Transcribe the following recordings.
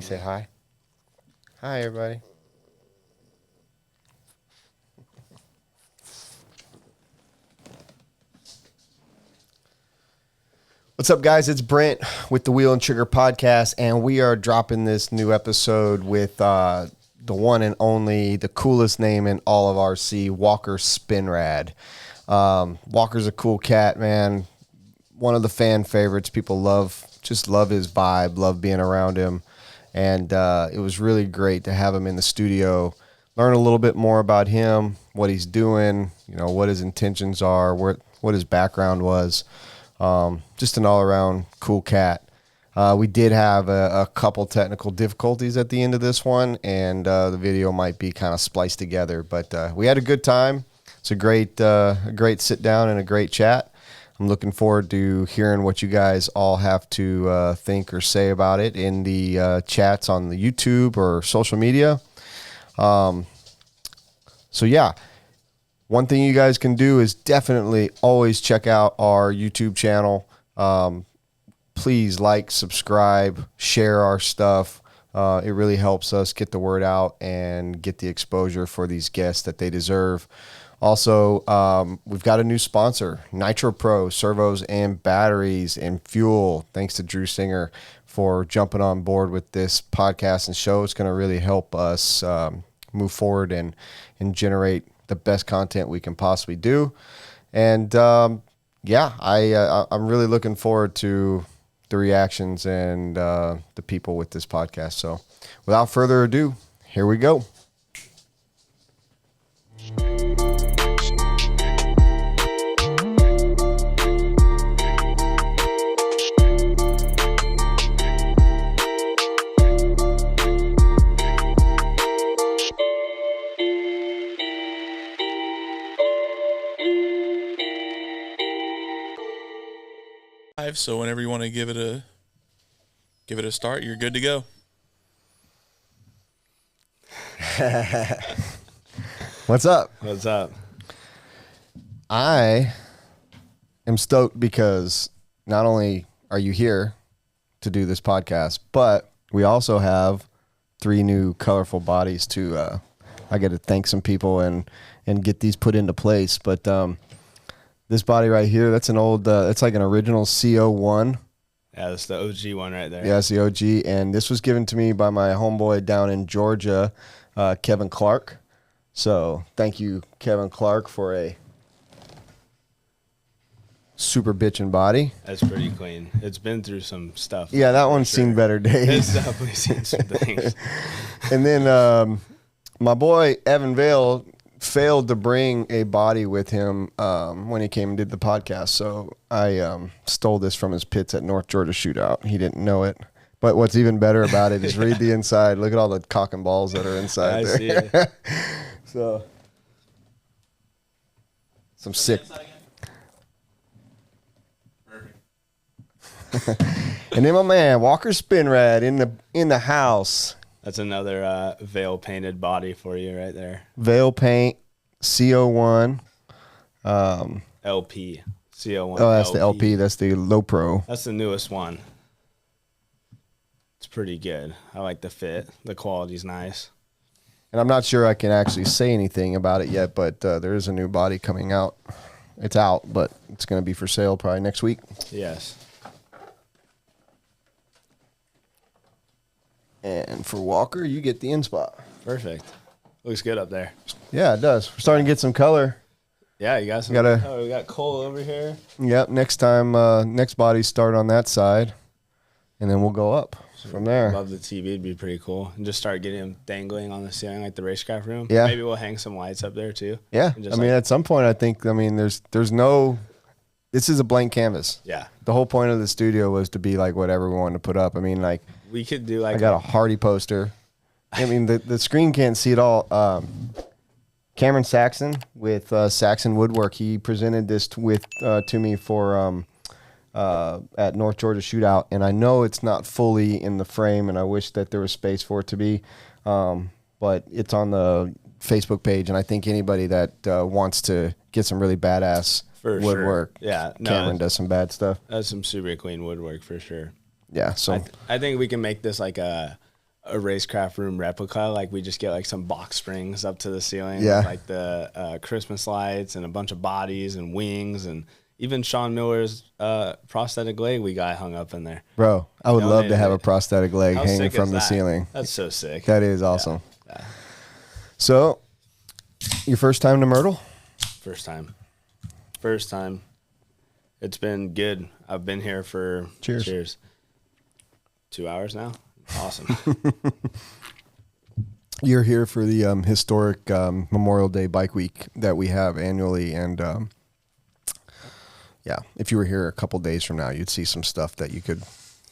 say hi? Hi, everybody. What's up, guys? It's Brent with the Wheel and Trigger Podcast, and we are dropping this new episode with the one and only, the coolest name in all of RC, Walker Spinrad. Walker's a cool cat, man. One of the fan favorites. People love his vibe, love being around him. And it was really great to have him in the studio, learn a little bit more about him, what he's doing, what his intentions are, what his background was. Just an all-around cool cat. We did have a couple technical difficulties at the end of this one, and the video might be kind of spliced together. But we had a good time. It's a great sit down and a great chat. I'm looking forward to hearing what you guys all have to think or say about it in the chats on the YouTube or social media. So yeah, one thing you guys can do is definitely always check out our YouTube channel. Please like, subscribe, share our stuff. It really helps us get the word out and get the exposure for these guests that they deserve. Also, we've got a new sponsor, Nitro Pro, servos and batteries and fuel. Thanks to Drew Singer for jumping on board with this podcast and show. It's going to really help us move forward and generate the best content we can possibly do. And I'm really looking forward to the reactions and the people with this podcast. So without further ado, here we go. So whenever you want to give it a start, you're good to go. What's up? What's up? I am stoked because not only are you here to do this podcast, but we also have 3 new colorful bodies to I got to thank some people and get these put into place. But this body right here, that's an old, it's like an original CO1. Yeah, that's the OG one right there. Yeah, it's the OG. And this was given to me by my homeboy down in Georgia, Kevin Clark. So thank you, Kevin Clark, for a super bitchin' body. That's pretty clean. It's been through some stuff. Yeah, that one's seen better days. It's definitely seen some things. And then my boy, Evan Vale, failed to bring a body with him when he came and did the podcast. So I stole this from his pits at North Georgia Shootout. He didn't know it. But what's even better about it is read the inside. Look at all the cock and balls that are inside there. See it. So some sick. And then my man, Walker Spinrad in the house. That's another veil painted body for you right there. Veil paint, CO1. LP. CO1. Oh, that's the LP. That's the low pro. That's the newest one. It's pretty good. I like the fit. The quality's nice. And I'm not sure I can actually say anything about it yet, but there is a new body coming out. It's out, but it's going to be for sale probably next week. Yes. And for Walker, you get the in spot. Perfect. Looks good up there. Yeah, it does. We're starting to get some color. Yeah, you got some. We got Cole over here. Yep. Next time, next body start on that side, and then we'll go up from there. Love the TV. It'd be pretty cool. And just start getting him dangling on the ceiling like the racecraft room. Yeah. Maybe we'll hang some lights up there too. Yeah. I mean, at some point, I think, there's no, this is a blank canvas. Yeah. The whole point of the studio was to be like whatever we wanted to put up. I mean, like, we could do like, I got a Hardy poster. I mean, the screen can't see it all. Cameron Saxon with Saxon Woodwork, he presented this to me for at North Georgia Shootout, and I know it's not fully in the frame, and I wish that there was space for it to be, but it's on the Facebook page, and I think anybody that wants to get some really badass woodwork, yeah, Cameron does some bad stuff. That's some super clean woodwork for sure. Yeah, so I think we can make this like a a racecraft room replica. Like we just get like some box springs up to the ceiling, Yeah. with, like the Christmas lights and a bunch of bodies and wings, and even Sean Miller's prosthetic leg we got hung up in there. Bro, I would love to Donated have a it. prosthetic leg How hanging sick from is the that? ceiling. That's so sick. That is awesome. Yeah. So, your first time to Myrtle? First time. It's been good. I've been here for Cheers. 2 hours now. Awesome. You're here for the historic Memorial Day Bike Week that we have annually, and yeah, if you were here a couple days from now, you'd see some stuff that you could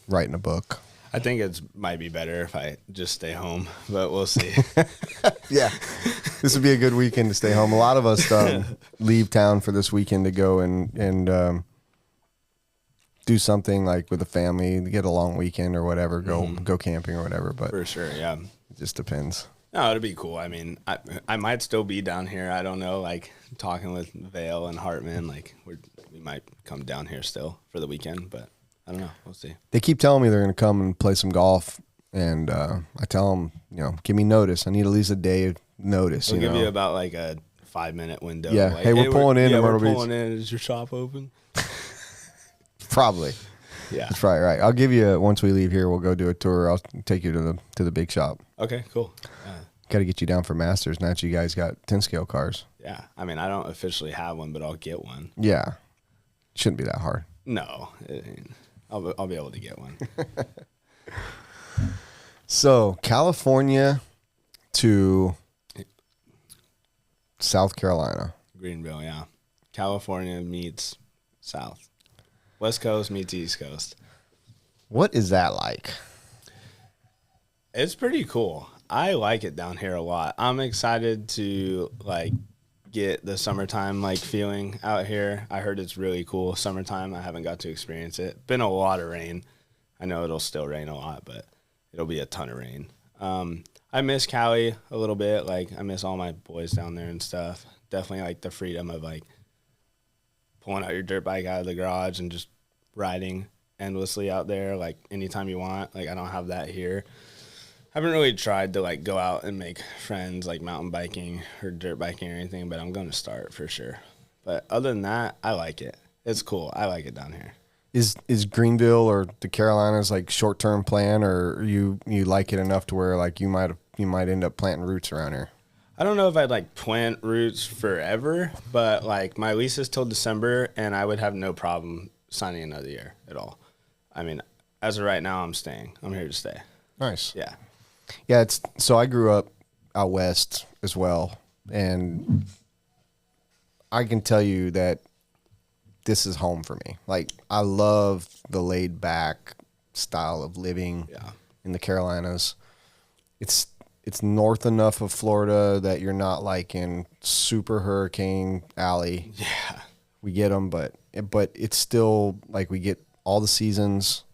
write in a book. I think it might be better if I just stay home, but we'll see. Yeah, this would be a good weekend to stay home. A lot of us leave town for this weekend to go and do something like with a family, get a long weekend or whatever, go camping or whatever. But For sure, yeah. it just depends. No, it'll be cool. I mean, I might still be down here. I don't know, like talking with Vale and Hartman, like we might come down here still for the weekend, but I don't know. We'll see. They keep telling me they're going to come and play some golf, and I tell them, give me notice. I need at least a day of notice. We'll give you about like a 5-minute window. Yeah. Like, Hey, we're pulling in to Myrtle we're Beach. pulling in. Is your shop open? Probably. Yeah. That's probably right. I'll give you, once we leave here, we'll go do a tour. I'll take you to the big shop. Okay, cool. Got to get you down for Masters now that you guys got 10 scale cars. Yeah. I mean, I don't officially have one, but I'll get one. Yeah. Shouldn't be that hard. No. I'll be able to get one. So, California to South Carolina. Greenville, yeah. California meets South. West Coast meets East Coast. What is that like? It's pretty cool. I like it down here a lot. I'm excited to like get the summertime like feeling out here. I heard it's really cool. Summertime, I haven't got to experience it. Been a lot of rain. I know it'll still rain a lot, but it'll be a ton of rain. I miss Cali a little bit. Like I miss all my boys down there and stuff. Definitely like the freedom of like pulling out your dirt bike out of the garage and just riding endlessly out there like anytime you want. Like I don't have that here. I haven't really tried to like go out and make friends like mountain biking or dirt biking or anything, but I'm going to start for sure. But other than that, I like it. It's cool. I like it down here. Is Greenville or the Carolinas like short-term plan, or you like it enough to where like you might end up planting roots around here? I don't know if I'd like plant roots forever, but like my lease is till December and I would have no problem signing another year at all. I mean, as of right now, I'm staying. I'm here to stay. Nice. Yeah. Yeah, so I grew up out west as well, and I can tell you that this is home for me. Like I love the laid back style of living in the Carolinas. It's north enough of Florida that you're not like in super hurricane alley. Yeah. We get them, but it's still like we get all the seasons.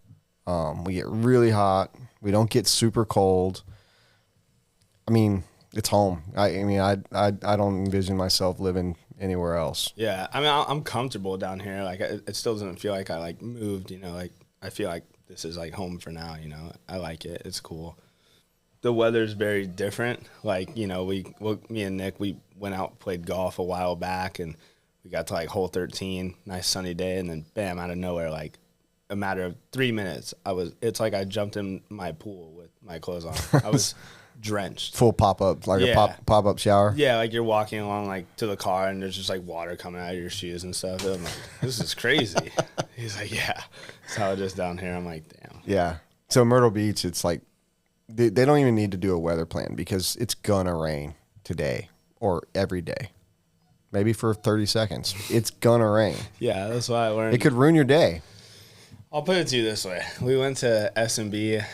We get really hot. We don't get super cold. I mean, it's home. I don't envision myself living anywhere else. Yeah. I mean, I'm comfortable down here. Like it still doesn't feel like I like moved, like I feel like this is like home for now, I like it. It's cool. The weather's very different. Like, me and Nick, we went out, played golf a while back, and we got to like hole 13, nice sunny day, and then bam, out of nowhere, like a matter of 3 minutes, it's like I jumped in my pool with my clothes on. I was drenched. Full pop-up, like a pop-up shower? Yeah, like you're walking along like to the car and there's just like water coming out of your shoes and stuff. And I'm like, this is crazy. He's like, yeah. So just down here, I'm like, damn. Yeah. So Myrtle Beach, it's like, they don't even need to do a weather plan because it's gonna rain today or every day. Maybe for 30 seconds. It's gonna rain. Yeah, that's why I learned. It could ruin your day. I'll put it to you this way. We went to S&B, I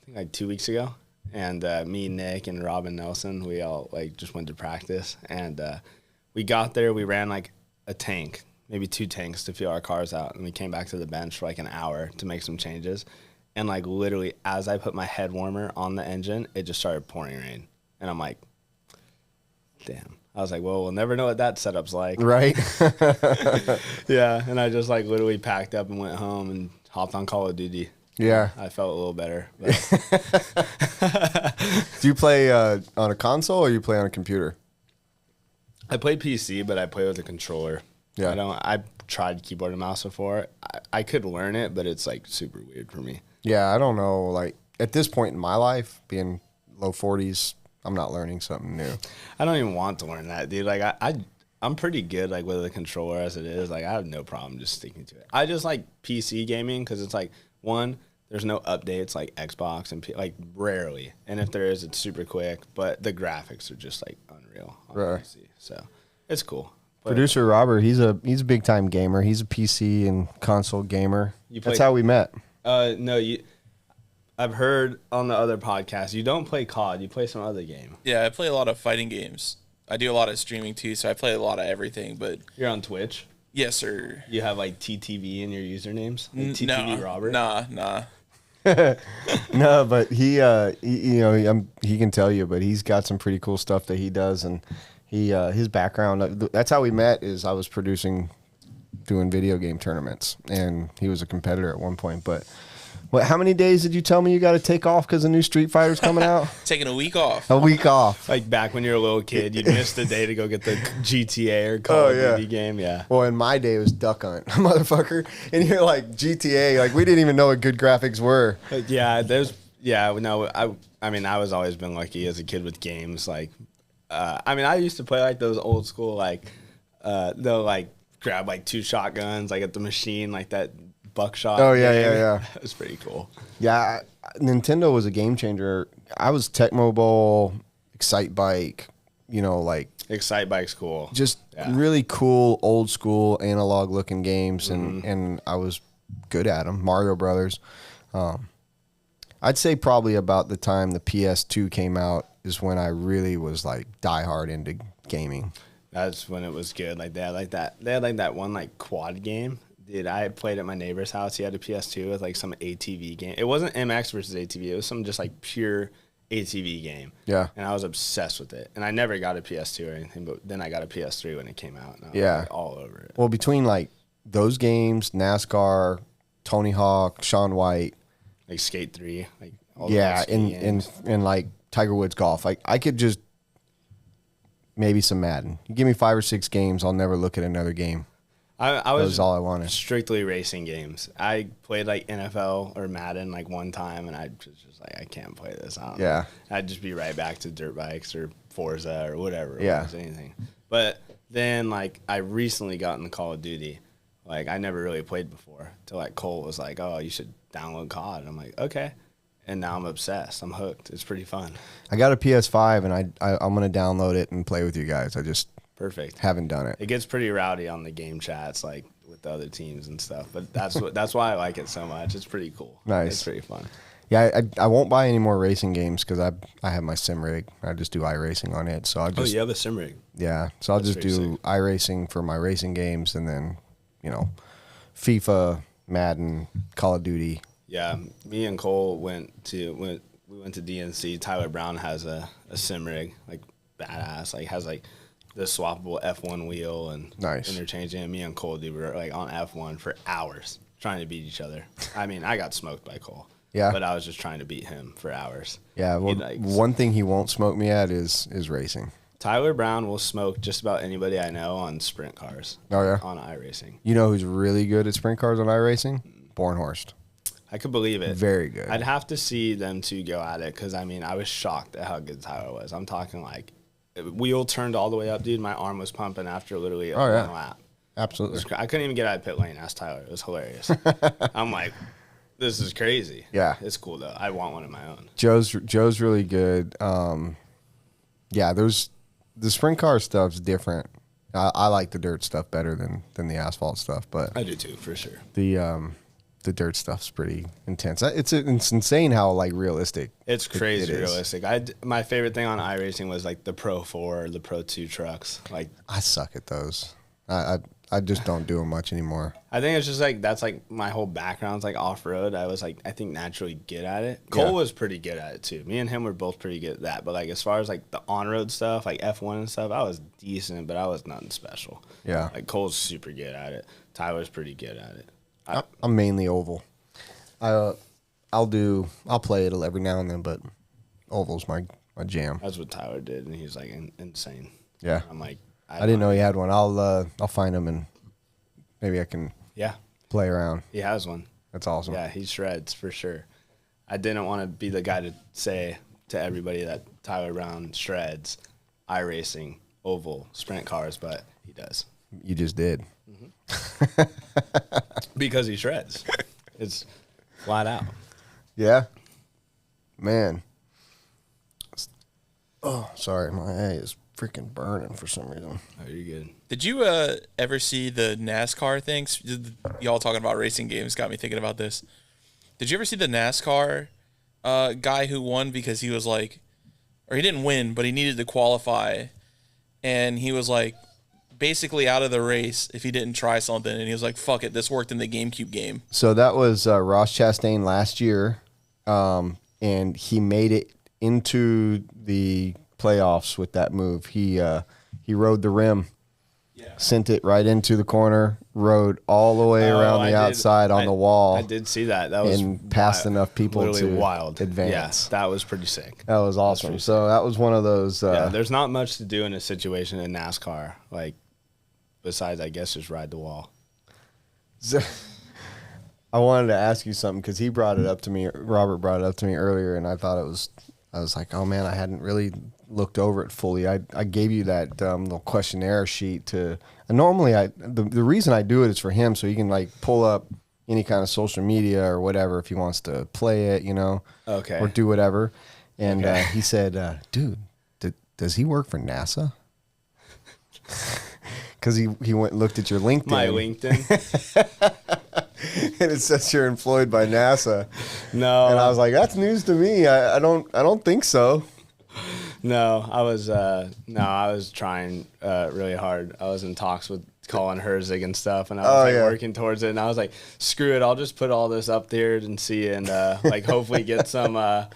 think like 2 weeks ago. And me, Nick, and Robin Nelson, we all like just went to practice. And we got there, we ran like a tank, maybe 2 tanks to fill our cars out. And we came back to the bench for like an hour to make some changes. And like literally as I put my head warmer on the engine, it just started pouring rain. And I'm like, damn. I was like, well, we'll never know what that setup's like. Right? Yeah. And I just like literally packed up and went home and hopped on Call of Duty. Yeah. I felt a little better. Do you play on a console or you play on a computer? I play PC, but I play with a controller. Yeah. I tried keyboard and mouse before. I could learn it, but it's like super weird for me. Yeah, I don't know. Like at this point in my life, being low 40s, I'm not learning something new. I don't even want to learn that, dude. Like I'm pretty good like with a controller as it is. Like I have no problem just sticking to it. I just like PC gaming because it's like one, there's no updates like Xbox and like rarely, and if there is, it's super quick. But the graphics are just like unreal on Right. PC, so it's cool. But Producer Robert, he's a big time gamer. He's a PC and console gamer. That's how we met. No, I've heard on the other podcast you don't play COD. You play some other game. Yeah, I play a lot of fighting games. I do a lot of streaming too, so I play a lot of everything. But You're on Twitch. yes, sir. You have like TTV in your usernames. Like TTV Robert. Nah. No, but he can tell you, but he's got some pretty cool stuff that he does, and his background. That's how we met. Is I was doing video game tournaments, and he was a competitor at one point. But how many days did you tell me you got to take off because a new Street Fighter's coming out? Taking a week off. A week off. Like back when you were a little kid, you'd miss the day to go get the GTA or Call of Duty game. Yeah. Well, in my day, it was Duck Hunt, motherfucker. And you're like GTA, like we didn't even know what good graphics were. Yeah, I mean, I was always been lucky as a kid with games. Like, I used to play like those old school, like, they'll like grab like 2 shotguns, like at the machine, like that buckshot. Oh, yeah. It was pretty cool. Yeah, Nintendo was a game changer. I was Tecmo Bowl, Excite Bike, like Excite Bike's cool. just really cool, old school, analog looking games, and I was good at them. Mario Brothers. I'd say probably about the time the PS2 came out is when I really was like diehard into gaming. That's when it was good. Like they had like that one like quad game. Dude, I played at my neighbor's house. He had a PS2 with like some ATV game. It wasn't MX versus ATV. It was some just like pure ATV game. Yeah. And I was obsessed with it. And I never got a PS2 or anything, but then I got a PS3 when it came out. And I was like, all over it. Well, between like those games, NASCAR, Tony Hawk, Shaun White, Like Skate 3, like all and like Tiger Woods golf. Like I could just maybe some Madden. You give me 5 or 6 games, I'll never look at another game. I was that was all I wanted. Strictly racing games. I played like NFL or Madden like one time, and I just like I can't play this. I'd just be right back to dirt bikes or Forza or whatever. It was, anything. But then like I recently got into Call of Duty. Like I never really played before. Till like Cole was like, "Oh, you should download COD." And I'm like, "Okay." And now I'm obsessed. I'm hooked. It's pretty fun. I got a PS5 and I'm gonna download it and play with you guys. I just Perfect. haven't done it. It gets pretty rowdy on the game chats, like with the other teams and stuff. But that's why I like it so much. It's pretty cool. Nice. It's pretty fun. Yeah, I won't buy any more racing games because I have my sim rig. I just do iRacing on it. So I just you have a sim rig. Yeah, so I'll just do iRacing for my racing games, and then FIFA, Madden, Call of Duty. Yeah, me and Cole went to DNC. Tyler Brown has a sim rig, like badass, like has like the swappable F1 wheel and nice interchanging. And me and Cole were like on F1 for hours trying to beat each other. I mean, I got smoked by Cole. Yeah, but I was just trying to beat him for hours. Yeah, well, one thing he won't smoke me at is racing. Tyler Brown will smoke just about anybody I know on sprint cars. Oh yeah, on iRacing. You know who's really good at sprint cars on iRacing? Bornhorst. I could believe it. Very good. I'd have to see them two go at it because, I mean, I was shocked at how good Tyler was. I'm talking like wheel turned all the way up, dude. My arm was pumping after literally a lap. Absolutely. I couldn't even get out of pit lane. Ask Tyler. It was hilarious. I'm like, this is crazy. Yeah. It's cool, though. I want one of my own. Joe's really good. Yeah, the sprint car stuff's different. I like the dirt stuff better than the asphalt stuff, but I do too, for sure. The dirt stuff's pretty intense. It's insane how like realistic. It's crazy realistic. My favorite thing on iRacing was like the Pro 4 or the Pro 2 trucks. Like I suck at those. I just don't do them much anymore. I think it's just like that's like my whole background's like off road. I was like I think naturally good at it. Cole was pretty good at it too. Me and him were both pretty good at that. But like as far as like the on road stuff, like F1 and stuff, I was decent, but I was nothing special. Yeah. Like Cole's super good at it. Tyler's pretty good at it. I'm mainly oval. I'll play it every now and then, but oval's my jam. That's what Tyler did, and he's like insane. Yeah. I'm like, I didn't know he had one. I'll find him and maybe I can play around. He has one. That's awesome. Yeah, he shreds for sure. I didn't want to be the guy to say to everybody that Tyler Brown shreds iRacing oval sprint cars, but he does. You just did. Because he shreds. It's flat out. Yeah. Man. Oh, sorry. My eye is freaking burning for some reason. Oh, you're good. Did you ever see the NASCAR things? Y'all talking about racing games got me thinking about this. Did you ever see the NASCAR guy who won because he was like, or he didn't win, but he needed to qualify, and he was like basically out of the race if he didn't try something, and he was like, fuck it, this worked in the GameCube game. So that was Ross Chastain last year, and he made it into the playoffs with that move. He rode the rim, sent it right into the corner, rode all the way around the outside on the wall. I did see that. That was and passed enough people to wild. advance. Yeah, that was pretty sick. That was awesome. So that was one of those. There's not much to do in a situation in NASCAR, like besides, I guess, just ride the wall. I wanted to ask you something because he brought it up to me. Robert brought it up to me earlier, and I was like, oh man, I hadn't really looked over it fully. I gave you that little questionnaire sheet to. And normally, the reason I do it is for him, so he can like pull up any kind of social media or whatever if he wants to play it, Okay. or do whatever. And he said, dude, does he work for NASA? Because he went and looked at your LinkedIn. My LinkedIn. And it says you're employed by NASA. No. And I was like, that's news to me. I don't think so. No, I was trying really hard. I was in talks with Colin Herzig and stuff, and I was working towards it. And I was like, screw it, I'll just put all this up there and see, and like hopefully get some. I've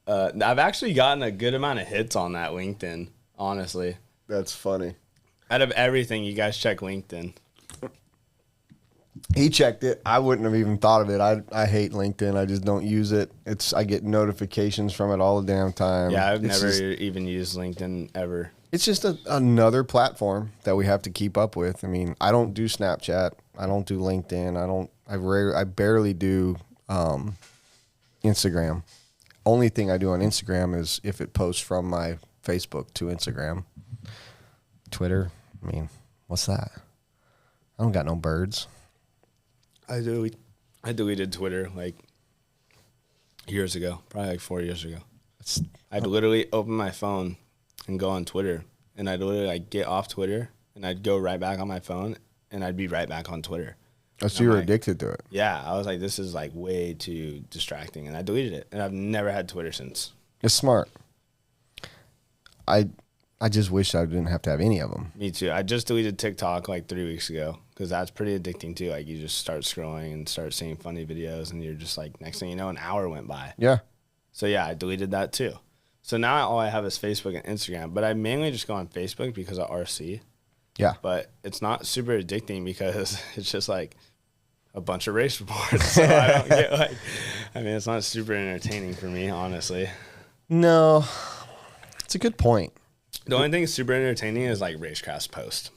actually gotten a good amount of hits on that LinkedIn, honestly. That's funny. Out of everything, you guys check LinkedIn. He checked it. I wouldn't have even thought of it. I hate LinkedIn. I just don't use it. I get notifications from it all the damn time. Yeah, I've never even used LinkedIn ever. It's just another platform that we have to keep up with. I mean, I don't do Snapchat. I don't do LinkedIn. I barely do Instagram. Only thing I do on Instagram is if it posts from my Facebook to Instagram. Twitter, I mean, what's that? I don't got no birds. I deleted Twitter like years ago, probably like 4 years ago. I'd literally open my phone and go on Twitter, and I'd literally like get off Twitter, and I'd go right back on my phone, and I'd be right back on Twitter. Oh, so you were addicted to it? Yeah, I was like, this is like way too distracting, and I deleted it, and I've never had Twitter since. It's smart. I just wish I didn't have to have any of them. Me too. I just deleted TikTok like 3 weeks ago because that's pretty addicting too. Like you just start scrolling and start seeing funny videos, and you're just like, next thing you know, an hour went by. Yeah. So yeah, I deleted that too. So now all I have is Facebook and Instagram, but I mainly just go on Facebook because of RC. Yeah. But it's not super addicting because it's just like a bunch of race reports. So I don't get like, I mean, it's not super entertaining for me, honestly. No, it's a good point. The only thing that's super entertaining is like Racecraft's post.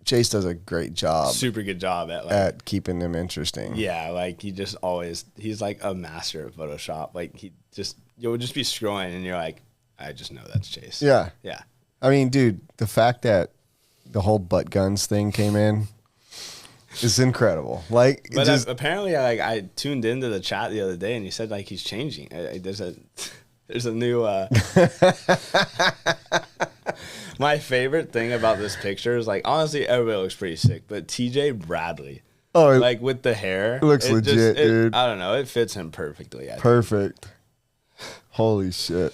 Chase does a great job. Super good job at keeping them interesting. Yeah, like he's like a master at Photoshop. Like you'll just be scrolling and you're like, I just know that's Chase. Yeah. Yeah. I mean, dude, the fact that the whole butt guns thing came in is incredible. Like, but apparently, I tuned into the chat the other day and he said like he's changing. There's a new. My favorite thing about this picture is like honestly everybody looks pretty sick, but TJ Bradley, like with the hair, looks legit, dude. I don't know, it fits him perfectly. Perfect. Holy shit.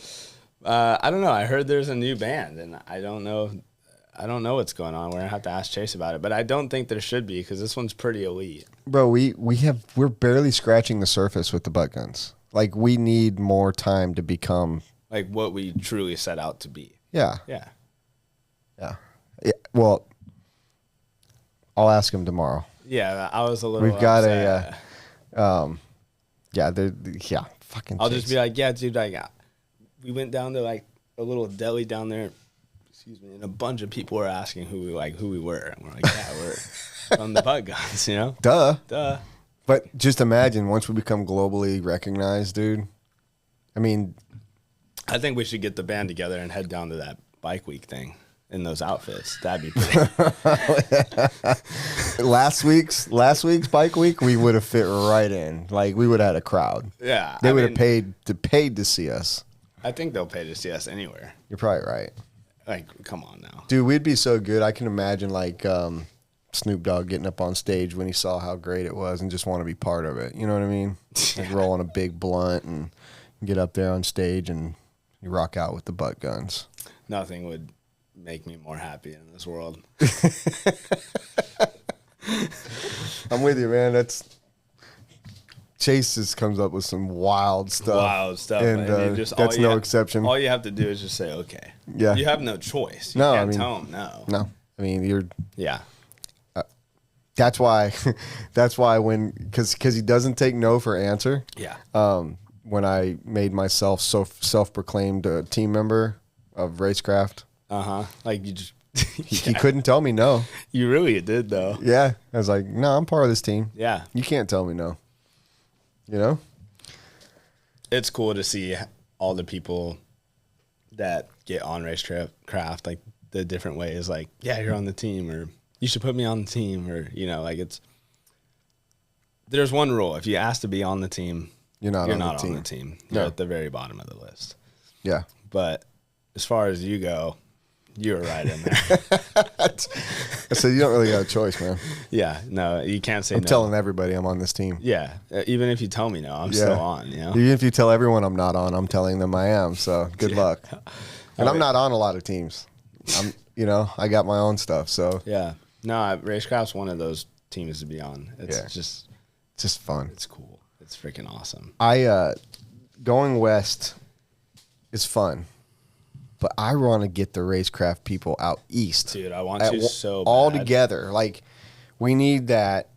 I don't know. I heard there's a new band, and I don't know what's going on. We're gonna have to ask Chase about it, but I don't think there should be because this one's pretty elite. Bro, we're barely scratching the surface with the butt guns. Like we need more time to become like what we truly set out to be. Yeah. Yeah. Yeah. Well, I'll ask him tomorrow. Yeah, I was a little. We've got upset. Yeah, fucking. I'll just be like, yeah, dude, we went down to like a little deli down there. Excuse me, and a bunch of people were asking who we were, and we're like, yeah, we're from the Butt Guns, you know. Duh. But just imagine once we become globally recognized, dude. I mean, I think we should get the band together and head down to that bike week thing in those outfits. That'd be pretty. last week's bike week, we would have fit right in. Like we would have had a crowd. Yeah, they would have paid to see us. I think they'll pay to see us anywhere. You're probably right. Like, come on now, dude. We'd be so good. I can imagine like Snoop Dogg getting up on stage when he saw how great it was and just want to be part of it. You know what I mean? Like rolling a big blunt and get up there on stage and you rock out with the Butt Guns. Nothing would make me more happy in this world. I'm with you, man. Chase just comes up with some wild stuff. And that's no exception. All you have to do is just say, okay. Yeah. You have no choice. You can't tell him no. No. I mean, you're... Yeah. That's why because he doesn't take no for answer. Yeah. When I made myself self-proclaimed team member of Racecraft. Like you just... He couldn't tell me no. You really did, though. Yeah. I was like, no, I'm part of this team. Yeah. You can't tell me no. You know? It's cool to see all the people that get on Racecraft, like the different ways, like, yeah, you're on the team, or you should put me on the team, or, you know, like there's one rule. If you ask to be on the team, you're not on the team. You're at the very bottom of the list. Yeah. But as far as you go, you were right in there. So you don't really got a choice, man. Yeah, no, you can't say no. I'm telling everybody I'm on this team. Yeah, even if you tell me no, I'm still on, you know? Even if you tell everyone I'm not on, I'm telling them I am, so good luck. And I'm not on a lot of teams. I got my own stuff, so. Yeah. No, Racecraft's one of those teams to be on. It's just fun. It's cool. It's freaking awesome. Going west is fun. But I want to get the Racecraft people out east. Dude, I want to so bad. All together. Like, we need that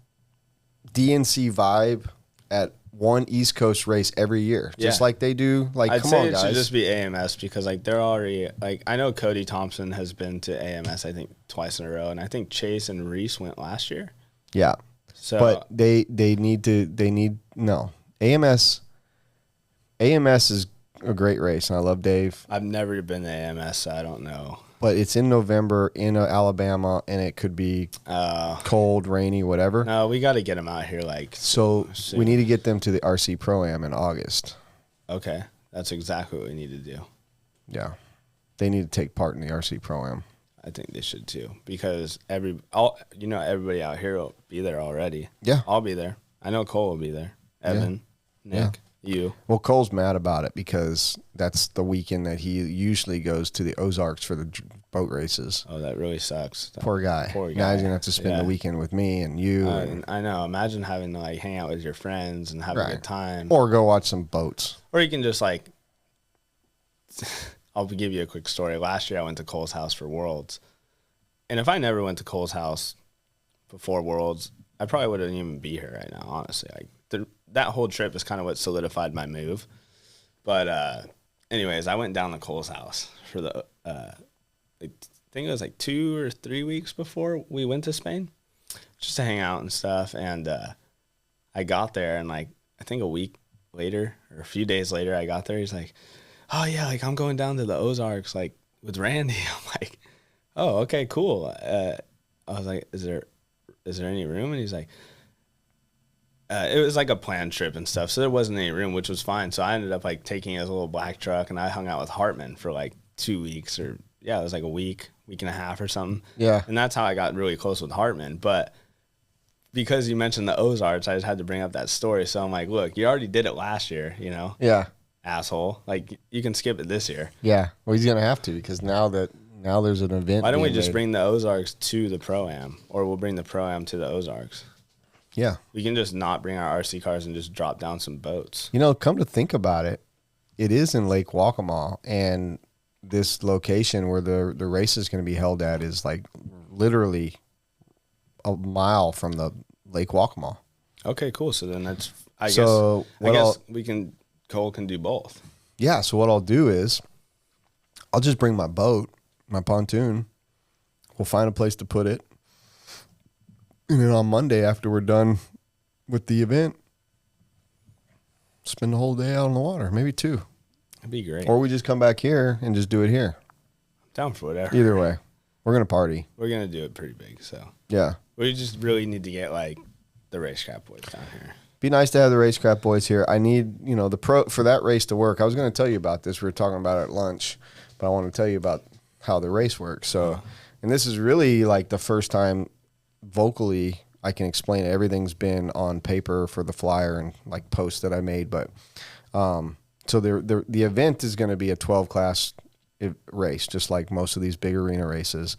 DNC vibe at one East Coast race every year. Just like they do. Like, I'd come say on, it guys. should just be AMS because, like, they're already... Like, I know Cody Thompson has been to AMS, I think, twice in a row. And I think Chase and Reese went last year. Yeah. So, but they need... No. AMS is a great race, and I love Dave. I've never been to AMS, so I don't know. But it's in November in Alabama, and it could be cold, rainy, whatever. No, we got to get them out here, like, so soon. We need to get them to the RC Pro-Am in August. Okay. That's exactly what we need to do. Yeah. They need to take part in the RC Pro-Am. I think they should, too, because everybody out here will be there already. Yeah. I'll be there. I know Cole will be there. Evan, Nick. You. Well, Cole's mad about it because that's the weekend that he usually goes to the Ozarks for the boat races. Oh, that really sucks. Poor guy. Now he's going to have to spend the weekend with me and you. I know. Imagine having to, like, hang out with your friends and have a good time. Or go watch some boats. Or you can just, like, I'll give you a quick story. Last year I went to Cole's house for Worlds. And if I never went to Cole's house before Worlds, I probably wouldn't even be here right now, honestly. Like, that whole trip is kind of what solidified my move. But anyways, I went down to Cole's house for the I think it was like 2 or 3 weeks before we went to Spain, just to hang out and stuff. And I got there, and like I think a week later or a few days later, I got there. He's like, "Oh yeah, like I'm going down to the Ozarks like with Randy." I'm like, "Oh, okay, cool." I was like, "Is there any room?" And he's like, it was like a planned trip and stuff, so there wasn't any room, which was fine. So I ended up like taking his little black truck, and I hung out with Hartman for like 2 weeks, or it was like a week and a half or something. Yeah. And that's how I got really close with Hartman. But because you mentioned the Ozarks, I just had to bring up that story. So I'm like, look, you already did it last year, you know? Yeah. Asshole. Like, you can skip it this year. Yeah. Well, he's going to have to, because now there's an event. Why don't we just bring the Ozarks to the Pro-Am, or we'll bring the Pro-Am to the Ozarks? Yeah. We can just not bring our RC cars and just drop down some boats. You know, come to think about it, it is in Lake Waccamaw, and this location where the race is going to be held at is like literally a mile from the Lake Waccamaw. Okay, cool. So then that's I So guess Cole can do both. Yeah, so what I'll do is I'll just bring my boat, my pontoon. We'll find a place to put it. And then on Monday, after we're done with the event, spend the whole day out on the water, maybe 2. That'd be great. Or we just come back here and just do it here. Down for whatever. Either way, we're going to party. We're going to do it pretty big, so. Yeah. We just really need to get, like, the racecraft boys down here. Be nice to have the racecraft boys here. I need, the pro for that race to work. I was going to tell you about this. We were talking about it at lunch, but I want to tell you about how the race works. So, and this is really like the first time vocally I can explain it. Everything's been on paper for the flyer and like posts that I made, but so the event is going to be a 12 class race, just like most of these big arena races.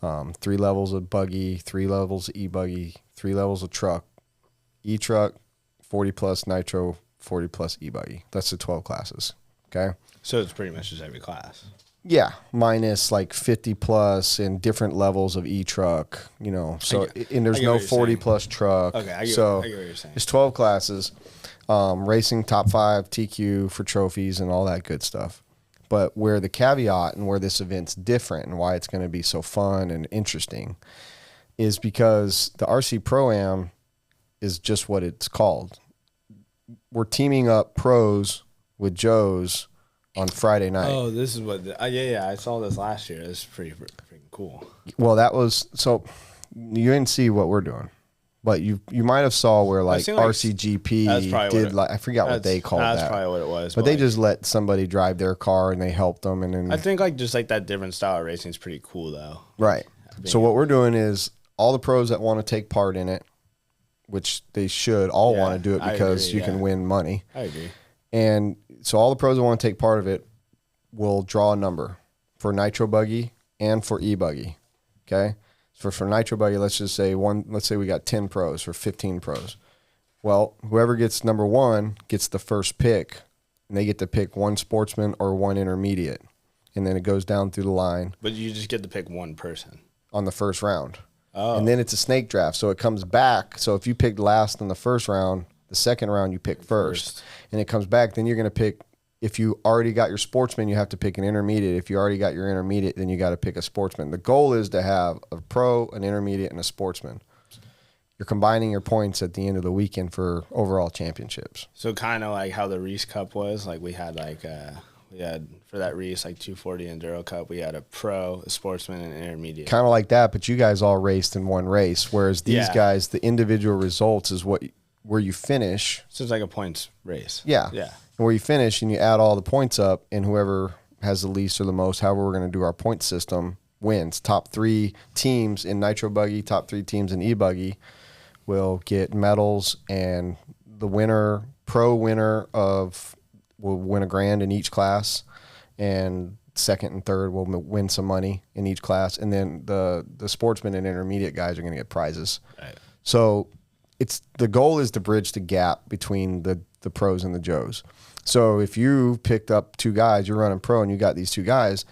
3 levels of buggy, 3 levels of e-buggy, 3 levels of truck, e-truck, 40 plus nitro, 40 plus e-buggy. That's the 12 classes. Okay. So it's pretty much just every class. Yeah, minus like 50 plus and different levels of e-truck, So and there's no 40 plus truck. Okay, I get what you're saying. It's 12 classes, racing top 5, TQ for trophies and all that good stuff. But where the caveat and where this event's different and why it's going to be so fun and interesting is because the RC Pro-Am is just what it's called. We're teaming up pros with Joes on Friday night. Oh, this is what... I saw this last year. It's pretty freaking cool. Well, that was... So, you didn't see what we're doing. But you might have saw where, like, RCGP did... I forgot what they called that. That's probably what it was. But they just let somebody drive their car, and they helped them, and then... I think, just that different style of racing is pretty cool, though. Right. So, what we're doing is all the pros that want to take part in it, which they should all want to do it because you can win money. I agree. And so all the pros that want to take part of it will draw a number for nitro buggy and for e-buggy. Okay. So for nitro buggy, let's say we got 10 pros or 15 pros. Well, whoever gets number 1 gets the first pick, and they get to pick 1 sportsman or 1 intermediate. And then it goes down through the line. But you just get to pick 1 person on the first round. Oh. And then it's a snake draft. So it comes back. So if you picked last in the first round, the second round you pick first. And it comes back, then you're going to pick, if you already got your sportsman, you have to pick an intermediate. If you already got your intermediate, then you got to pick a sportsman. The goal is to have a pro, an intermediate, and a sportsman. You're combining your points at the end of the weekend for overall championships. So kind of like how the Reese Cup was. Like we had for that Reese, 240 Enduro Cup, we had a pro, a sportsman, and an intermediate. Kind of like that, but you guys all raced in one race, whereas these guys, the individual results is where you finish. So it's like a points race. Yeah. Yeah. And where you finish and you add all the points up, and whoever has the least or the most, however we're going to do our point system, wins. Top 3 teams in Nitro Buggy, top 3 teams in E-Buggy will get medals, and the pro winner will win $1,000 in each class, and second and third will win some money in each class, and then the sportsman and intermediate guys are going to get prizes. Right. So the goal is to bridge the gap between the pros and the Joes. So if you picked up 2 guys, you're running pro, and you got these 2 guys,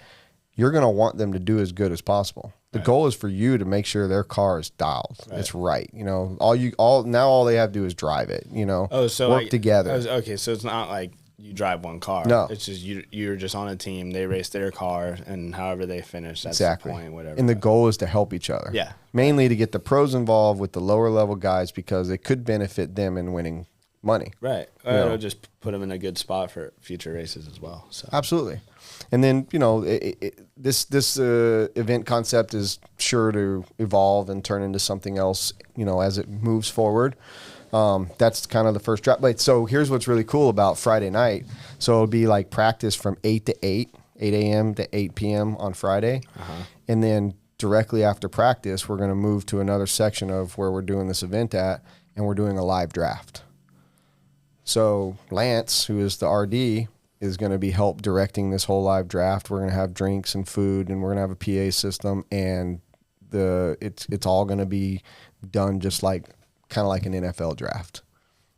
you're going to want them to do as good as possible. The goal is for you to make sure their car is dialed. Right. It's right. All they have to do is drive it. Work together. Okay, so it's not like you drive one car. No, it's just you're just on a team. They race their car, and however they finish, that's exactly the point. Whatever. And the goal is to help each other. Yeah, mainly to get the pros involved with the lower level guys because it could benefit them in winning money. Right. It'll just put them in a good spot for future races as well. So absolutely. And then this event concept is sure to evolve and turn into something else. As it moves forward. That's kind of the first drop. But so here's what's really cool about Friday night. So it'll be like practice from 8 to 8 a.m. to 8 p.m. on Friday. Uh-huh. And then directly after practice, we're going to move to another section of where we're doing this event at, and we're doing a live draft. So Lance, who is the RD, is going to be help directing this whole live draft. We're going to have drinks and food, and we're going to have a PA system, and it's all going to be done just like kind of like an NFL draft.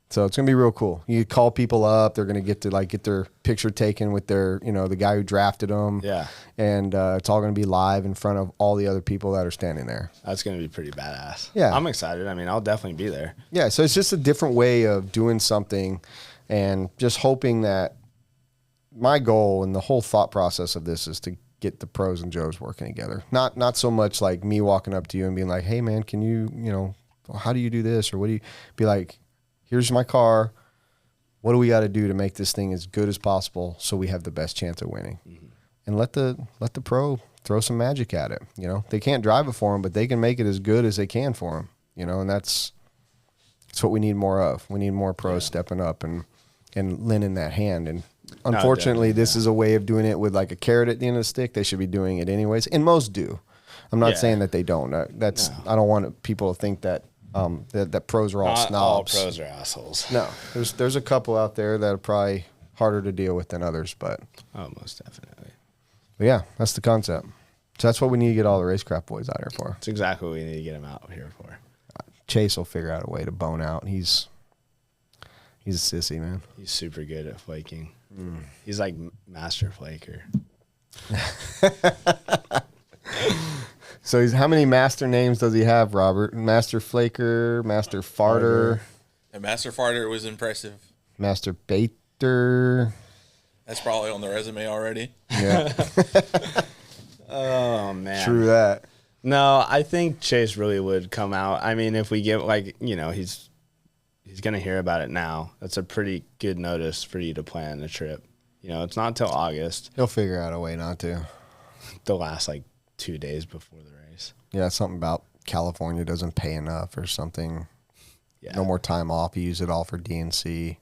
So it's gonna be real cool. You call people up; they're gonna get to like get their picture taken with their, you know, the guy who drafted them. Yeah, and it's all gonna be live in front of all the other people that are standing there. that's gonna be pretty badass. Yeah. I'm excited. I mean, I'll definitely be there. Yeah, so it's just a different way of doing something, and just hoping that my goal and the whole thought process of this is to get the pros and Joes working together. Not so much like me walking up to you and being like, "Hey, man, can you, you know, how do you do this?" Or what do you be like? Here's my car. What do we got to do to make this thing as good as possible so we have the best chance of winning? Mm-hmm. And let the pro throw some magic at it. You know, they can't drive it for them, but they can make it as good as they can for them. You know, and that's what we need more of. We need more pros stepping up and lending that hand. And unfortunately, this is a way of doing it with like a carrot at the end of the stick. They should be doing it anyways, and most do. I'm not saying that they don't. I don't want people to think that that pros are all Not snobs. all pros are assholes. No, there's a couple out there that are probably harder to deal with than others, but Most definitely. yeah, that's the concept. So that's what we need to get all the racecraft boys out here for. That's exactly what we need to get them out here for. Chase will figure out a way to bone out. He's a sissy, man. He's super good at flaking. He's like master flaker. So how many master names does he have, Robert? Master Flaker, Master Farter, And Master Farter was impressive. Master Baiter. That's probably on the resume already. Yeah, Oh man. true that. No, I think Chase really would come out. I mean, if we get like, you know, he's gonna hear about it now. That's a pretty good notice for you to plan a trip. You know, it's not till August. He'll figure out a way not to. The last like 2 days before the race. Yeah, something about California doesn't pay enough or something. Yeah. No more time off. You use it all for DNC.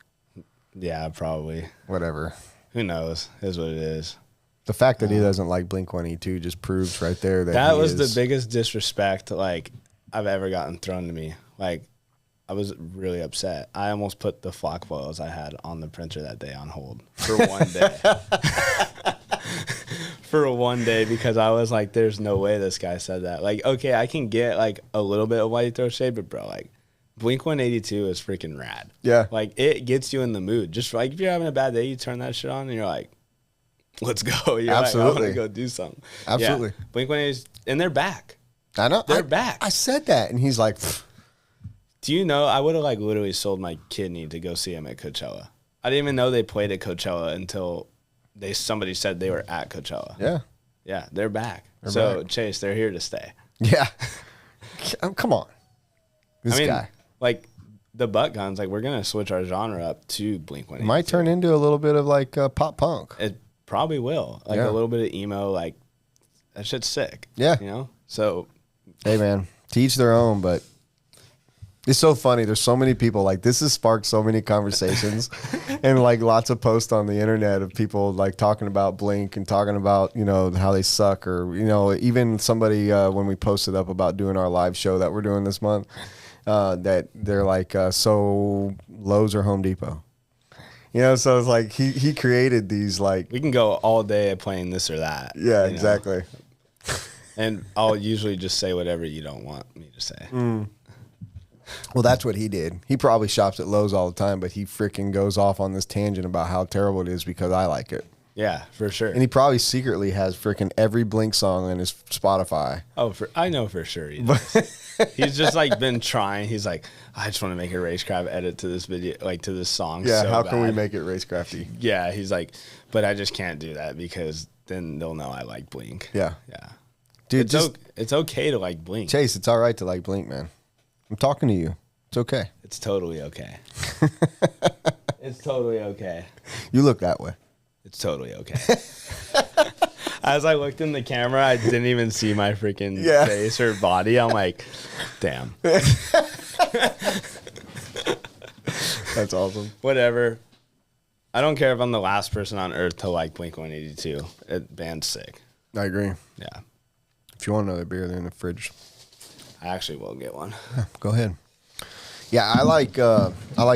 Yeah, probably. Whatever. Who knows? Is what it is. The fact that he doesn't like Blink-182 just proves right there that That he was is, the biggest disrespect like I've ever gotten thrown to me. Like I was really upset. I almost put the flock foils I had on the printer that day on hold for one day. For one day, because I was like, there's no way this guy said that. Like, okay, I can get like a little bit of why you throw shade, but bro, like Blink-182 is freaking rad. Yeah. Like it gets you in the mood. Just like if you're having a bad day, you turn that shit on and you're like, let's go. You're Absolutely. like, I want to go do something. Absolutely. Yeah. Blink-182, and they're back. I know. They're back. I said that, and he's like, "Pfft." Do you know, I would have like literally sold my kidney to go see him at Coachella. I didn't even know they played at Coachella until somebody said they were at Coachella. Yeah. Yeah, they're back. Back. Chase, they're here to stay. Yeah. Come on. This guy. Like the butt guns, like we're gonna switch our genre up to Blink-182. Might turn into a little bit of like pop punk. It probably will. Like Yeah. a little bit of emo, like that shit's sick. Yeah. You know? So Hey, man, to each their own, but it's so funny. There's so many people like this has sparked so many conversations and like lots of posts on the internet of people like talking about Blink and talking about, you know, how they suck, or, you know, even somebody when we posted up about doing our live show that we're doing this month, that they're like, so Lowe's or Home Depot. You know, so it's like he created these like, we can go all day at playing this or that. yeah, you know? exactly. And I'll usually just say whatever you don't want me to say. Well, that's what he did. He probably shops at Lowe's all the time, but he freaking goes off on this tangent about how terrible it is because I like it. Yeah, for sure. And he probably secretly has freaking every Blink song in his Spotify. Oh, I know for sure he does. He's just like been trying. He's like, I just want to make a racecraft edit to this video, like to this song. Yeah, so how can we bad. make it racecrafty? Yeah, he's like, but I just can't do that because then they'll know I like Blink. Yeah. Yeah. Dude, It's okay to like Blink. Chase, it's all right to like Blink, man. I'm talking to you. It's okay. It's totally okay. It's totally okay. You look that way. It's totally okay. As I looked in the camera, I didn't even see my freaking face or body. I'm like, damn. That's awesome. Whatever. I don't care if I'm the last person on earth to like Blink-182. It band's sick. I agree. Yeah. If you want another beer, they're in the fridge. I actually will get one. Go ahead. Yeah, I like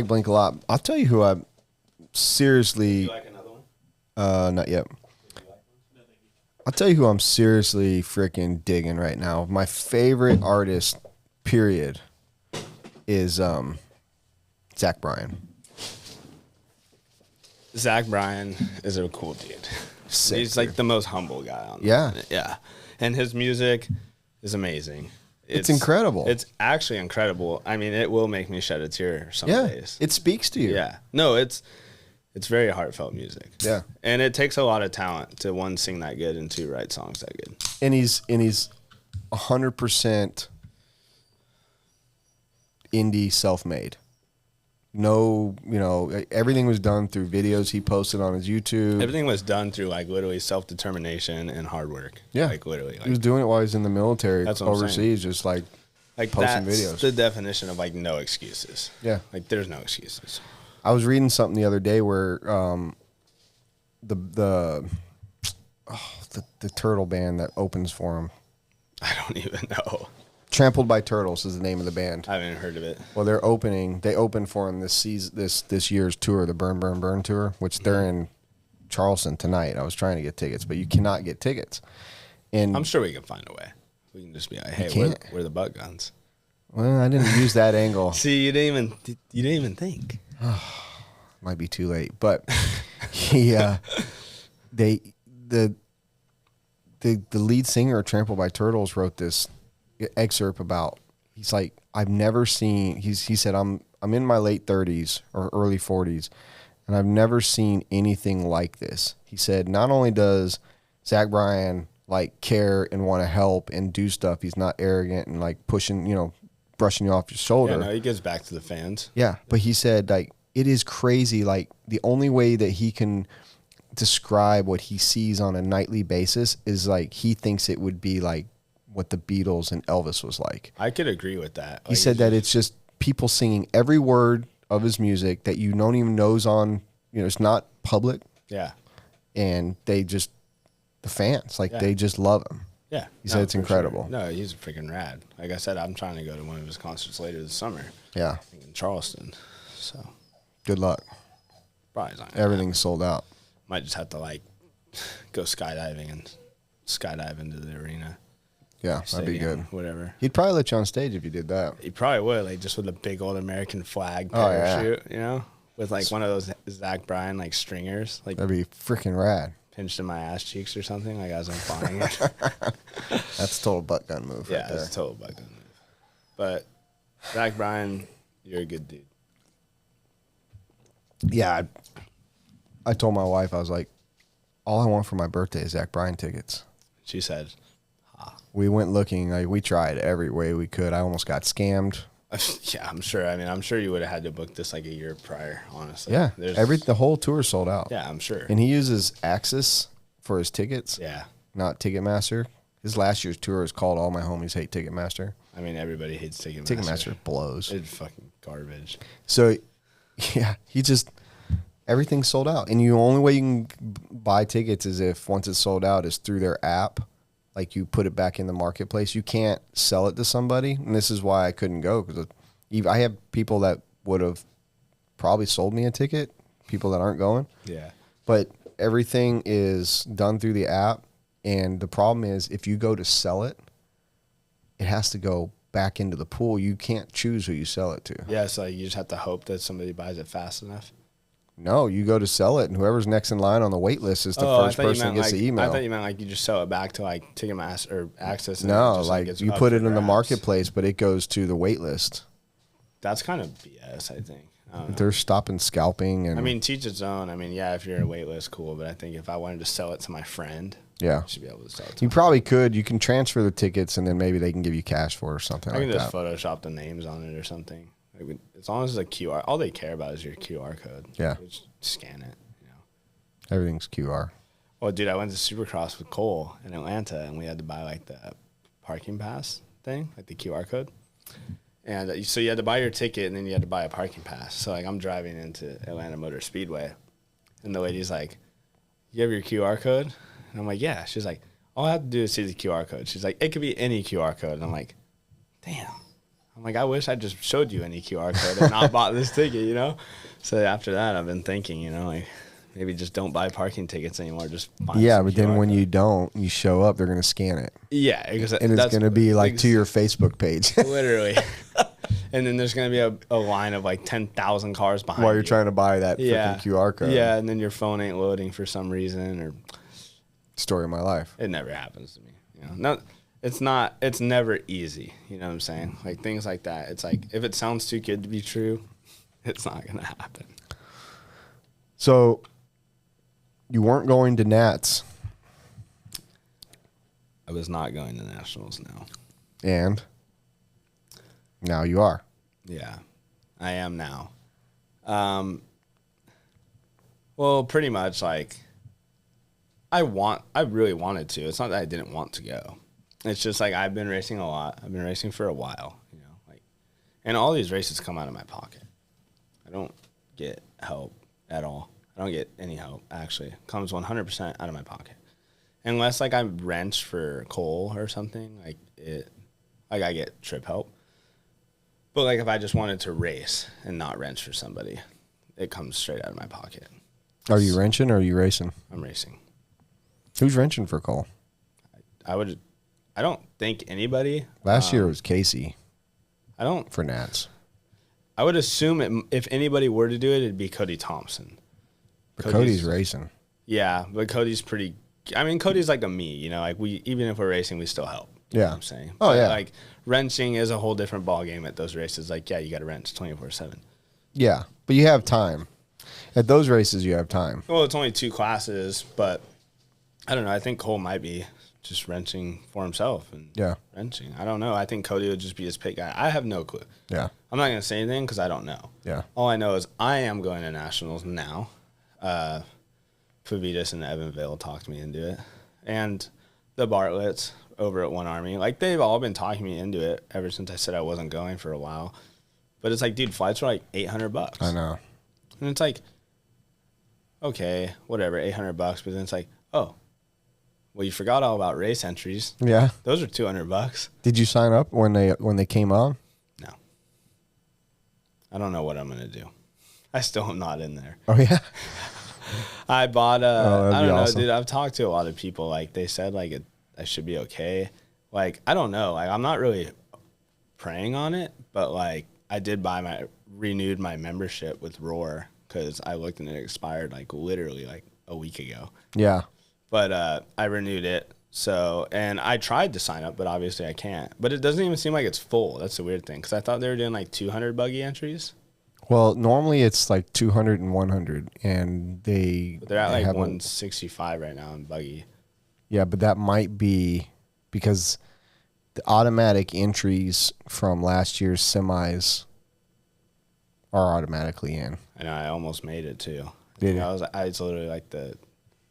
Blink a lot. I'll tell you who I seriously. You like another one? Not yet. I'll tell you who I'm seriously freaking digging right now. My favorite artist, period, is Zach Bryan. Zach Bryan is a cool dude. Sick, He's like the most humble guy on the Yeah. planet. Yeah. And his music is amazing. It's incredible. It's actually incredible. I mean, it will make me shed a tear some days. It speaks to you. Yeah. No, it's very heartfelt music. Yeah. And it takes a lot of talent to, one, sing that good, and two, write songs that good. And he's 100% indie self-made. No, everything was done through videos he posted on his YouTube. Everything was done through like literally self-determination and hard work. Yeah. Like literally. He was doing it while he was in the military That's what I'm overseas, just like posting that's videos. the definition of like no excuses. Yeah. Like there's no excuses. I was reading something the other day where the turtle band that opens for him, I don't even know. Trampled by Turtles is the name of the band. I haven't heard of it. Well, they open for him this year's tour, the Burn Burn Burn tour, which they're in Charleston tonight. I was trying to get tickets, but you cannot get tickets. And I'm sure we can find a way. We can just be like, hey, where are the butt guns? Well, I didn't use that angle. See, you didn't even think. Might be too late, but the lead singer of Trampled by Turtles wrote this excerpt about, he's like, I've never seen, he said, I'm in my late 30s or early 40s, and I've never seen anything like this. He said, not only does Zach Bryan like care and want to help and do stuff, he's not arrogant and like pushing, brushing you off your shoulder. Yeah, no, he gives back to the fans. Yeah, but he said, like, it is crazy. Like, the only way that he can describe what he sees on a nightly basis is like he thinks it would be like what the Beatles and Elvis was like. I could agree with that. He said that it's just people singing every word of his music that you don't even know is on, it's not public. Yeah. And they just, the fans, like, they just love him. Yeah. He said it's incredible. Sure. No, he's freaking rad. Like I said, I'm trying to go to one of his concerts later this summer. Yeah. In Charleston. So. Good luck. Probably not. Everything's sold out. Might just have to, like, go skydiving and skydive into the arena. Yeah, that'd be good. Whatever. He'd probably let you on stage if you did that. He probably would, like, just with a big old American flag Oh, yeah. parachute, with, like, one of those Zach Bryan, like, stringers, like, That'd be freaking rad. pinched in my ass cheeks or something, like, as I'm flying it. That's a total butt gun move Yeah, right there. it's a total bug move. But, Zach Bryan, you're a good dude. Yeah, I told my wife, I was like, all I want for my birthday is Zach Bryan tickets. She said, We went looking, like, we tried every way we could. I almost got scammed. yeah, I'm sure. I mean, I'm sure you would have had to book this like a year prior, honestly. Yeah, the whole tour sold out. Yeah, I'm sure. And he uses Axis for his tickets, Yeah. not Ticketmaster. His last year's tour is called All My Homies Hate Ticketmaster. I mean, everybody hates Ticketmaster. Ticketmaster blows. It's fucking garbage. So, yeah, everything's sold out. And the only way you can buy tickets is if once it's sold out is through their app. Like, you put it back in the marketplace. You can't sell it to somebody. And this is why I couldn't go, because I have people that would have probably sold me a ticket, people that aren't going. Yeah. But everything is done through the app. And the problem is, if you go to sell it, it has to go back into the pool. You can't choose who you sell it to. Yeah, so you just have to hope that somebody buys it fast enough. No, you go to sell it, and whoever's next in line on the wait list is the first person that gets the email. I thought you meant like you just sell it back to like Ticketmaster or Access. And No, just, like gets you up put for it in the grabs. marketplace, but it goes to the wait list. That's kind of BS, I think. I don't know. They're stopping scalping, and I mean, teach its own. I mean, yeah, if you're in a wait list, cool. But I think if I wanted to sell it to my friend, yeah, I should be able to sell it to you him. probably could. You can transfer the tickets, and then maybe they can give you cash for it or something I like can just that. Photoshop the names on it or something. Like, as long as it's a QR, all they care about is your QR code. Yeah. Just scan it. Everything's QR. Well, dude, I went to Supercross with Cole in Atlanta, and we had to buy like the parking pass thing, like the QR code. And so you had to buy your ticket, and then you had to buy a parking pass. So like I'm driving into Atlanta Motor Speedway, and the lady's like, "You have your QR code?" And I'm like, "Yeah." She's like, "All I have to do is see the QR code." She's like, "It could be any QR code." And I'm like, "Damn." I'm like, "I wish I just showed you any QR code and not bought this ticket, So after that, I've been thinking, like, maybe just don't buy parking tickets anymore. Just find Yeah, some but then QR when code. you don't, you show up, they're going to scan it. Yeah, And it's going to be like to your Facebook page. Literally. And then there's going to be a line of like 10,000 cars behind While you're trying to buy that freaking QR code. Yeah, and then your phone ain't loading for some reason, or Story of my life. it never happens to me. It's never easy. You know what I'm saying? Like things like that. It's like, if it sounds too good to be true, it's not going to happen. So you weren't going to Nats. I was not going to nationals now. And now you are. Yeah, I am now. Well, pretty much like I really wanted to. It's not that I didn't want to go. It's just like I've been racing a lot. I've been racing for a while, and all these races come out of my pocket. I don't get help at all. I don't get any help, actually. It comes 100% out of my pocket. Unless like I wrench for coal or something, I get trip help. But like if I just wanted to race and not wrench for somebody, it comes straight out of my pocket. Are you wrenching or are you racing? I'm racing. Who's wrenching for coal? I don't think anybody. Last year it was Casey. For Nats. I would assume if anybody were to do it, it'd be Cody Thompson. But Cody's racing. Yeah, but Cody's pretty. I mean, Cody's like a me. Like even if we're racing, we still help. You know what I'm saying? Oh, yeah. Like wrenching is a whole different ball game at those races. Like, yeah, you got to wrench 24/7. Yeah, but you have time. At those races, you have time. Well, it's only 2 classes, but I don't know. I think Cole might be just wrenching for himself and wrenching. I don't know. I think Cody would just be his pit guy. I have no clue. Yeah. I'm not going to say anything because I don't know. Yeah. All I know is I am going to nationals now. Favitas and Evanville talked me into it. And the Bartletts over at One Army, like they've all been talking me into it ever since I said I wasn't going for a while. But it's like, dude, flights are like $800. I know. And it's like, okay, whatever, $800. But then it's like, oh, well, you forgot all about race entries. Yeah. Those are $200. Did you sign up when they came on? No. I don't know what I'm going to do. I still am not in there. Oh, yeah? I bought I don't know, awesome. dude. I've talked to a lot of people. Like, they said, like, I should be okay. Like, I don't know. Like, I'm not really praying on it, but, like, I did renewed my membership with Roar because I looked and it expired, like, literally, like, a week ago. Yeah. But I renewed it. So, and I tried to sign up, but obviously I can't. But it doesn't even seem like it's full. That's the weird thing because I thought they were doing, like, 200 buggy entries. Well, normally it's like 200 and 100, and they're at like 165 right now in buggy. Yeah, but that might be because the automatic entries from last year's semis are automatically in. I know. I almost made it too. Did you? I was literally like because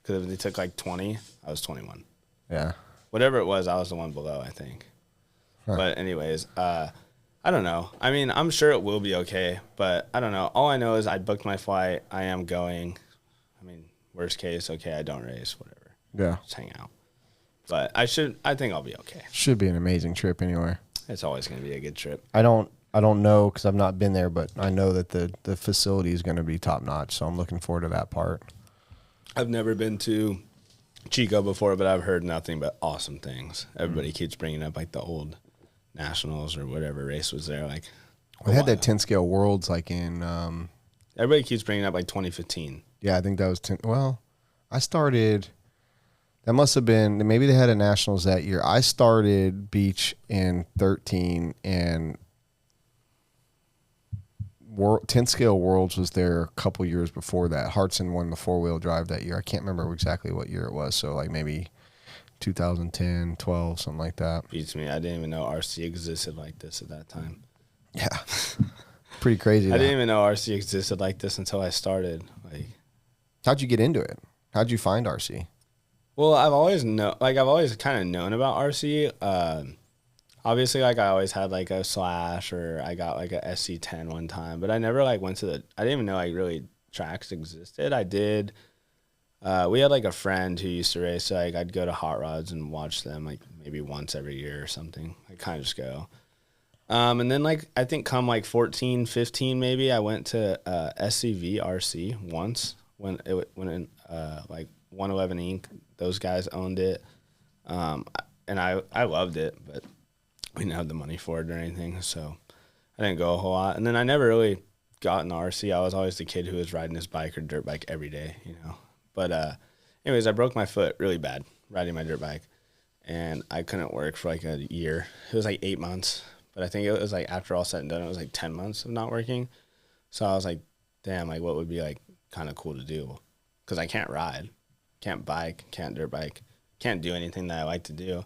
if they took like 20, I was 21. Yeah. Whatever it was, I was the one below, I think. Huh. But anyways, I don't know. I mean, I'm sure it will be okay, but I don't know. All I know is I booked my flight. I am going. I mean, worst case, okay, I don't race, whatever. Yeah. Just hang out. But I think I'll be okay. Should be an amazing trip anyway. It's always going to be a good trip. I don't know because I've not been there, but I know that the facility is going to be top notch, so I'm looking forward to that part. I've never been to Chico before, but I've heard nothing but awesome things. Everybody keeps bringing up like the old nationals or whatever race was there. Like, we had that 10 scale worlds like in. Everybody keeps bringing up like 2015. Yeah, I think that was 10. Well, I started. That must have been maybe they had a nationals that year. I started beach in 13 and 10 scale worlds was there a couple years before that. Hartson won the 4-wheel drive that year. I can't remember exactly what year it was. So like maybe 2010, 12, something like that. Beats me. I didn't even know RC existed like this at that time. Yeah. Pretty crazy. I didn't even know RC existed like this until I started. Like, how'd you get into it? How'd you find RC? Well, I've always kind of known about RC. Obviously, like I always had like a Slash or I got like a SC10 one time, but I never like went to I didn't even know like really tracks existed. I did. We had like a friend who used to race, so like I'd go to Hot Rods and watch them like maybe once every year or something. I kind of just go. And then like I think come like 14, 15 maybe, I went to SCV RC once when like 111 Inc. Those guys owned it, and I loved it, but we didn't have the money for it or anything, so I didn't go a whole lot. And then I never really got in the RC. I was always the kid who was riding his bike or dirt bike every day, you know. But anyways, I broke my foot really bad riding my dirt bike. And I couldn't work for like a year. It was like 8 months. But I think it was like after all said and done, it was like 10 months of not working. So I was like, damn, like what would be like kind of cool to do? Because I can't ride, can't bike, can't dirt bike, can't do anything that I like to do.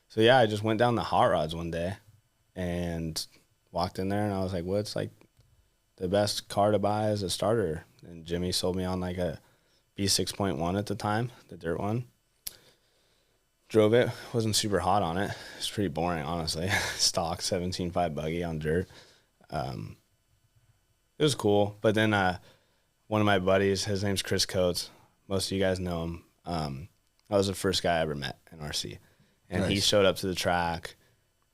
So yeah, I just went down the hot rods one day and walked in there and I was like, what's like the best car to buy as a starter? And Jimmy sold me on like a B6.1 at the time, the dirt one. Drove it, wasn't super hot on it. It's pretty boring, honestly. Stock 17.5 buggy on dirt. It was cool. But then one of my buddies, his name's Chris Coates. Most of you guys know him. That was the first guy I ever met in RC. And He showed up to the track,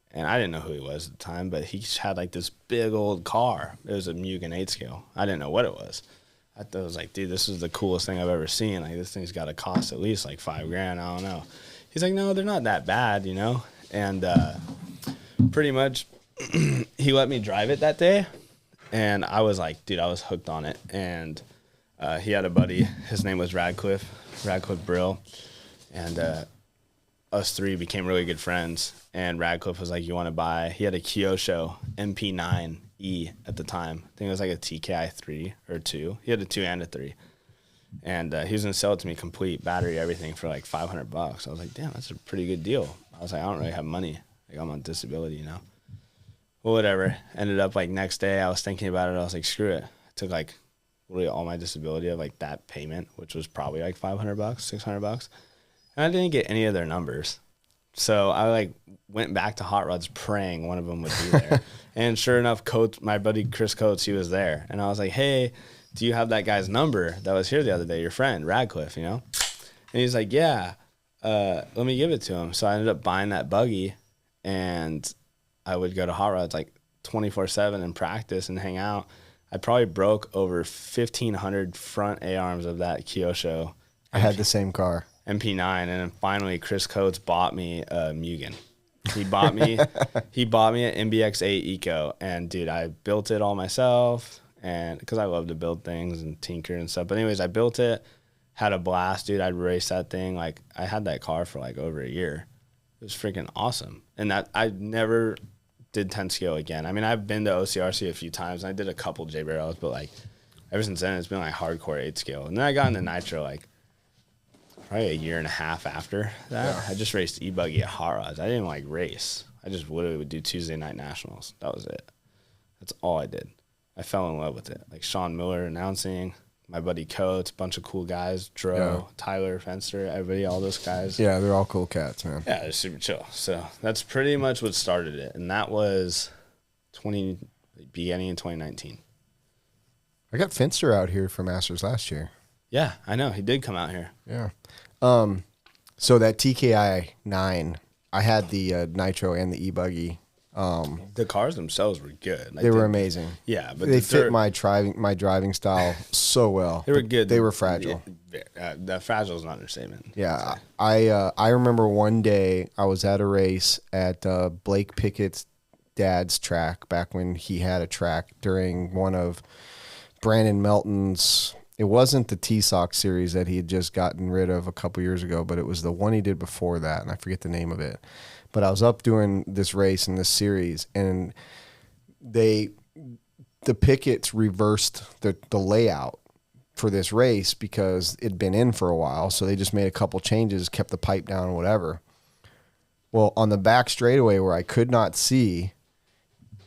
and I didn't know who he was at the time, but he had like this big old car. It was a Mugen 8 scale. I didn't know what it was. I thought it was like, dude, this is the coolest thing I've ever seen. Like, this thing's got to cost at least like $5,000. I don't know. He's like, no, they're not that bad, you know? And pretty much he let me drive it that day. And I was like, dude, I was hooked on it. And he had a buddy. His name was Radcliffe Brill. And us three became really good friends. And Radcliffe was like, you want to buy? He had a Kyosho MP9E at the time. I think it was like a TKI 3 or 2. He had a 2 and a 3. And he was going to sell it to me complete, battery, everything for like $500. I was like, damn, that's a pretty good deal. I was like, I don't really have money. Like, I'm on disability, you know? Well, whatever. Ended up like next day, I was thinking about it. I was like, screw it. I took like really all my disability of like that payment, which was probably like $500, $600. And I didn't get any of their numbers. So I like went back to Hot Rods praying one of them would be there. And sure enough, Coates, my buddy Chris Coates, he was there. And I was like, hey, do you have that guy's number that was here the other day, your friend, Radcliffe, you know? And he's like, yeah, let me give it to him. So I ended up buying that buggy, and I would go to Hot Rods like 24/7 and practice and hang out. I probably broke over 1,500 front A-arms of that Kyosho. I had the same car. MP9, and then finally Chris Coates bought me a Mugen. He bought me an MBX8 Eco, and dude, I built it all myself. And because I love to build things and tinker and stuff. But anyways, I built it, had a blast, dude. I'd race that thing. Like, I had that car for like over a year. It was freaking awesome. And that I never did 10 scale again. I mean, I've been to OCRC a few times, and I did a couple J barrels, but like ever since then, it's been like hardcore 8 scale. And then I got into nitro like probably a year and a half after that. Yeah. I just raced e-buggy at Hot Rods. I didn't like race. I just literally would do Tuesday night nationals. That was it. That's all I did. I fell in love with it. Like Sean Miller announcing, my buddy Coates, a bunch of cool guys, Dro, Tyler, Fenster, everybody, all those guys. Yeah, they're all cool cats, man. Yeah, they're super chill. So that's pretty much what started it. And that was beginning in 2019. I got Fenster out here for Masters last year. Yeah, I know. He did come out here. Yeah. So that TKI 9, I had the Nitro and the e-buggy. The cars themselves were good. Like they were amazing. Yeah, but they fit my driving style so well. They were good. They were fragile. That fragile is not an understatement. Yeah, I remember one day I was at a race at Blake Pickett's dad's track back when he had a track during one of Brandon Melton's. It wasn't the T-Sox series that he had just gotten rid of a couple years ago, but it was the one he did before that, and I forget the name of it. But I was up doing this race in this series, and the Picketts reversed the layout for this race because it'd been in for a while, so they just made a couple changes, kept the pipe down, whatever. Well, on the back straightaway where I could not see,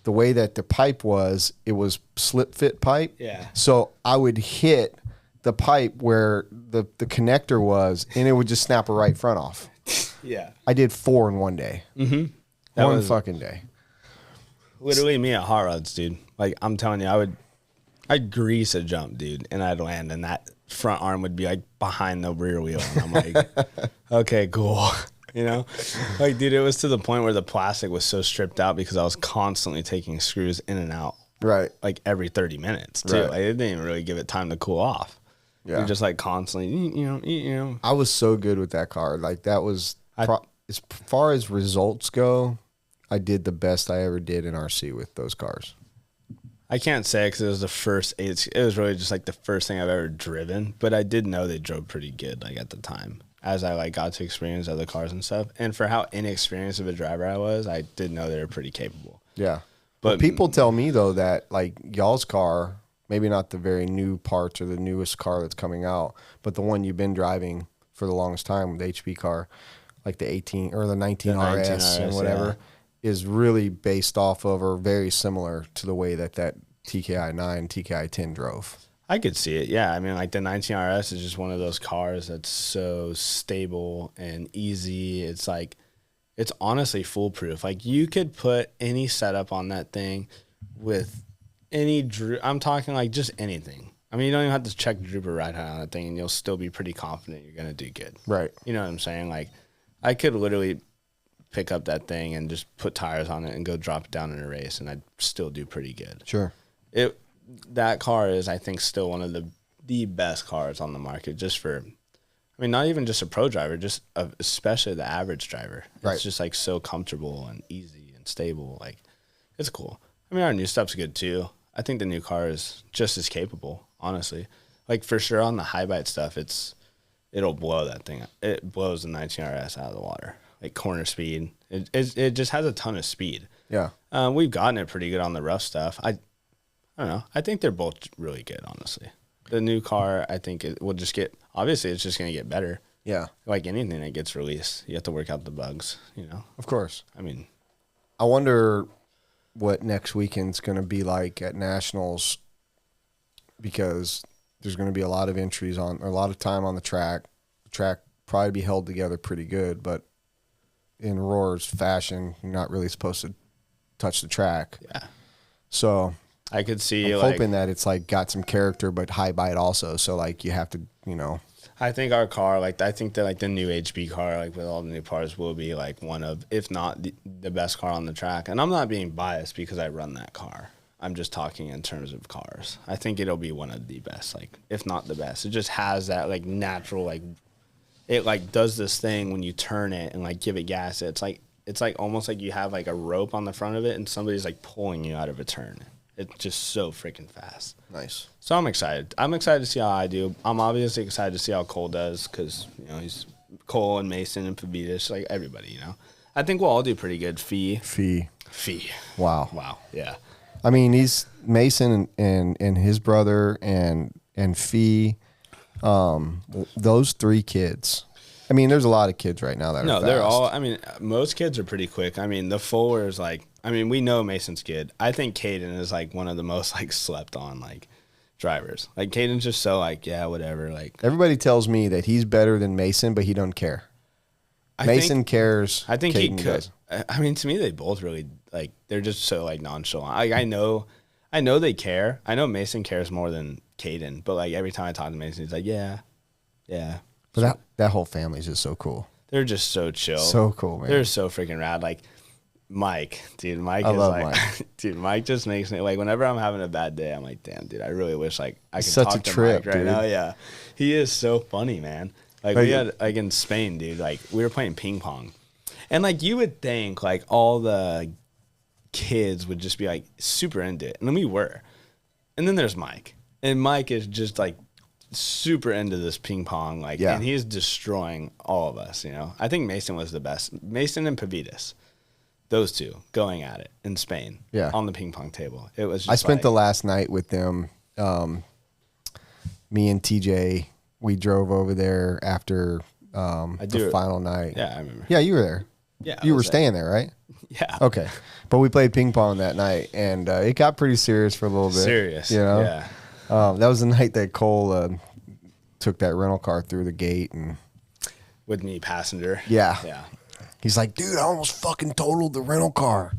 the way that the pipe was, it was slip fit pipe. Yeah. So I would hit the pipe where the connector was, and it would just snap a right front off. Yeah. I did 4 in one day. Mm-hmm. One fucking day. Literally me at Hot Rods, dude. Like, I'm telling you, I'd grease a jump, dude, and I'd land, and that front arm would be like behind the rear wheel. And I'm like, okay, cool. You know? Like, dude, it was to the point where the plastic was so stripped out because I was constantly taking screws in and out. Right. Like every 30 minutes, too. Right. Like, it didn't even really give it time to cool off. Yeah. You're just like constantly, you know. I was so good with that car. Like, that was, as far as results go, I did the best I ever did in RC with those cars. I can't say because it was the first. It was really just like the first thing I've ever driven. But I did know they drove pretty good, like at the time, as I like got to experience other cars and stuff. And for how inexperienced of a driver I was, I did know they were pretty capable. Yeah. But people tell me though that like y'all's car, maybe not the very new parts or the newest car that's coming out, but the one you've been driving for the longest time, the HP car, like the 18 or the 19 RS and whatever, is really based off of or very similar to the way that TKI 9, TKI 10 drove. I could see it. Yeah. I mean, like the 19 RS is just one of those cars that's so stable and easy. It's like, it's honestly foolproof. Like you could put any setup on that thing with any, I'm talking like just anything. I mean, you don't even have to check drooper ride height on that thing and you'll still be pretty confident you're going to do good. Right. You know what I'm saying? Like I could literally pick up that thing and just put tires on it and go drop it down in a race and I'd still do pretty good. Sure. That car is, I think, still one of the best cars on the market just for, I mean, not even just a pro driver, just especially the average driver. Right. It's just like so comfortable and easy and stable. Like it's cool. I mean, our new stuff's good too. I think the new car is just as capable, honestly. Like for sure on the high bite stuff, it'll blow that thing. It blows the 19 RS out of the water. Like corner speed. It just has a ton of speed. Yeah. We've gotten it pretty good on the rough stuff. I don't know. I think they're both really good, honestly. The new car, I think it will just get, obviously it's just going to get better. Yeah. Like anything that gets released, you have to work out the bugs, you know? Of course. I mean, I wonder what next weekend's going to be like at Nationals because there's going to be a lot of entries on, or a lot of time on the track. The track probably be held together pretty good, but in Roar's fashion, you're not really supposed to touch the track. yeah. So I could see, I'm like, hoping that it's like got some character, but high bite also. So like you have to, you know. I think our car, like, I think that like the new HB car, like with all the new parts, will be like one of, if not the best car on the track. And I'm not being biased because I run that car. I'm just talking in terms of cars. I think it'll be one of the best, like, if not the best. It just has that like natural, like, it like does this thing when you turn it and like give it gas. It's like almost like you have like a rope on the front of it and somebody's like pulling you out of a turn. It's just so freaking fast. Nice. So I'm excited. I'm excited to see how I do. I'm obviously excited to see how Cole does because, you know, he's Cole and Mason and Fabitas, like everybody, you know. I think we'll all do pretty good. Fee. Wow. Yeah. I mean, he's Mason and his brother and Fee. Those three kids. I mean, there's a lot of kids right now that are fast. They're all, I mean, most kids are pretty quick. I mean, the Fuller is like, I mean, we know Mason's good. I think Caden is like one of the most like slept on like drivers. Like Caden's just so like, yeah, whatever. Like everybody tells me that he's better than Mason, but he doesn't care. Mason cares. I think Caden he could. does. I mean, to me, they both really like. They're just so like nonchalant. Like I know they care. I know Mason cares more than Caden, but like every time I talk to Mason, he's like, yeah. But that whole family's just so cool. They're just so chill. So cool, man. They're so freaking rad. Like Mike, dude. Mike I is love like, Mike. dude. Mike just makes me like. Whenever I'm having a bad day, I'm like, damn, dude. I really wish like I could Such talk a to trip, Mike right dude. now. Yeah, he is so funny, man. Like we had like in Spain, dude. Like we were playing ping pong, and like you would think like all the kids would just be like super into it, and then we were. And then there's Mike, and Mike is just like super into this ping pong, like, and he's destroying all of us. You know, I think Mason was the best. Mason and Pavitas, those two going at it in Spain, on the ping pong table. It was. Just I spent the last night with them. Me and TJ, we drove over there after the final night. Yeah, I remember. Yeah, you were there. Yeah, you were staying there, right? Yeah. Okay, but we played ping pong that night, and it got pretty serious for a little bit. Serious, you know. Yeah. That was the night that Cole took that rental car through the gate and with me passenger. Yeah. He's like, dude, I almost fucking totaled the rental car.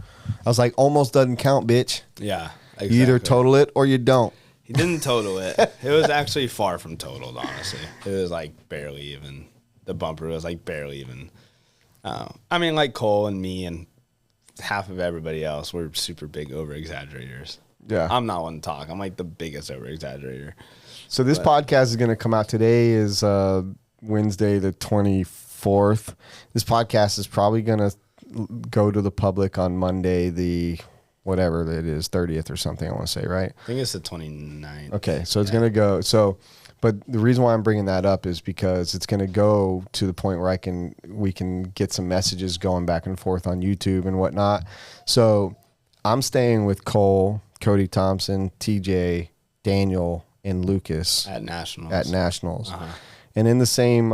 I was like, almost doesn't count, bitch. Yeah. Exactly. You either total it or you don't. He didn't total it. It was actually far from totaled, honestly. It was like barely even. The bumper was like barely even. I mean, like Cole and me and half of everybody else were super big over exaggerators. Yeah. I'm not one to talk. I'm like the biggest over exaggerator. So this podcast is going to come out today is Wednesday the 24th. This podcast is probably going to go to the public on Monday the whatever it is, 30th or something, I want to say, right? I think it's the 29th. Okay, so it's going to go. So, but the reason why I'm bringing that up is because it's going to go to the point where we can get some messages going back and forth on YouTube and whatnot. So I'm staying with Cole, Cody Thompson, TJ, Daniel, and Lucas At Nationals. Uh-huh. And in the same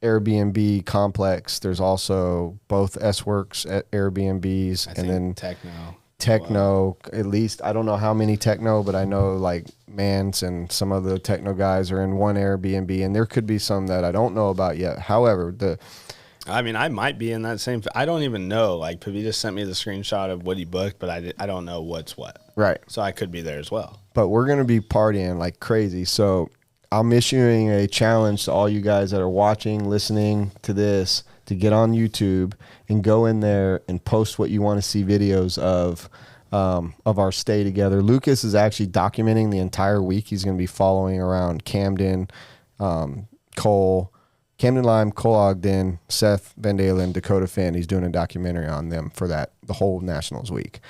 Airbnb complex, there's also both S-Works at Airbnbs, and then Techno, at least. I don't know how many Techno, but I know like Mance and some of the Techno guys are in one Airbnb, and there could be some that I don't know about yet. However, I mean, I might be in that same. I don't even know. Like, Pavita sent me the screenshot of what he booked, but I don't know what's what. Right. So I could be there as well. But we're going to be partying like crazy. So I'm issuing a challenge to all you guys that are watching, listening to this, to get on YouTube and go in there and post what you want to see videos of our stay together. Lucas is actually documenting the entire week. He's going to be following around Camden, Cole, Camden Lime, Cole Ogden, Seth Van Dalen, Dakota Finn. He's doing a documentary on them for the whole Nationals week.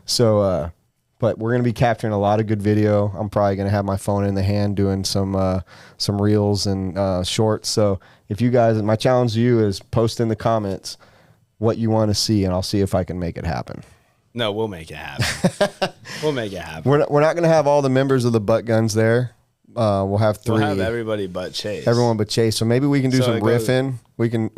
So, but we're going to be capturing a lot of good video. I'm probably going to have my phone in the hand doing some reels and shorts. So if you guys, my challenge to you is post in the comments what you want to see, and I'll see if I can make it happen. No, we'll make it happen. We'll make it happen. We're not going to have all the members of the Butt Guns there. We'll have 3. We'll have everybody but Chase. Everyone but Chase. So maybe we can do some riffing. We can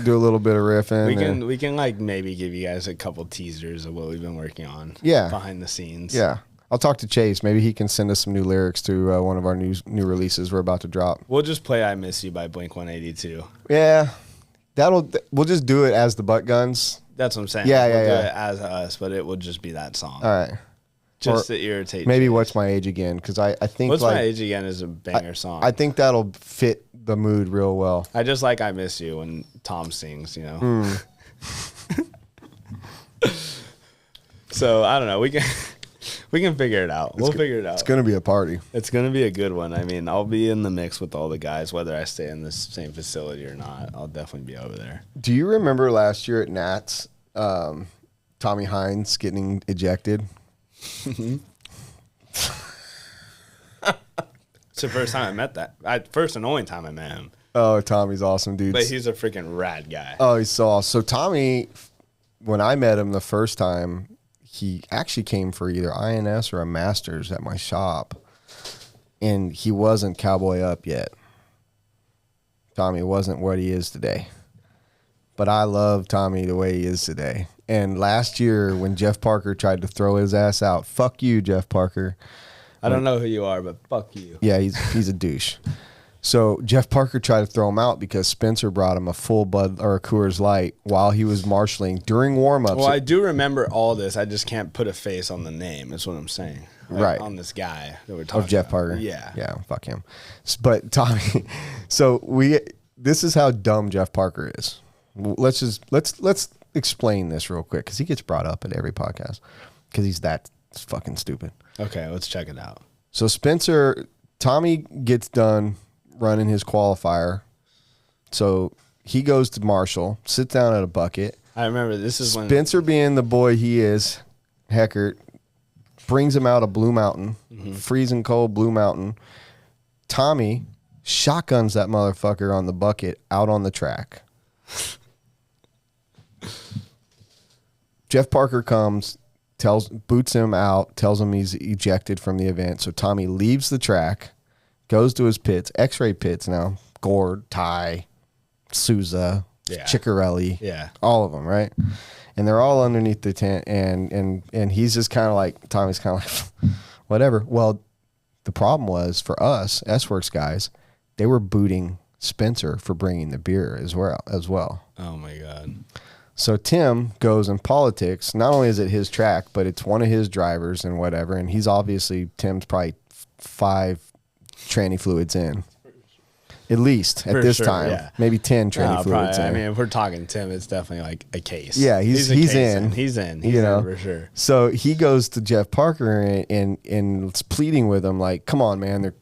do a little bit of riffing. We can like maybe give you guys a couple teasers of what we've been working on. Yeah. Behind the scenes. Yeah. I'll talk to Chase. Maybe he can send us some new lyrics to one of our new releases we're about to drop. We'll just play "I Miss You" by Blink-182. Yeah. We'll just do it as the Butt Guns. That's what I'm saying. Yeah, we'll yeah, do yeah. it as us, but it will just be that song. All right. Just to irritate. Maybe Chase. What's My Age Again, because I think What's My Age Again is a banger song. I think that'll fit the mood real well. I just like "I Miss You" when Tom sings, you know. So I don't know. We can figure it out. We'll figure it out. It's gonna be a party. It's gonna be a good one. I mean, I'll be in the mix with all the guys, whether I stay in the same facility or not. I'll definitely be over there. Do you remember last year at Nats, Tommy Hines getting ejected? It's the first time I met that. First and only time I met him. Oh, Tommy's awesome, dude. But he's a freaking rad guy. Oh, he's so awesome. So Tommy, when I met him the first time, he actually came for either INS or a Masters at my shop, and he wasn't Cowboy Up yet. Tommy wasn't what he is today. But I love Tommy the way he is today. And last year when Jeff Parker tried to throw his ass out, fuck you, Jeff Parker. I don't know who you are, but fuck you. Yeah, he's a douche. So Jeff Parker tried to throw him out because Spencer brought him a full Bud or a Coors Light while he was marshaling during warm-ups. Well, I do remember all this. I just can't put a face on the name. That's what I'm saying. Like, right. On this guy that we're talking of Jeff about. Parker. Yeah. Yeah, fuck him. But Tommy, so this is how dumb Jeff Parker is. Let's explain this real quick because he gets brought up at every podcast because he's that fucking stupid. Okay, let's check it out. So Tommy gets done running his qualifier. So he goes to Marshall, sits down at a bucket. I remember this is when Spencer, being the boy he is, Heckert, brings him out of Blue Mountain, freezing cold Blue Mountain. Tommy shotguns that motherfucker on the bucket out on the track. Jeff Parker comes, boots him out, tells him he's ejected from the event. So Tommy leaves the track, goes to his pits, X-ray pits now, Gord, Ty, Souza, Ciccarelli, all of them, right? And they're all underneath the tent, and he's just kind of like, Tommy's kind of like, whatever. Well, the problem was for us, S-Works guys, they were booting Spencer for bringing the beer as well. Oh, my God. So Tim goes in politics. Not only is it his track, but it's one of his drivers and whatever. And he's obviously, Tim's probably 5 tranny fluids in. At least at this time. Yeah. Maybe 10 tranny fluids in. I mean, if we're talking Tim, it's definitely like a case. Yeah, he's in. He's in for sure. So he goes to Jeff Parker and is pleading with him like, come on, man.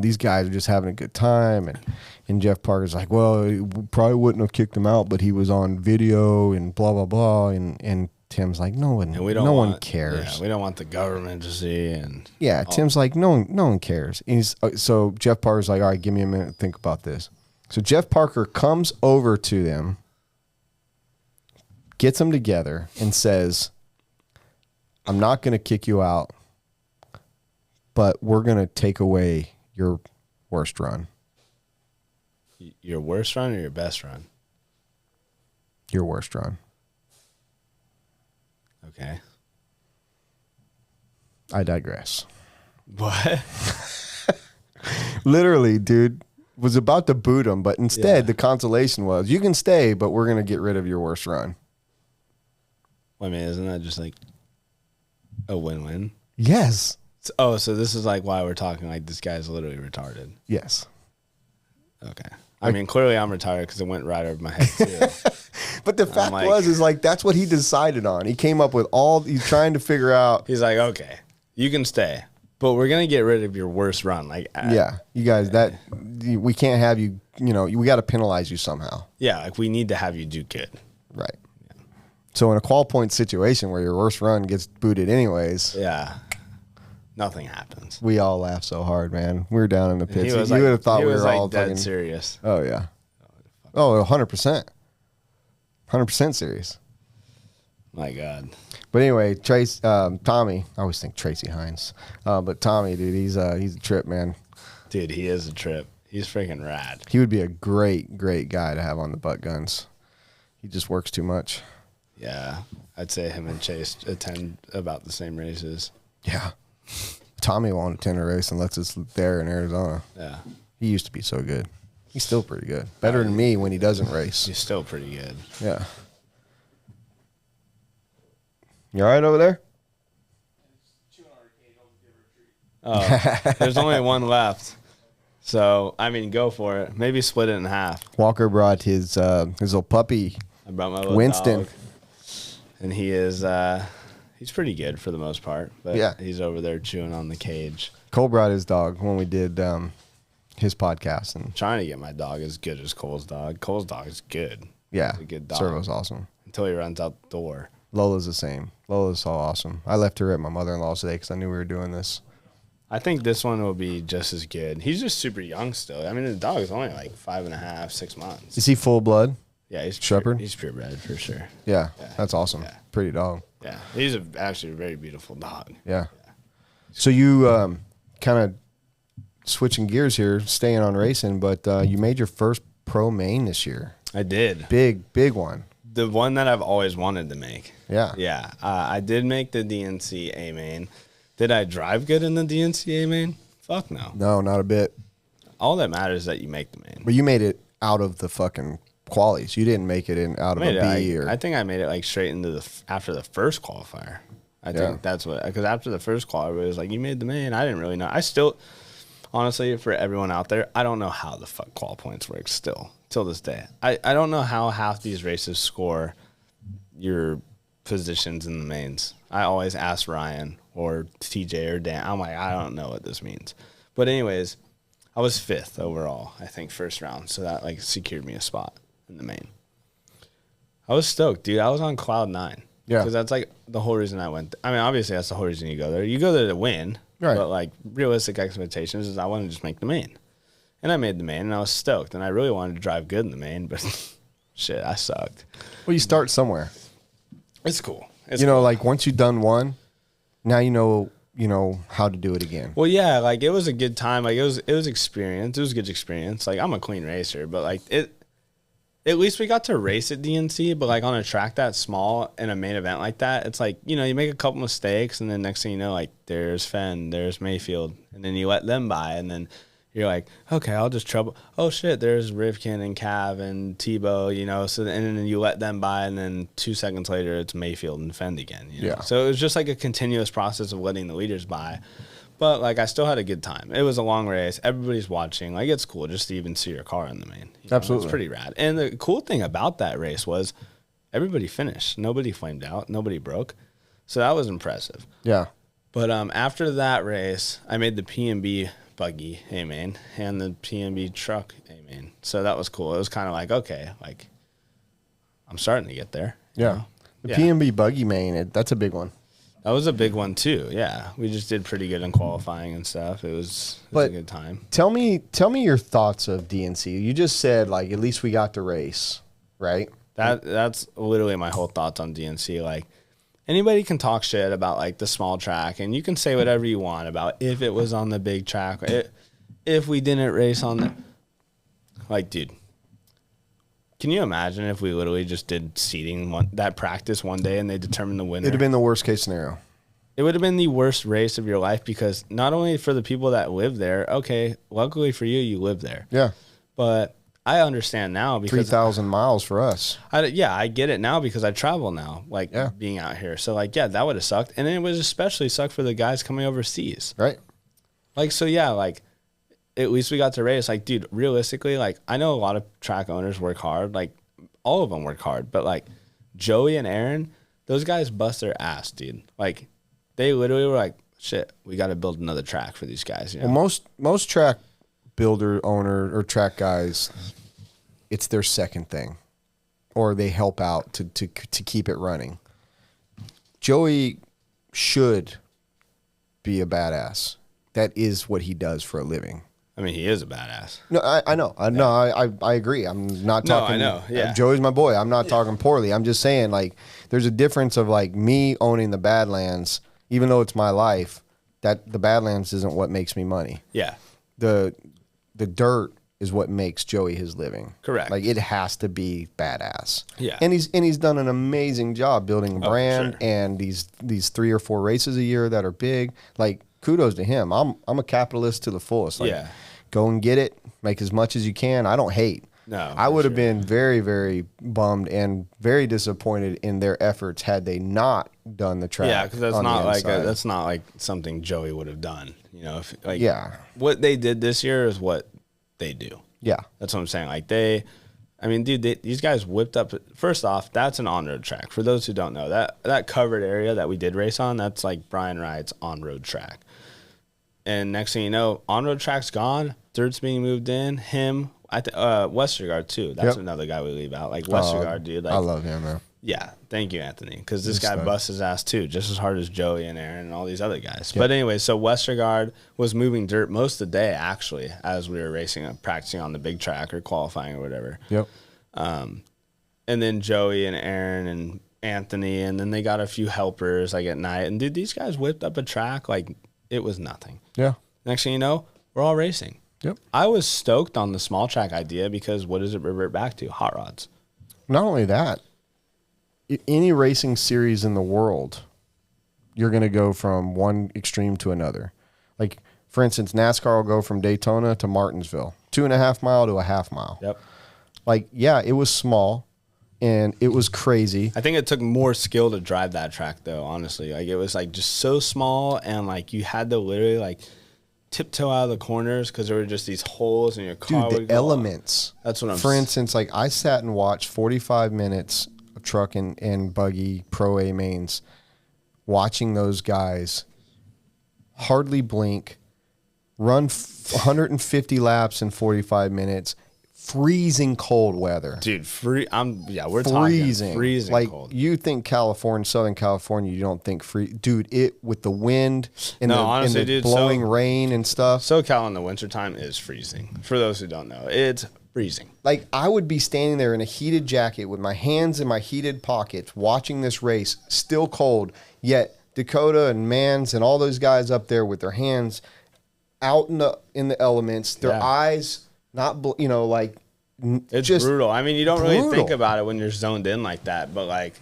These guys are just having a good time. And Jeff Parker's like, well, he probably wouldn't have kicked him out, but he was on video and blah, blah, blah. And Tim's like, no one, And we don't no want, one cares. Yeah, we don't want the government to see. And yeah, Tim's like, no one cares. And so Jeff Parker's like, all right, give me a minute to think about this. So Jeff Parker comes over to them, gets them together, and says, I'm not going to kick you out, but we're going to take away your worst run. Your worst run or your best run? Your worst run. Okay. I digress. What? Literally, dude, was about to boot him, but instead the consolation was, you can stay, but we're going to get rid of your worst run. I mean, isn't that just like a win-win? Yes. So this is like why we're talking like this guy's literally retarded. Yes. Okay. I mean, clearly I'm retarded because it went right over my head too. But the fact is like, that's what he decided on. He came up with he's trying to figure out. He's like, okay, you can stay, but we're going to get rid of your worst run. Like, yeah, you guys, we can't have you, we got to penalize you somehow. Yeah, like we need to have you do good. Right. Yeah. So in a qual point situation where your worst run gets booted anyways. Yeah. Nothing happens. We all laughed so hard, man. We were down in the pits. You would like, have thought we were like all dead fucking serious. Oh, yeah. Oh, 100%. 100% serious. My God. But anyway, Tommy, I always think Tracy Hines. But Tommy, dude, he's a trip, man. Dude, he is a trip. He's freaking rad. He would be a great, great guy to have on the butt guns. He just works too much. Yeah. I'd say him and Chase attend about the same races. Yeah. Tommy won't attend a race unless it's there in Arizona. Yeah. He used to be so good. He's still pretty good. Better than me when he doesn't race. He's still pretty good. Yeah. You all right over there? Oh, there's only one left. So, I mean, go for it. Maybe split it in half. Walker brought his little puppy, I brought my little Winston. dog, and he is he's pretty good for the most part. But Yeah. he's over there chewing on the cage. Cole brought his dog when we did his podcast, and Trying to get my dog as good as Cole's dog. Cole's dog is good. yeah, He's a good dog. Servo's awesome. Until he runs out the door. Lola's the same. Lola's so awesome. I left her at my mother-in-law's today because I knew we were doing this. I think this one will be just as good. He's just super young still. I mean, the dog is only like 5.5, 6 months. Is he full blood? Yeah, he's Shepherd? He's purebred for sure. Yeah, that's awesome. Yeah. Pretty dog. Yeah, he's actually a very beautiful dog. Yeah. So you kind of switching gears here, staying on racing, but you made your first pro main this year. I did. Big one. The one that I've always wanted to make. Yeah. Yeah. I did make the DNC A main. Did I drive good in the DNC A main? Fuck no. No, not a bit. All that matters is that you make the main. But you made it out of the fucking qualies. You didn't make it out of a B or. I think I made it like straight into after the first qualifier. I think that's what, because after the first qualifier, it was like, you made the main. I didn't really know. I still, honestly, for everyone out there, I don't know how the fuck qual points work still, till this day. I don't know how half these races score your positions in the mains. I always ask Ryan or TJ or Dan. I'm like, I don't know what this means. But anyways, I was 5th overall, I think, first round. So that like secured me a spot in the main. I was stoked, dude. I was on cloud 9. Yeah. Because that's like the whole reason I went. I mean, obviously that's the whole reason you go there. You go there to win. Right. But like realistic expectations is I want to just make the main. And I made the main and I was stoked. And I really wanted to drive good in the main, but shit, I sucked. Well, you start somewhere. It's cool. Like once you've done one, now you know how to do it again. Well, yeah, like it was a good time. Like it was experience. It was a good experience. Like I'm a clean racer, but like at least we got to race at DNC, but like on a track that small in a main event like that, it's like, you make a couple mistakes and then next thing you know, like there's Fenn, there's Mayfield, and then you let them by and then you're like, okay, I'll just trouble. Oh shit, there's Rivkin and Cav and Tebow, so and then you let them by and then 2 seconds later it's Mayfield and Fenn again. Yeah. So it was just like a continuous process of letting the leaders by. But like I still had a good time. It was a long race. Everybody's watching. Like it's cool just to even see your car in the main. Absolutely. It's pretty rad. And the cool thing about that race was everybody finished. Nobody flamed out. Nobody broke. So that was impressive. Yeah. But after that race, I made the P&B buggy A-main and the P&B truck A-main. So that was cool. It was kind of like, okay, like I'm starting to get there. Yeah. The P&B buggy main, that's a big one. That was a big one too. Yeah, we just did pretty good in qualifying and stuff. It was a good time. Tell me your thoughts of DNC. You just said like at least we got to race, right? That's literally my whole thoughts on DNC. Like anybody can talk shit about like the small track, and you can say whatever you want about if it was on the big track, if we didn't race on the like, dude. Can you imagine if we literally just did seating that practice one day and they determined the winner? It'd have been the worst case scenario. It would have been the worst race of your life because not only for the people that live there, okay, luckily for you, you live there. Yeah. But I understand now because 3,000 miles for us. I get it now because I travel now, like being out here. So like, yeah, that would have sucked. And it would especially suck for the guys coming overseas. Right. Like, so yeah, like, at least we got to race. Like, dude, realistically, like, I know a lot of track owners work hard. Like, all of them work hard. But, like, Joey and Aaron, those guys bust their ass, dude. Like, they literally were like, shit, we got to build another track for these guys. You know? Well, most track builder, owner, or track guys, it's their second thing. Or they help out to keep it running. Joey should be a badass. That is what he does for a living. I mean, he is a badass. No, I know. I agree. I'm not talking. No, I know. Yeah. Joey's my boy. I'm not talking poorly. I'm just saying, like, there's a difference of, like, me owning the Badlands, even though it's my life, that the Badlands isn't what makes me money. Yeah. The dirt is what makes Joey his living. Correct. Like, it has to be badass. Yeah. And he's done an amazing job building a brand sure. and these 3 or 4 races a year that are big. Like, kudos to him. I'm a capitalist to the fullest. Like, go and get it, make as much as you can. I don't hate. No, I would have been very, very bummed and very disappointed in their efforts had they not done the track. Yeah, because that's not like something Joey would have done. You know, if like what they did this year is what they do. Yeah, that's what I'm saying. Like these guys whipped up. First off, that's an on-road track. For those who don't know, that covered area that we did race on, that's like Brian Wright's on-road track. And next thing you know, on-road track's gone. Dirt's being moved in. Westergaard too. That's another guy we leave out. Like Westergaard, dude. Like, I love him, man. Yeah, thank you, Anthony. Because this guy busts his ass too, just as hard as Joey and Aaron and all these other guys. Yep. But anyway, so Westergaard was moving dirt most of the day, actually, as we were racing, practicing on the big track or qualifying or whatever. Yep. And then Joey and Aaron and Anthony, and then they got a few helpers like at night. And dude, these guys whipped up a track like it was nothing. Yeah. Next thing you know, we're all racing. Yep. I was stoked on the small track idea because what does it revert back to? Hot rods. Not only that, any racing series in the world, you're going to go from one extreme to another. Like, for instance, NASCAR will go from Daytona to Martinsville, 2.5 mile to a half mile. Yep. Like, yeah, it was small and it was crazy. I think it took more skill to drive that track, though, honestly. Like, it was, like, just so small and, like, you had to literally, like, tiptoe out of the corners because there were just these holes in your car. Dude, the elements. That's what I'm saying. For instance, like, I sat and watched 45 minutes of truck and buggy Pro A mains, watching those guys hardly blink, run 150 laps in 45 minutes, freezing cold weather. Dude, we're freezing. talking freezing like, cold. You think Southern California, you don't think dude, it with the wind and honestly, the dude, blowing rain and stuff. SoCal in the wintertime is freezing. For those who don't know, it's freezing. Like, I would be standing there in a heated jacket with my hands in my heated pockets watching this race, still cold, yet Dakota and Mans and all those guys up there with their hands out in the elements, their eyes not, like, it's just brutal. I mean, you don't really think about it when you're zoned in like that, but like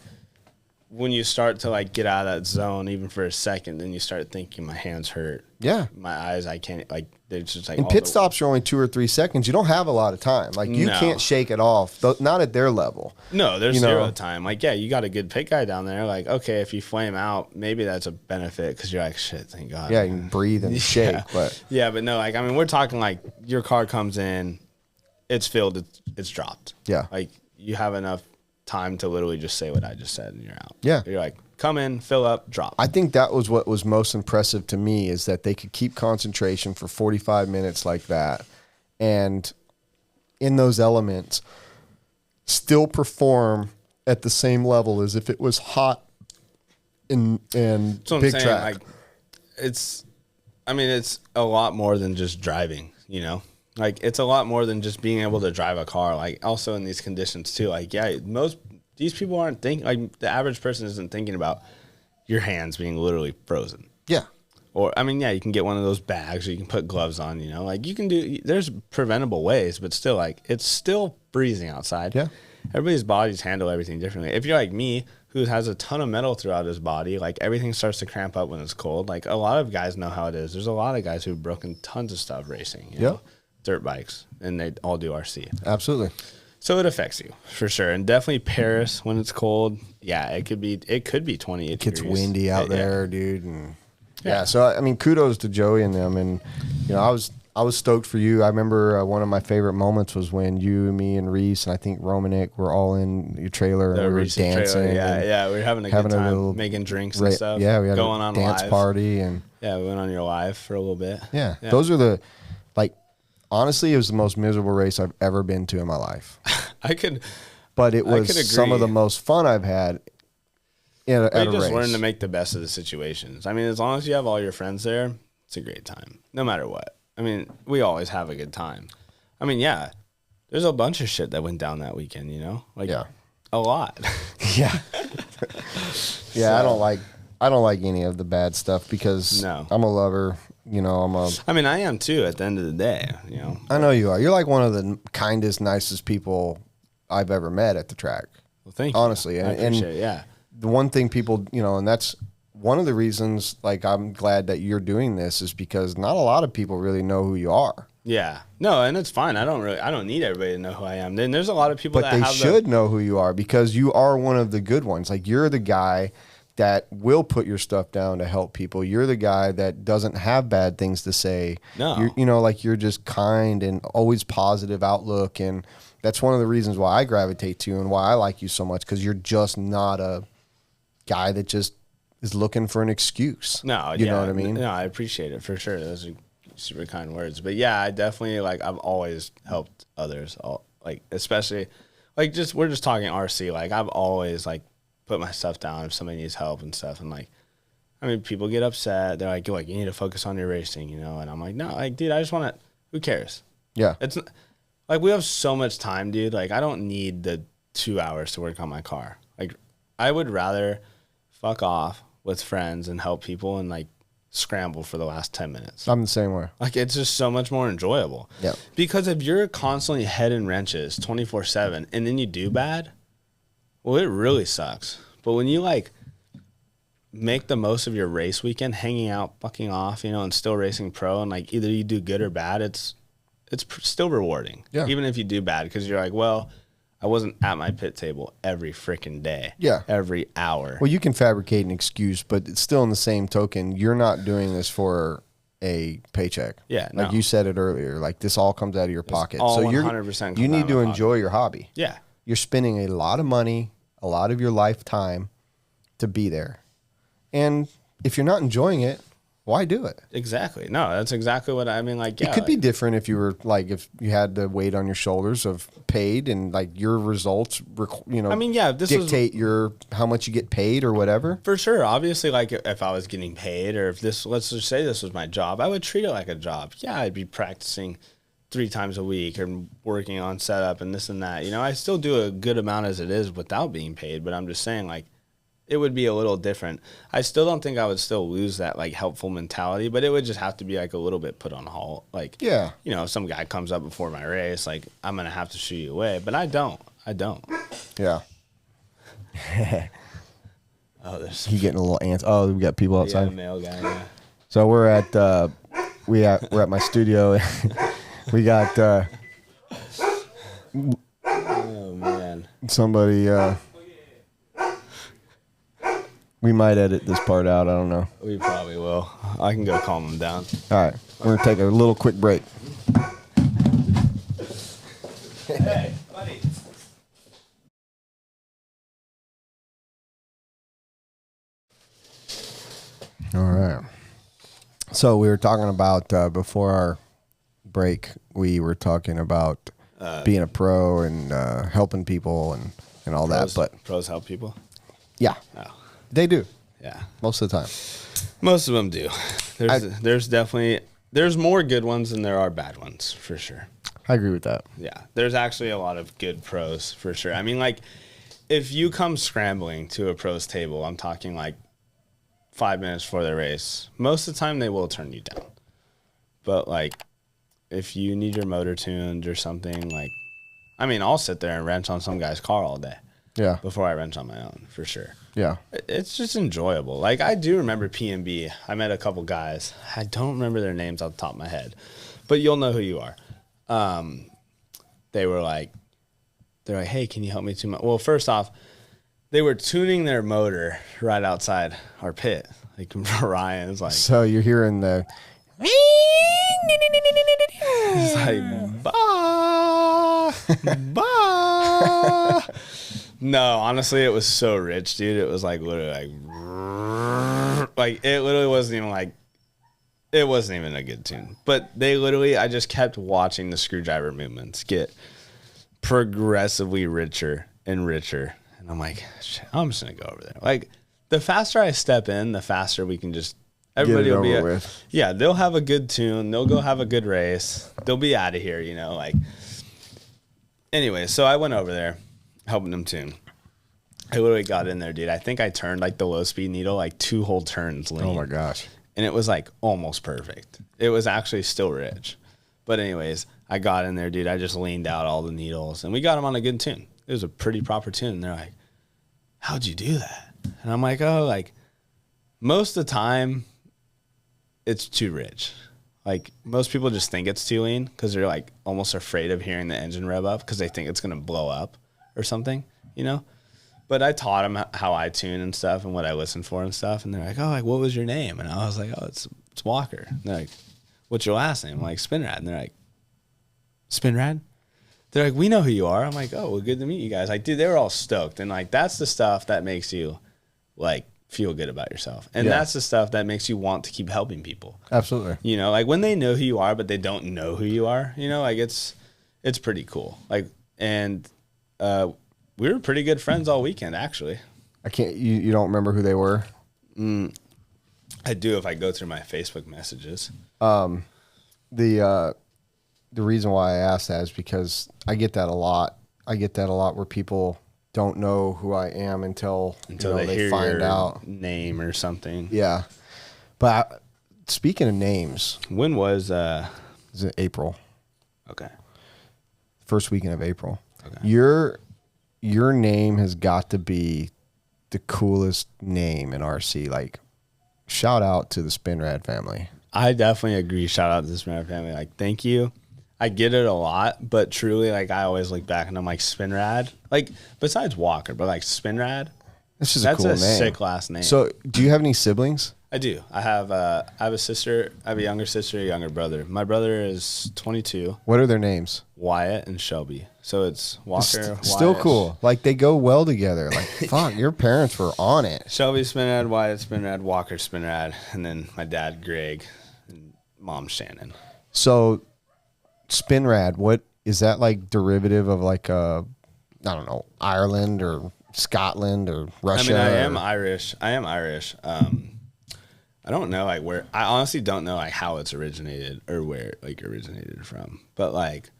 when you start to like get out of that zone, even for a second, then you start thinking, my hands hurt. Yeah, my eyes, I can't. Like, they're just like. And pit stops are only 2 or 3 seconds. You don't have a lot of time. Like, you can't shake it off. Not at their level. No, there's zero time. Like, yeah, you got a good pit guy down there. Like, okay, if you flame out, maybe that's a benefit because you're like, shit, thank God. Yeah, you can breathe and shake, but no, like, I mean, we're talking like your car comes in, it's filled, it's dropped. Yeah, like you have enough time to literally just say what I just said and you're out. Yeah, you're like, come in, fill up, drop. I think that was what was most impressive to me, is that they could keep concentration for 45 minutes like that, and in those elements still perform at the same level as if it was hot and big track. Like, it's a lot more than just driving, you know? Like, it's a lot more than just being able to drive a car. Like, also in these conditions, too. Like, yeah, these people aren't thinking, like, the average person isn't thinking about your hands being literally frozen. Yeah. Or, I mean, yeah, you can get one of those bags or you can put gloves on, you know? Like, there's preventable ways, but still, like, it's still freezing outside. Yeah. Everybody's bodies handle everything differently. If you're like me, who has a ton of metal throughout his body, like, everything starts to cramp up when it's cold. Like, a lot of guys know how it is. There's a lot of guys who've broken tons of stuff racing, you know? Dirt bikes, and they all do RC. Absolutely. So it affects you for sure, and definitely Paris when it's cold. Yeah, it could be 28 It gets degrees. windy out there, dude, and so I mean, kudos to Joey and them, and you know, I was stoked for you. I remember one of my favorite moments was when you, me, and Reese, and I think Romanik were all in your trailer and we were dancing. Yeah, we were having a good time, making drinks and stuff. Yeah, we had going a on dance live. party, and yeah, we went on your live for a little bit. Yeah, those are honestly, it was the most miserable race I've ever been to in my life. But it was some of the most fun I've had at a race. You just learn to make the best of the situations. I mean, as long as you have all your friends there, it's a great time, no matter what. I mean, we always have a good time. I mean, yeah, there's a bunch of shit that went down that weekend, you know? Like, a lot. Yeah. Yeah, so, I don't like any of the bad stuff because I'm a lover. You know, I mean, I am too at the end of the day, you know. I know you are. You're like one of the kindest, nicest people I've ever met at the track. Well, thank you. Honestly. I appreciate it, yeah. The one thing people, you know, and that's one of the reasons, like, I'm glad that you're doing this is because not a lot of people really know who you are. Yeah. No, and it's fine. I don't need everybody to know who I am. Then there's a lot of people that should know who you are because you are one of the good ones. Like, you're the guy that will put your stuff down to help people. You're the guy that doesn't have bad things to say. No. You're just kind and always positive outlook. And that's one of the reasons why I gravitate to you and why I like you so much, because you're just not a guy that just is looking for an excuse. No, you know what I mean? No, I appreciate it for sure. Those are super kind words. But yeah, I definitely, like, I've always helped others. Like, especially, like, we're just talking RC. Like, I've always, like, put my stuff down if somebody needs help and stuff. And, like, I mean, people get upset. They're like, you need to focus on your racing, you know? And I'm like, no, like, dude, I just want to, who cares? Yeah. It's like, we have so much time, dude. Like, I don't need the 2 hours to work on my car. Like, I would rather fuck off with friends and help people and, like, scramble for the last 10 minutes. I'm the same way. Like, it's just so much more enjoyable. Yeah. Because if you're constantly head in wrenches 24/7 and then you do bad, well, it really sucks. But when you, like, make the most of your race weekend, hanging out, fucking off, you know, and still racing pro, and, like, either you do good or bad, it's still rewarding. Yeah. Even if you do bad, because you're like, well, I wasn't at my pit table every freaking day. Yeah. Every hour. Well, you can fabricate an excuse, but it's still in the same token, you're not doing this for a paycheck. Yeah. Like you said it earlier, like, this all comes out of your pocket. All so 100% you need to enjoy your hobby. Yeah. You're spending a lot of money, a lot of your lifetime to be there. And if you're not enjoying it, why do it? Exactly. No, that's exactly what I mean. Like, yeah, it could be different if you were, like, if you had the weight on your shoulders of paid and, like, your results, you know, I mean, yeah, dictate how much you get paid or whatever. For sure. Obviously, like, if I was getting paid, or if let's just say this was my job, I would treat it like a job. Yeah, I'd be practicing 3 times a week and working on setup and this and that. You know, I still do a good amount as it is without being paid, but I'm just saying, like, it would be a little different. I still don't think I would still lose that, like, helpful mentality, but it would just have to be, like, a little bit put on hold. Like, yeah, you know, if some guy comes up before my race, like, I'm going to have to shoo you away, but I don't. Yeah. Oh, there's you getting a little ants. Oh, we got people outside. Yeah, male guy, yeah. So we're at my studio. We got oh man, somebody. We might edit this part out. I don't know. We probably will. I can go calm them down. All right, we're gonna take a little quick break. Hey, buddy. All right. So we were talking about before our break. We were talking about being a pro and helping people and and all that. But pros help people. Yeah, they do. Yeah, most of the time. Most of them do. There's definitely more good ones than there are bad ones for sure. I agree with that. Yeah, there's actually a lot of good pros for sure. I mean, like if you come scrambling to a pros table, I'm talking like 5 minutes before the race. Most of the time, they will turn you down. But like if you need your motor tuned or something, like I mean, I'll sit there and wrench on some guy's car all day. Yeah. Before I wrench on my own, for sure. Yeah. It's just enjoyable. Like, I do remember P&B. I met a couple guys. I don't remember their names off the top of my head, but you'll know who you are. They're like, hey, can you help me tune my... Well, first off, they were tuning their motor right outside our pit. Like, Ryan's like... So you're hearing the... It's like, bah, bah. No, honestly, it was so rich, dude. It was like literally like it literally wasn't even like, it wasn't even a good tune. But I just kept watching the screwdriver movements get progressively richer and richer. And I'm like, shit, I'm just going to go over there. Like, the faster I step in, the faster we can just, everybody will be, yeah, they'll have a good tune. They'll go have a good race. They'll be out of here, you know, like. Anyway, so I went over there helping them tune. I literally got in there, dude. I think I turned like the low speed needle like 2 whole turns lean. Oh my gosh. And it was like almost perfect. It was actually still rich. But anyways, I got in there, dude. I just leaned out all the needles and we got them on a good tune. It was a pretty proper tune. And they're like, how'd you do that? And I'm like, oh, like most of the time it's too rich. Like most people just think it's too lean because they're like almost afraid of hearing the engine rev up because they think it's going to blow up or something, you know? But I taught them how I tune and stuff and what I listen for and stuff. And they're like, oh, like, what was your name? And I was like, oh, it's Walker. And they're like, what's your last name? I'm like, Spinrad. And they're like, Spinrad? They're like, we know who you are. I'm like, oh, well, good to meet you guys. Like, dude, they were all stoked. And like, that's the stuff that makes you like feel good about yourself. And that's the stuff that makes you want to keep helping people. Absolutely. You know, like when they know who you are, but they don't know who you are, you know, like it's pretty cool. Like, and we were pretty good friends all weekend, actually. You don't remember who they were? I do if I go through my Facebook messages. The reason why I asked that is because I get that a lot. I get that a lot where people don't know who I am until they hear find your out name or something. Yeah. But speaking of names, when was is it April? Okay. First weekend of April. Okay. Your name has got to be the coolest name in RC. Like, shout out to the Spinrad family. I definitely agree. Shout out to the Spinrad family. Like, thank you. I get it a lot, but truly, like, I always look back and I'm like, Spinrad. Like, besides Walker, but like Spinrad. This is a cool name. That's a sick last name. So, do you have any siblings? I do. I have a sister. I have a younger sister, a younger brother. My brother is 22. What are their names? Wyatt and Shelby. So it's Walker. Still Wyatt. cool. Like, they go well together. Like, fuck, your parents were on it. Shelby Spinrad, Wyatt Spinrad, Walker Spinrad, and then my dad Greg, and mom Shannon. So, Spinrad, what is that, like derivative of like I don't know, Ireland or Scotland or Russia? I mean, I am Irish. I don't know like where. I honestly don't know like how it's originated or where it like originated from. But like,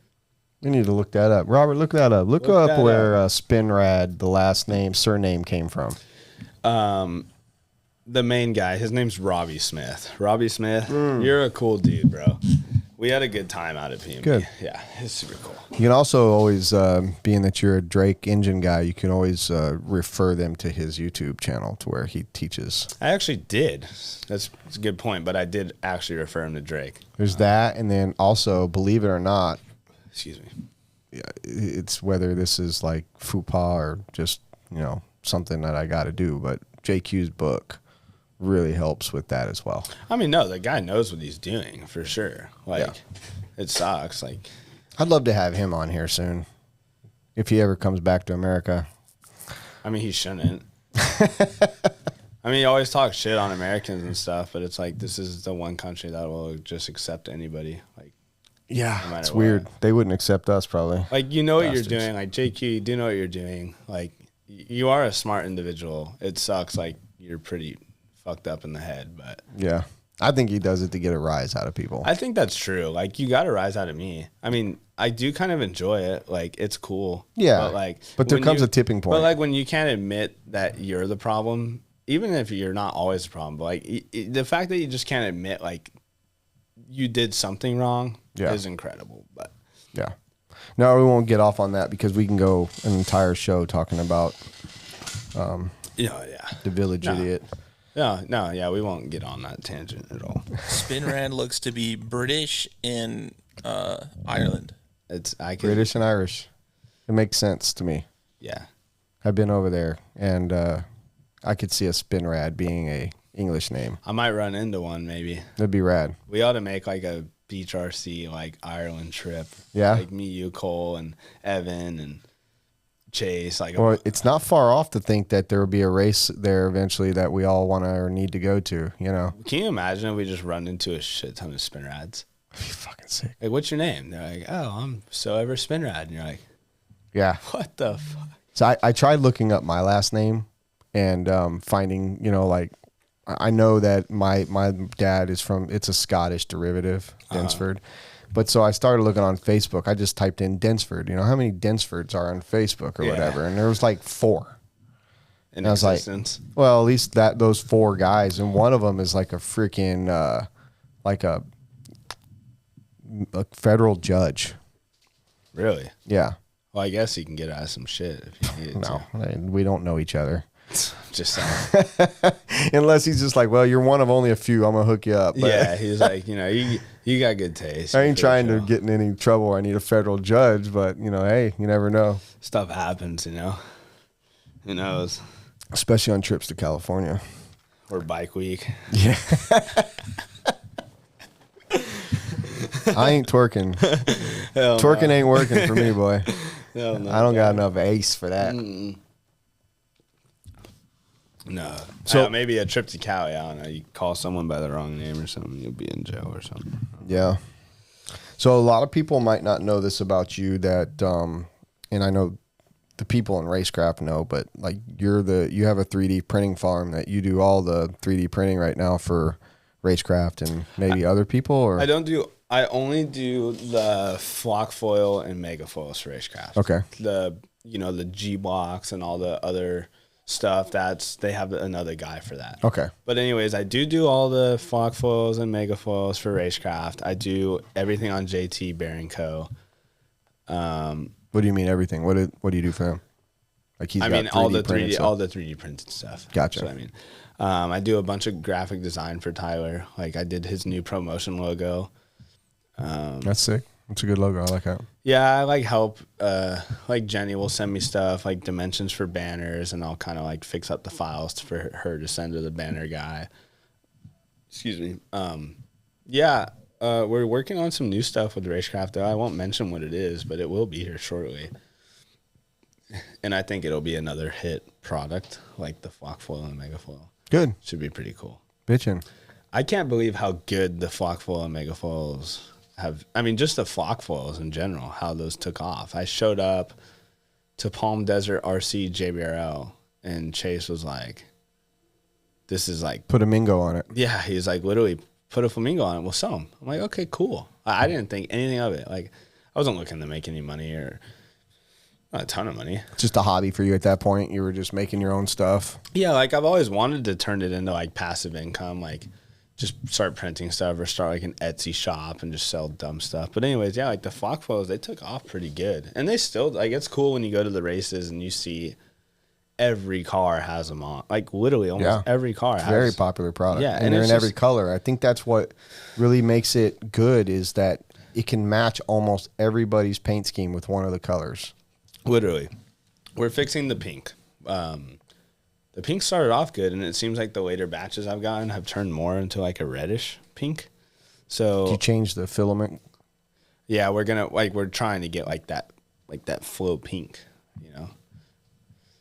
we need to look that up. Robert, look that up. Look up where Spinrad, the surname came from. The main guy, his name's Robbie Smith. Robbie Smith, you're a cool dude, bro. We had a good time out at PMB. Good. Yeah, it's super cool. You can also always, being that you're a Drake engine guy, you can always refer them to his YouTube channel to where he teaches. I actually did. That's a good point, but I did actually refer him to Drake. There's that, and then also, believe it or not, excuse me, it's whether this is like faux pas or just, something that I got to do, but JQ's book really helps with that as well. I mean, no, the guy knows what he's doing for sure. Like, it sucks. Like, I'd love to have him on here soon if he ever comes back to America. I mean, he shouldn't. I mean, he always talks shit on Americans and stuff, but it's like this is the one country that will just accept anybody. Like, Yeah, no matter it's what. weird. They wouldn't accept us probably. Like, you know what Bastards. you're doing. Like, JQ, you do know what you're doing. Like, you are a smart individual. It sucks. Like, you're pretty fucked up in the head, but Yeah. I think he does it to get a rise out of people. I think that's true. Like, you got a rise out of me. I mean, I do kind of enjoy it. Like, it's cool. Yeah. But there when comes a tipping point. But like, when you can't admit that you're the problem, even if you're not always the problem, but like the fact that you just can't admit like you did something wrong is incredible. But yeah. No, we won't get off on that because we can go an entire show talking about the village idiot. No, yeah, we won't get on that tangent at all. Spinrad looks to be British and Ireland. British and Irish. It makes sense to me. Yeah. I've been over there, and I could see a Spinrad being a English name. I might run into one maybe. That'd be rad. We ought to make like a beach RC like Ireland trip. Yeah. Like me, you, Cole, and Evan and Chase. Like, Or it's not far off to think that there will be a race there eventually that we all want to or need to go to, you know? Can you imagine if we just run into a shit ton of Spinrads? That'd be fucking sick. Like, what's your name? They're like, oh, I'm so ever Spinrad. And you're like, Yeah. what the fuck? So I tried looking up my last name and finding, you know, like, I know that my dad is from, it's a Scottish derivative, Densford. But so I started looking on Facebook. I just typed in Densford. You know, how many Densfords are on Facebook or whatever? And there was like 4. In I was like, existence. well, at least those 4 guys. And one of them is like a freaking, like a federal judge. Really? Yeah. Well, I guess you can get out of some shit if you needed No, we don't know each other. to. Just saying. Unless he's just like, well, you're one of only a few. I'm going to hook you up. But Yeah, he's like, you know, you got good taste. I ain't trying to Sure. get in any trouble. I need a federal judge, but, you know, hey, you never know. Stuff happens, you know. Who knows? Especially on trips to California. Or bike week. Yeah. I ain't twerking. Hell Twerking ain't working for me, boy. Hell no. I don't got enough ace for that. No. So- Maybe a trip to Cali. I don't know. You call someone by the wrong name or something, you'll be in jail or something. Yeah. So a lot of people might not know this about you that, and I know the people in Racecraft know, but like you have a 3D printing farm that you do all the 3D printing right now for Racecraft and maybe other people, or I only do the flock foil and mega foils for Racecraft. Okay. The G blocks and all the other stuff, they have another guy for that. Okay. But anyways, I do all the flock foils and mega foils for Racecraft. I do everything on JT Bearing Co. What do you mean everything? What do you do for them? Like he's got all 3D the printed 3D, stuff? all the 3D printed stuff. Gotcha. So I do a bunch of graphic design for Tyler. Like I did his new promotion logo. That's sick. It's a good logo. I like that. Yeah, I like help. Like Jenny will send me stuff like dimensions for banners, and I'll kind of like fix up the files for her to send to the banner guy. Excuse me. We're working on some new stuff with Racecraft, though. I won't mention what it is, but it will be here shortly. And I think it'll be another hit product, like the flock foil and mega foil. Good. Should be pretty cool. Bitchin'. I can't believe how good the flock foil and mega foils have. I mean, just the flock foils in general, how those took off. I showed up to Palm Desert RC JBRL, and Chase was like, this is like, Put a Mingo on it. yeah, he's like, literally put a flamingo on it, we'll sell them. I'm like, okay, cool. I didn't think anything of it. Like, I wasn't looking to make any money or not a ton of money. Just a hobby for you at that point. You were just making your own stuff. Yeah, like I've always wanted to turn it into like passive income, like just start printing stuff or start like an Etsy shop and just sell dumb stuff. But anyways, yeah, like the flock foils, they took off pretty good. And they still, like, it's cool when you go to the races and you see every car has them on. Like literally almost every car has. Very popular product. Yeah, and and they're in it's every just- color. I think that's what really makes it good is that it can match almost everybody's paint scheme with one of the colors. Literally. We're fixing the pink. The pink started off good, and it seems like the later batches I've gotten have turned more into like a reddish pink. So Did you change the filament? yeah, we're trying to get like that flow pink, you know.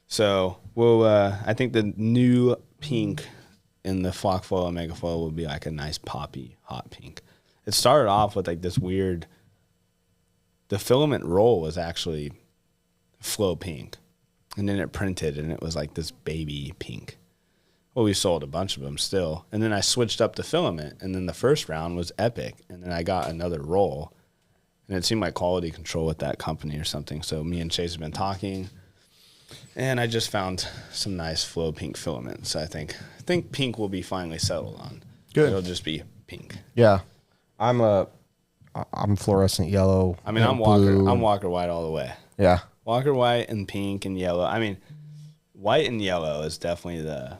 So I think the new pink in the flock foil and mega foil will be like a nice poppy hot pink. It started off with like this weird the filament roll was actually flow pink. And then it printed, and it was like this baby pink. Well, we sold a bunch of them still. And then I switched up the filament, and then the first round was epic. And then I got another roll, and it seemed like quality control with that company or something. So me and Chase have been talking, and I just found some nice flow pink filaments. So I think pink will be finally settled on. Good. It'll just be pink. Yeah. I'm fluorescent yellow. I mean, I'm Walker White all the way. Yeah. Walker White and pink and yellow. I mean, white and yellow is definitely the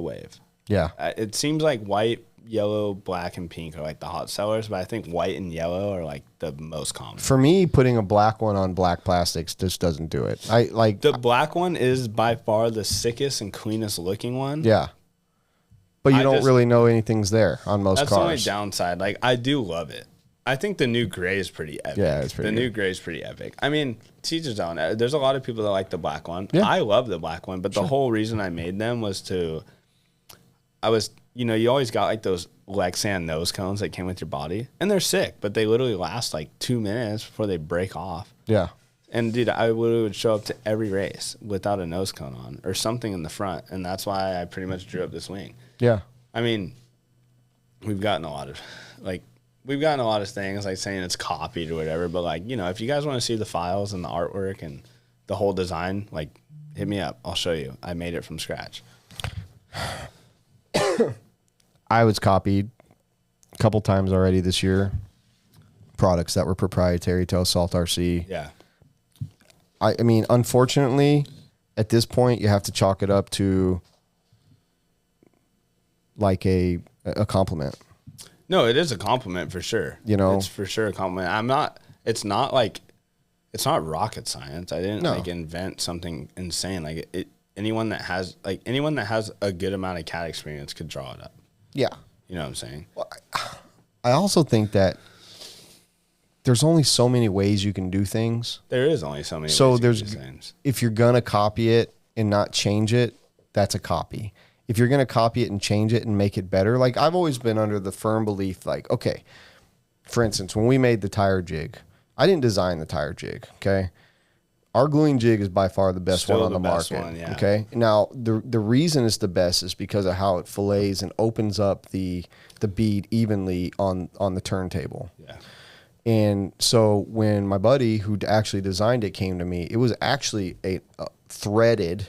wave. Yeah. It seems like white, yellow, black, and pink are like the hot sellers, but I think white and yellow are like the most common. For me, putting a black one on black plastics just doesn't do it. I like the black one is by far the sickest and cleanest looking one. Yeah. But you don't really know anything's there on most cars. That's the only downside. Like, I do love it. I think the new gray is pretty epic. Yeah, it's pretty good. New gray is pretty epic. I mean, teach his own. There's a lot of people that like the black one. Yeah. I love the black one, but the whole reason I made them was you always got like those Lexan nose cones that came with your body, and they're sick, but they literally last like 2 minutes before they break off. Yeah. And dude, I literally would show up to every race without a nose cone on or something in the front, and that's why I pretty much drew up this wing. Yeah. I mean, we've gotten a lot of things like saying it's copied or whatever, but like, if you guys want to see the files and the artwork and the whole design, like, hit me up. I'll show you. I made it from scratch. I was copied a couple times already this year. Products that were proprietary to Assault RC. Yeah. I mean, unfortunately, at this point, you have to chalk it up to like a compliment. No, it is a compliment for sure. It's for sure a compliment. It's not rocket science. I didn't invent something insane. Like anyone that has a good amount of CAD experience could draw it up. Yeah. You know what I'm saying? Well, I also think that there's only so many ways you can do things. There is only so many ways you can do things. If you're going to copy it and not change it, that's a copy. If you're going to copy it and change it and make it better, like I've always been under the firm belief, like, okay, for instance, when we made the tire jig, I didn't design the tire jig, okay? Our gluing jig is by far the best one on the market, okay? Now, the reason it's the best is because of how it fillets and opens up the bead evenly on the turntable. Yeah. And so when my buddy who actually designed it came to me, it was actually a threaded.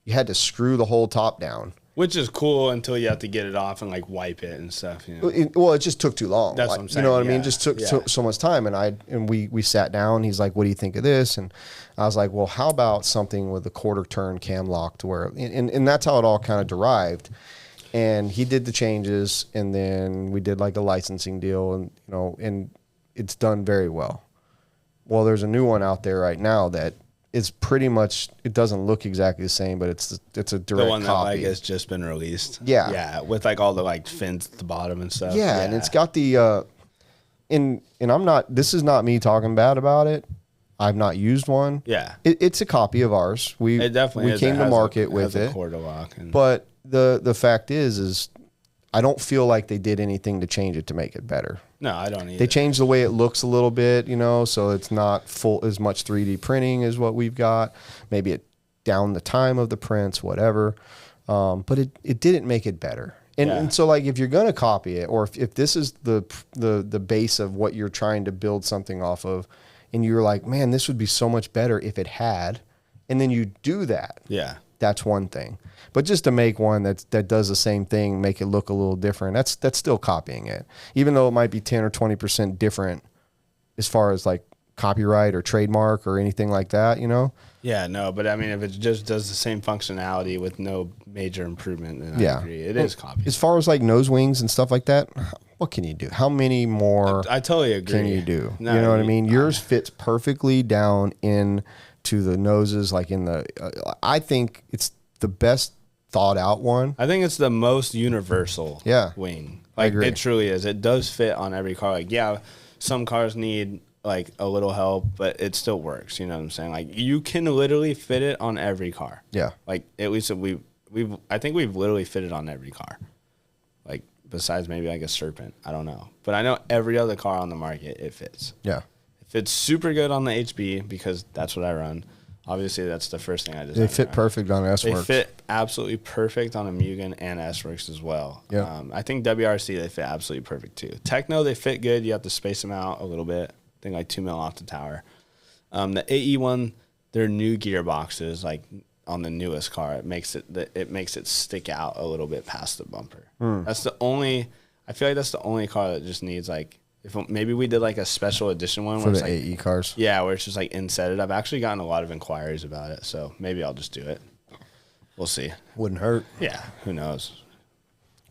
You had to screw the whole top down. Which is cool until you have to get it off and like wipe it and stuff. It just took too long. That's what I'm saying. You know what I mean? It just took so much time. And we sat down. He's like, "What do you think of this?" And I was like, "Well, how about something with a quarter turn cam lock to where?" And that's how it all kind of derived. And he did the changes, and then we did like a licensing deal, and it's done very well. Well, there's a new one out there right now that is pretty much, it doesn't look exactly the same, but it's a direct copy. The one that like has just been released. Yeah. Yeah, with like all the like fins at the bottom and stuff. Yeah, and it's got the and this is not me talking bad about it. I've not used one. Yeah. It's a copy of ours. We came to market with it. But the fact is I don't feel like they did anything to change it to make it better. No, I don't either. They changed the way it looks a little bit, so it's not full as much 3D printing as what we've got. Maybe it down the time of the prints, whatever. But it didn't make it better. And so like if you're going to copy it, or if this is the base of what you're trying to build something off of, and you're like, man, this would be so much better if it had, and then you do that. Yeah. That's one thing. But just to make one that does the same thing, make it look a little different, that's still copying it. Even though it might be 10 or 20% different as far as like copyright or trademark or anything like that, Yeah, no, but I mean, if it just does the same functionality with no major improvement, then I agree. It is copied. As far as like nose wings and stuff like that, what can you do? How many more I totally agree. Can you do? No, you know what I mean? Yours fits perfectly down into the noses, like in the, I think it's the best thought out one. I think it's the most universal wing. Like, I agree. It truly is. It does fit on every car. Like, yeah, some cars need like a little help, but it still works. You know what I'm saying? Like, you can literally fit it on every car. Yeah. Like, at least I think we've literally fit it on every car. Like, besides maybe like a Serpent. I don't know. But I know every other car on the market, it fits. Yeah. If it's super good on the HB, because that's what I run, obviously that's the first thing I design. They fit perfect on S-Works. They fit absolutely perfect on a Mugen and S-Works as well. Yeah. I think WRC, they fit absolutely perfect too. Techno, they fit good. You have to space them out a little bit. I think like 2 mil off the tower. The AE one, their new gearboxes, like on the newest car, it makes it stick out a little bit past the bumper. That's the only. I feel like that's the only car that just needs like. If maybe we did like a special edition one for the like, AE cars. Yeah, where it's just like insetted. I've actually gotten a lot of inquiries about it, so maybe I'll just do it. We'll see. Wouldn't hurt. Yeah, who knows?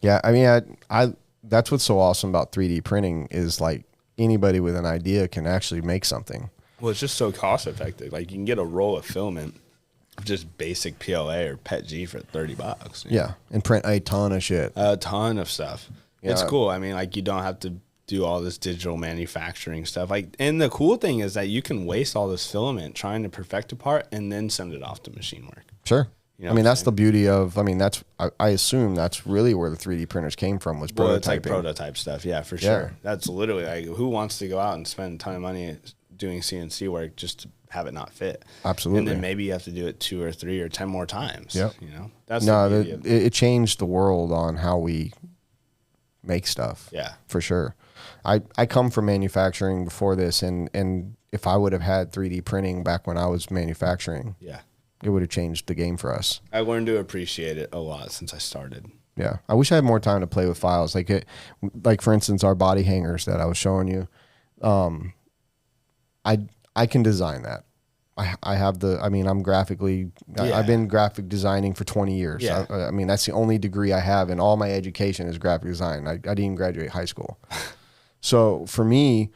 Yeah, I mean, I that's what's so awesome about 3D printing is like anybody with an idea can actually make something. Well, it's just so cost effective. Like you can get a roll of filament, just basic PLA or PETG for $30. Yeah, and print a ton of shit. A ton of stuff. Yeah. It's cool. I mean, like you don't have to do all this digital manufacturing stuff. Like, and the cool thing is that you can waste all this filament trying to perfect a part and then send it off to machine work. Sure. You know I mean, that's the beauty of. I mean, that's. I assume that's really where the 3D printers came from was prototyping. Well, it's like prototype stuff. Yeah, for sure. That's literally like who wants to go out and spend a ton of money doing CNC work just to have it not fit. Absolutely. And then maybe you have to do it 2 or 3 or 10 more times. Yep. You know, that's it changed the world on how we make stuff. Yeah, for sure. I come from manufacturing before this, and if I would have had 3D printing back when I was manufacturing, yeah, it would have changed the game for us. I learned to appreciate it a lot since I started. Yeah, I wish I had more time to play with files. Like for instance, our body hangers that I was showing you. I can design that. I have the. I mean, I'm graphically. Yeah. I've been graphic designing for 20 years. Yeah. I mean, that's the only degree I have, and all my education is graphic design. I didn't even graduate high school. So for me,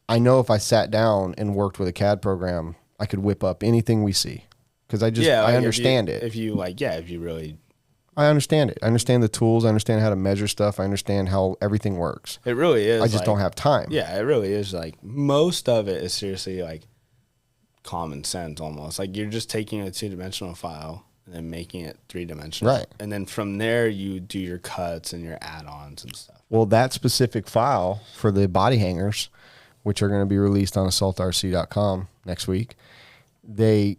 I know if I sat down and worked with a CAD program, I could whip up anything we see because I understand it. If you really. I understand it. I understand the tools. I understand how to measure stuff. I understand how everything works. It really is. I just don't have time. Yeah, it really is. Like most of it is seriously like common sense almost. Like you're just taking a 2-dimensional file and then making it 3-dimensional. Right. And then from there you do your cuts and your add-ons and stuff. Well, that specific file for the body hangers, which are going to be released on assaultrc.com next week, I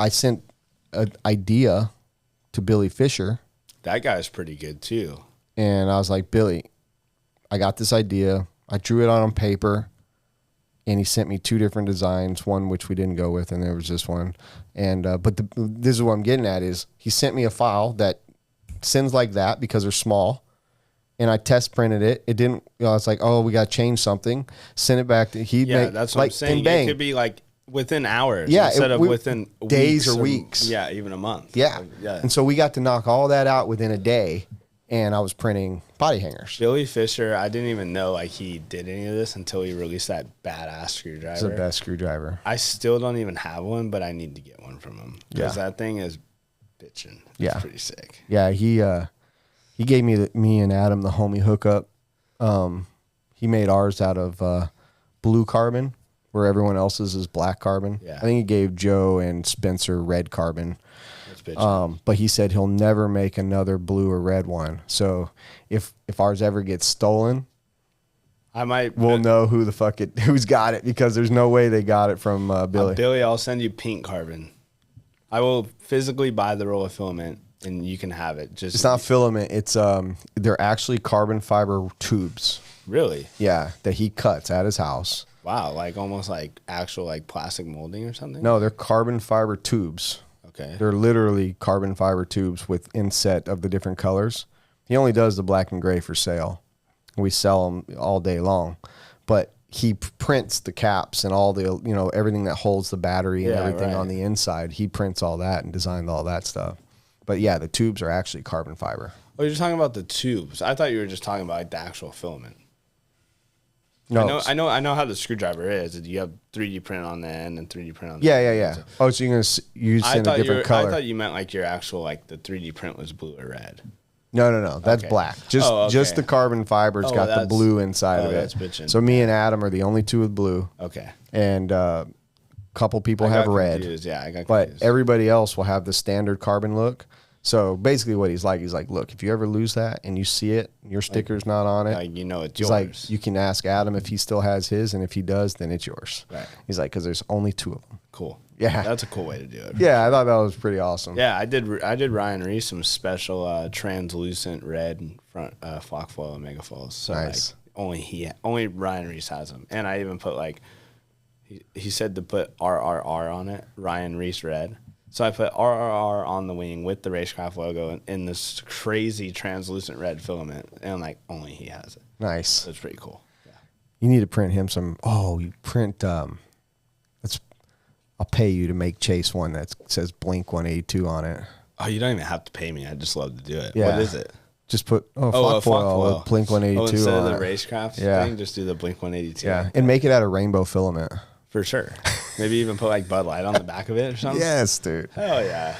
sent an idea to Billy Fisher. That guy's pretty good too. And I was like, Billy, I got this idea. I drew it on paper, and he sent me 2 different designs, one which we didn't go with, and there was this one. And but this is what I'm getting at is he sent me a file that sends like that because they're small, and I test printed it. It didn't. I was like, oh, we got to change something. Send it back to that's what I'm saying. And bang. It could be like within hours, instead of within days weeks or weeks. Yeah, even a month. Yeah. And so we got to knock all that out within a day, and I was printing body hangers. Billy Fisher, I didn't even know like he did any of this until he released that badass screwdriver. It's the best screwdriver. I still don't even have one, but I need to get one from him because that thing is bitching. It's pretty sick. Yeah, he gave me and Adam the homie hookup. He made ours out of blue carbon, where everyone else's is black carbon. Yeah. I think he gave Joe and Spencer red carbon. That's bitching. But he said he'll never make another blue or red one. So if ours ever gets stolen, we'll know who the fuck who's got it, because there's no way they got it from Billy. Billy, I'll send you pink carbon. I will physically buy the roll of filament and you can have it. Just It's not filament. It's they're actually carbon fiber tubes. Really? Yeah, that he cuts at his house. Wow, like almost like actual like plastic molding or something? No, they're carbon fiber tubes. Okay. They're literally carbon fiber tubes with inset of the different colors. He only does the black and gray for sale. We sell them all day long. But he prints the caps and all the, everything that holds the battery and everything on the inside. He prints all that and designed all that stuff. But yeah, the tubes are actually carbon fiber. Oh, you're talking about the tubes. I thought you were just talking about like the actual filament. No, I know how the screwdriver is. You have 3D print on the end and 3D print on the yeah. end. Oh, so you're gonna use in a different color. I thought you meant like your actual like the 3D print was blue or red. No. That's black. Just the carbon fiber's got the blue inside of it. That's bitchin'. So me and Adam are the only two with blue. Okay. And a couple people have red. Yeah, I got but confused. everybody else will have the standard carbon look. So basically what he's like, look, if you ever lose that and you see it, your sticker's not on it. Like, you know, it's He's yours. like, you can ask Adam if he still has his, and if he does, then it's yours. Right. He's like, because there's only 2 of them. Cool. Yeah. That's a cool way to do it. Yeah, I thought that was pretty awesome. Yeah, I did Ryan Reese some special translucent red front flock foil and mega foils. So Nice. like only Ryan Reese has them. And I even put like he said to put RRR on it, Ryan Reese red. So I put RRR on the wing with the Racecraft logo in this crazy translucent red filament, and like only he has it. Nice. So it's pretty cool. Yeah. You need to print him some. Oh, you print. I'll pay you to make Chase one that says Blink 182 on it. Oh, you don't even have to pay me. I just love to do it. Yeah. What is it? Just put a flock foil foil. with Blink 182 instead on of the it. Racecraft Yeah. thing, just do the Blink 182. Yeah, and make it out of rainbow filament. For sure. Maybe even put like Bud Light on the back of it or something. Yes, dude. Hell yeah.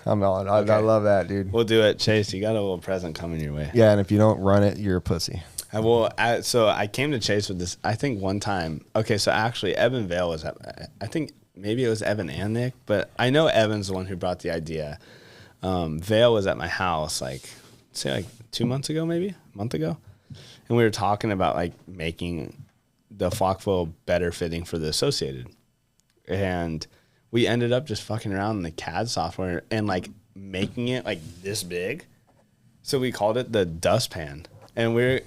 I'm on. I love that, dude. We'll do it. Chase, you got a little present coming your way. Yeah, and if you don't run it, you're a pussy. So I came to Chase with this, I think one time. Okay, so actually Evan Vale was at, I think maybe it was Evan and Nick, but I know Evan's the one who brought the idea. Vale was at my house say 2 months ago, maybe a month ago. And we were talking about like making the flock foil better fitting for the Associated. And we ended up just fucking around in the CAD software and like making it like this big. So we called it the dustpan. And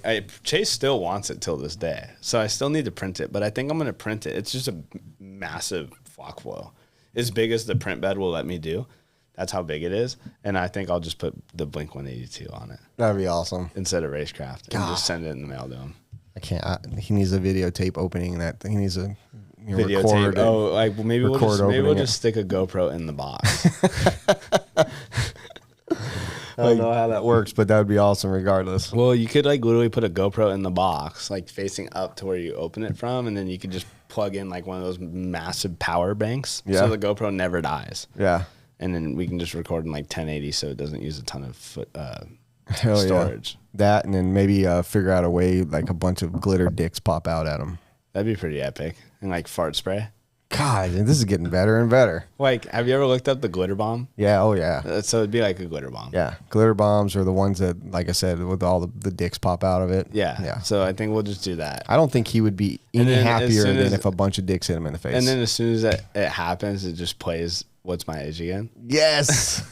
Chase still wants it till this day. So I still need to print it, but I think I'm going to print it. It's just a massive flock foil. As big as the print bed will let me do. That's how big it is. And I think I'll just put the Blink 182 on it. That'd be awesome. Instead of Racecraft. And just send it in the mail to him. I can't. He needs a videotape opening that. He needs a Videotape. record. Oh, like well, maybe we'll it. just stick a GoPro in the box. I don't know how that works, but that would be awesome regardless. Well, you could like literally put a GoPro in the box, like facing up to where you open it from, and then you could just plug in like one of those massive power banks, so the GoPro never dies. Yeah, and then we can just record in like 1080, so it doesn't use a ton of Yeah. storage. That, and then maybe figure out a way like a bunch of glitter dicks pop out at them. That'd be pretty epic, and like fart spray. God, this is getting better and better. Like, have you ever looked up the glitter bomb? Yeah. Oh yeah. So it'd be like a glitter bomb. Yeah, glitter bombs are the ones that, like I said, with all the dicks pop out of it. Yeah. So I think we'll just do that. I don't think he would be any happier than if a bunch of dicks hit him in the face. And then as soon as it happens, it just plays What's My Age Again? Yes.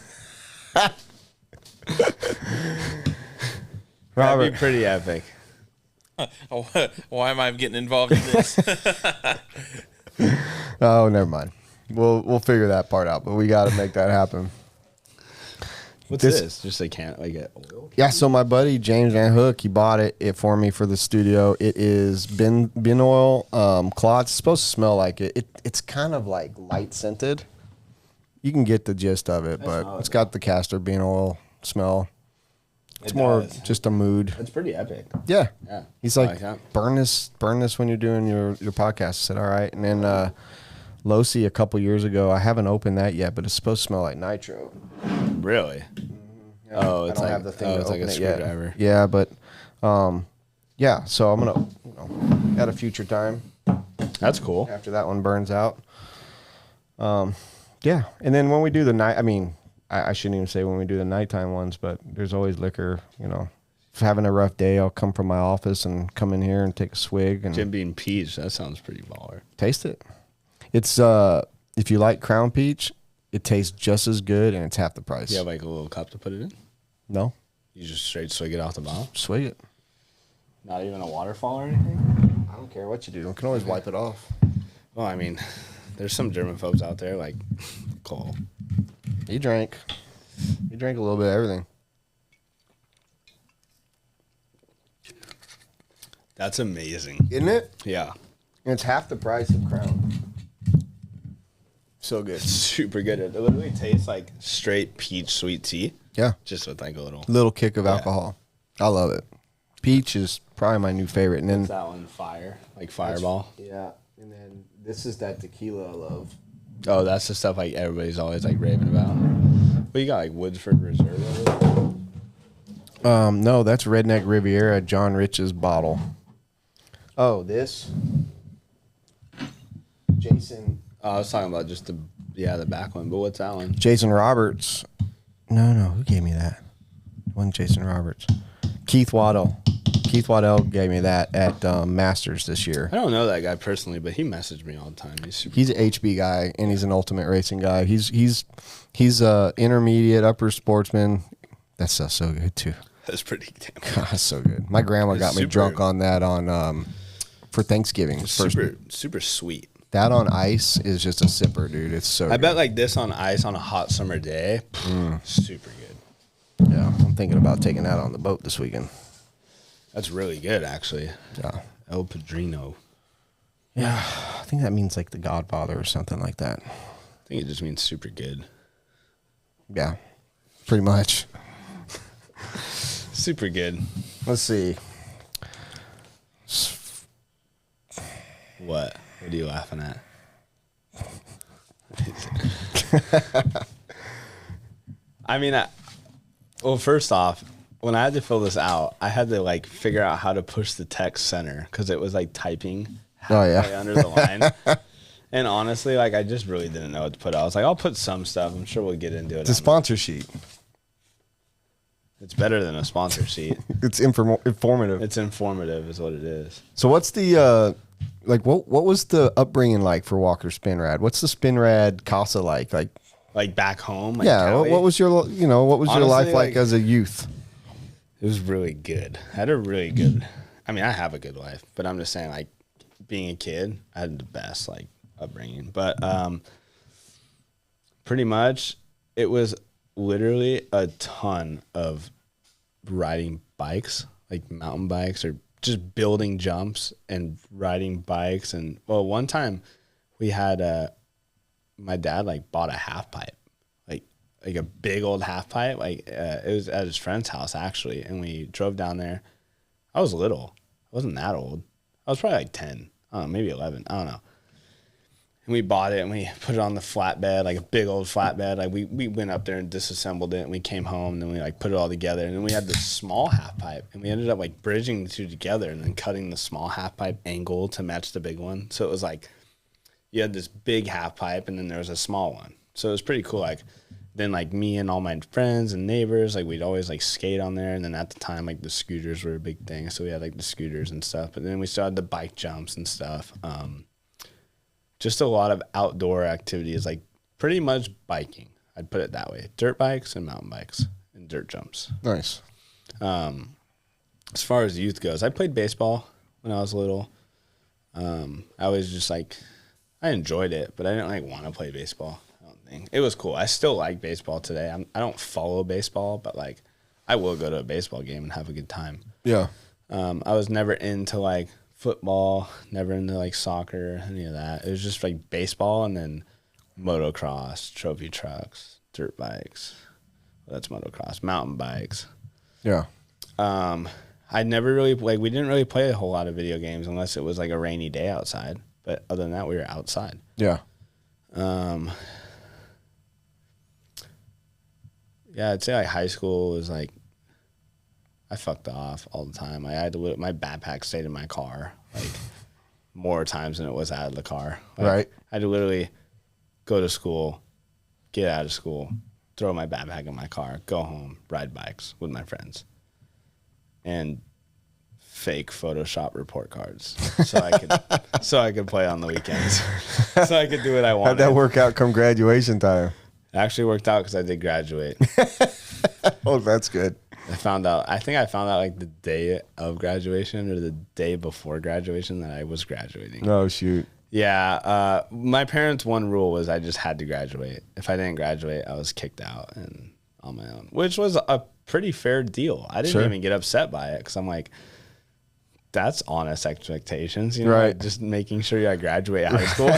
That'd be pretty epic. Why am I getting involved in this? Oh, never mind. We'll figure that part out, but we got to make that happen. What's this? Just a can, like a oil? Yeah, so my buddy James Van Hook, he bought it for me for the studio. It is bin oil cloth. It's supposed to smell like it. It's kind of like light scented. You can get the gist of it, but it's got the castor bean oil smell. It's more just a mood. It's pretty epic. Yeah. Yeah. He's like, burn this when you're doing your podcast. I said, all right. And then Losi a couple years ago, I haven't opened that yet, but it's supposed to smell like nitro. Really? Yeah. Oh, it's I don't like have the thing to it's like a open it yet. screwdriver. Yeah, but yeah, so I'm gonna at a future time That's cool. after that one burns out. Yeah. And then when we do the night, I mean, I shouldn't even say when we do the nighttime ones, but there's always liquor, If having a rough day, I'll come from my office and come in here and take a swig and Jim Beam Peach, that sounds pretty baller. taste it. It's if you like Crown Peach, it tastes just as good and it's half the price. You have like a little cup to put it in? No, You just straight swig it off the bottle? swig it. Not even a waterfall or anything? I don't care what you do. You can always wipe it off. Well, I mean, there's some germaphobes out there like Cole. He drank a little bit of everything. That's amazing. Isn't it? Yeah. And it's half the price of Crown. So good. Super good. It literally tastes like straight peach sweet tea. Yeah. Just with like a Little kick of alcohol. I love it. Peach is probably my new favorite. And then that one fire, like Fireball. Yeah. And then this is that tequila I love. Oh, that's the stuff like everybody's always like raving about. Well, you got like Woodford Reserve over there? No, that's Redneck Riviera, John Rich's bottle. Oh, this? Jason Oh, I was talking about just the back one, but what's that one? Jason Roberts, No, who gave me that? It wasn't Jason Roberts. Keith Waddell. Keith Waddell gave me that at Masters this year. I don't know that guy personally, but he messaged me all the time. He's an HB guy, and he's an ultimate racing guy. He's a intermediate, upper sportsman. That stuff's so good, too. That's pretty damn good. God, that's so good. My grandma got me drunk on that for Thanksgiving. Super sweet. That on ice is just a sipper, dude. It's so I good. bet like this on ice on a hot summer day, super good. Yeah, I'm thinking about taking that on the boat this weekend. That's really good, actually. Yeah. El Padrino. Yeah, I think that means like the Godfather or something like that. I think it just means super good. Yeah, pretty much. Super good. Let's see. What? What are you laughing at? I mean, well, first off, when I had to fill this out, I had to like figure out how to push the text center because it was like typing halfway under the line. And honestly, like I just really didn't know what to put. I was like, I'll put some stuff. I'm sure we'll get into it. It's a sponsor sheet. It's better than a sponsor sheet. It's informative. It's informative is what it is. So what's the like what was the upbringing like for Walker Spinrad? What's the Spinrad casa like? Like back home? Like yeah, Cali? what was your honestly, your life like as a youth? It was really good. I had a really good, I mean, I have a good life, but I'm just saying like being a kid, I had the best like upbringing. But pretty much it was literally a ton of riding bikes, like mountain bikes or just building jumps and riding bikes. And well, one time we had my dad like bought a half pipe, like a big old half pipe. Like it was at his friend's house actually, and we drove down there. I was little. I wasn't that old. I was probably like 10. I don't know, maybe 11. I don't know. And we bought it and we put it on the flatbed, like a big old flatbed. Like we went up there and disassembled it and we came home and then we like put it all together. And then we had this small half pipe and we ended up like bridging the two together and then cutting the small half pipe angle to match the big one. So it was like you had this big half pipe and then there was a small one. So it was pretty cool. Like then like me and all my friends and neighbors, like we'd always like skate on there. And then at the time, like the scooters were a big thing. So we had like the scooters and stuff. But then we still had the bike jumps and stuff. Just a lot of outdoor activities, like pretty much biking. I'd put it that way. Dirt bikes and mountain bikes and dirt jumps. Nice. As far as youth goes, I played baseball when I was little. I was just like, I enjoyed it, but I didn't like want to play baseball. I don't think it was cool. I still like baseball today. I don't follow baseball, but like I will go to a baseball game and have a good time. Yeah. I was never into like football, never into like soccer, any of that. It was just like baseball and then motocross, trophy trucks, dirt bikes. Well, that's motocross, mountain bikes. Yeah. I never really we didn't really play a whole lot of video games unless it was like a rainy day outside. But other than that, we were outside. Yeah. Yeah, I'd say like high school was like I fucked off all the time. I had to my backpack stayed in my car like more times than it was out of the car. Like, right. I had to literally go to school, get out of school, throw my backpack in my car, go home, ride bikes with my friends, and fake Photoshop report cards so I could play on the weekends, so I could do what I wanted. How'd that work out come graduation time? It actually worked out because I did graduate. Oh, that's good. I think I found out like the day of graduation or the day before graduation that I was graduating. Oh, shoot. Yeah. My parents' one rule was I just had to graduate. If I didn't graduate, I was kicked out and on my own, which was a pretty fair deal. I didn't even get upset by it because I'm like, that's honest expectations, you know, right. like just making sure I graduate high school.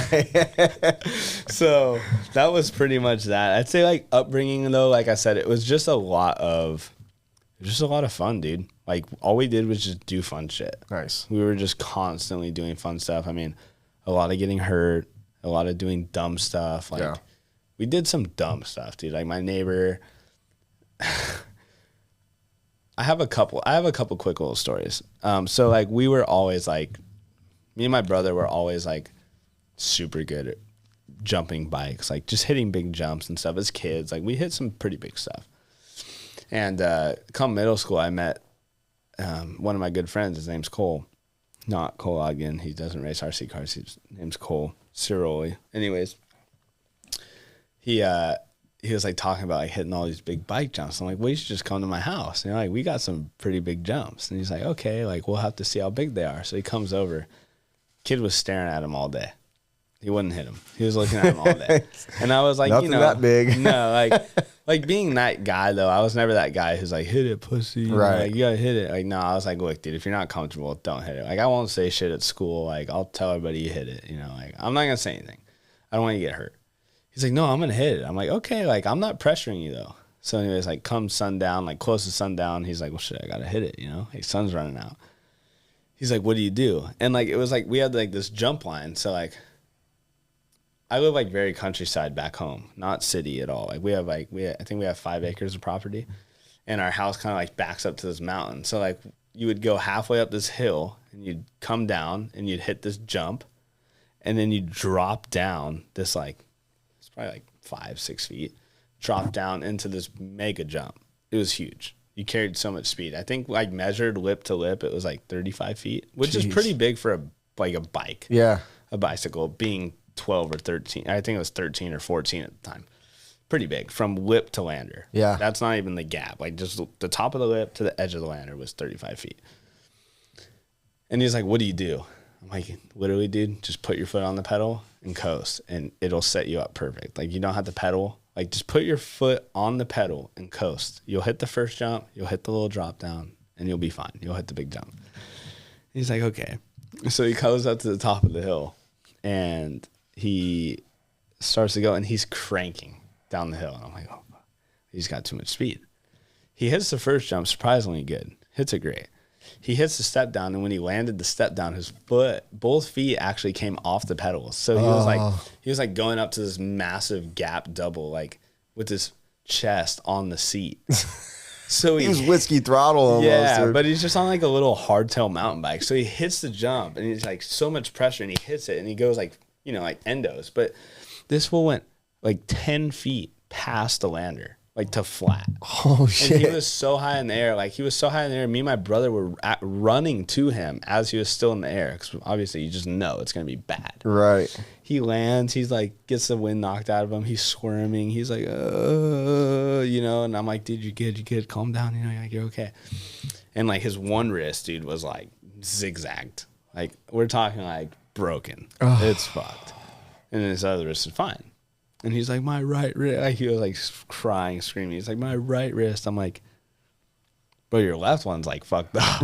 So that was pretty much that. I'd say like upbringing though, like I said, it was just a lot of fun, dude. Like all we did was just do fun shit. Nice. We were just constantly doing fun stuff. I mean, a lot of getting hurt, a lot of doing dumb stuff. Like we did some dumb stuff, dude. Like my neighbor, I have a couple quick little stories. So like we were always like, me and my brother were always like super good at jumping bikes, like just hitting big jumps and stuff as kids. Like we hit some pretty big stuff. And come middle school, I met one of my good friends. His name's Cole. Not Cole Ogden. He doesn't race RC cars. His name's Cole Ciroli. Anyways, he was like talking about like hitting all these big bike jumps. I'm like, well, you should just come to my house. And like, we got some pretty big jumps. And he's like, okay, like we'll have to see how big they are. So he comes over. Kid was staring at him all day. He wouldn't hit him. He was looking at him all day. And I was like, Nothing that big. No, like being that guy though, I was never that guy who's like, hit it, pussy. Right. Like, you gotta hit it. Like, no, I was like, look, dude, if you're not comfortable, don't hit it. Like, I won't say shit at school. Like, I'll tell everybody you hit it. You know, like, I'm not gonna say anything. I don't want you to get hurt. He's like, no, I'm gonna hit it. I'm like, okay, like, I'm not pressuring you though. So anyways, like, come sundown, like close to sundown, he's like, well, shit, I gotta hit it. You know, like, sun's running out. He's like, what do you do? And like, it was like, we had like this jump line. So like, I live like very countryside back home, not city at all. Like I think we have 5 acres of property, and our house kind of like backs up to this mountain. So like you would go halfway up this hill and you'd come down and you'd hit this jump, and then you'd drop down this like, it's probably like 5-6 feet, drop down into this mega jump. It was huge. You carried so much speed. I think like measured lip to lip, it was like 35 feet, which is pretty big for a bike. Yeah. A bicycle being 12 or 13. I think it was 13 or 14 at the time. Pretty big from lip to lander. Yeah. That's not even the gap. Like just the top of the lip to the edge of the lander was 35 feet. And he's like, what do you do? I'm like, literally, dude, just put your foot on the pedal and coast, and it'll set you up perfect. Like, you don't have to pedal. Like, just put your foot on the pedal and coast. You'll hit the first jump, you'll hit the little drop down, and you'll be fine. You'll hit the big jump. He's like, okay. So he goes up to the top of the hill, and he starts to go, and he's cranking down the hill. And I'm like, oh, he's got too much speed. He hits the first jump surprisingly good. Hits it great. He hits the step down, and when he landed the step down, both feet actually came off the pedals. So he was like going up to this massive gap double, like with his chest on the seat. So he was whiskey throttle almost. Yeah, but he's just on like a little hardtail mountain bike. So he hits the jump, and he's like so much pressure, and he hits it, and he goes like, you know, like endos. But this fool went like 10 feet past the lander, like to flat. Oh, shit. And he was so high in the air. Like, he was so high in the air. Me and my brother were running to him as he was still in the air, because obviously you just know it's going to be bad. Right. He lands. He's like, gets the wind knocked out of him. He's squirming. He's like, you know, and I'm like, dude, you're good. Calm down. You know, like, you're okay. And like his one wrist, dude, was like zigzagged. Like, we're talking like broken. It's fucked. And then his other wrist is fine. And he's like, my right wrist. Like, he was like crying, screaming. He's like, my right wrist. I'm like, bro, your left one's like fucked up.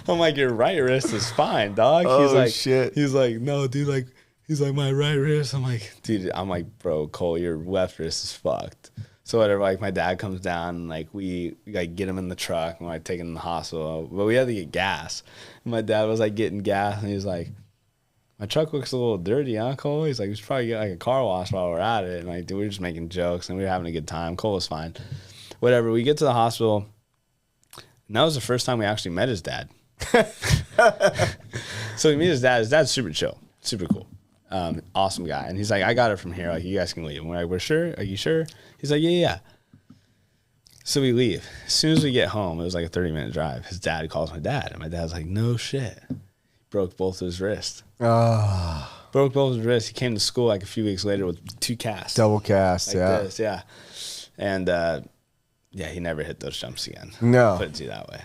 I'm like, your right wrist is fine, dog. Oh, he's like, shit. He's like, no, dude. Like, he's like, my right wrist. I'm like, dude. I'm like, bro, Cole, your left wrist is fucked. So whatever. Like, my dad comes down, and like we like get him in the truck, and I take him to the hospital. But we had to get gas. And my dad was like getting gas, and he's like, my truck looks a little dirty, huh, Cole? He's like, we should probably get like a car wash while we're at it. And like, dude, we were just making jokes, and we were having a good time. Cole was fine. Whatever. We get to the hospital, and that was the first time we actually met his dad. So we meet his dad. His dad's super chill, super cool, awesome guy. And he's like, I got it from here. Like, you guys can leave. And we're like, we're sure? Are you sure? He's like, yeah. So we leave. As soon as we get home, it was like a 30-minute drive. His dad calls my dad, and my dad's like, no shit. Broke both of his wrists. Broke both of his wrists. He came to school like a few weeks later with 2 casts. Double cast, like yeah. This, yeah. And yeah, he never hit those jumps again. No. Put it to you that way.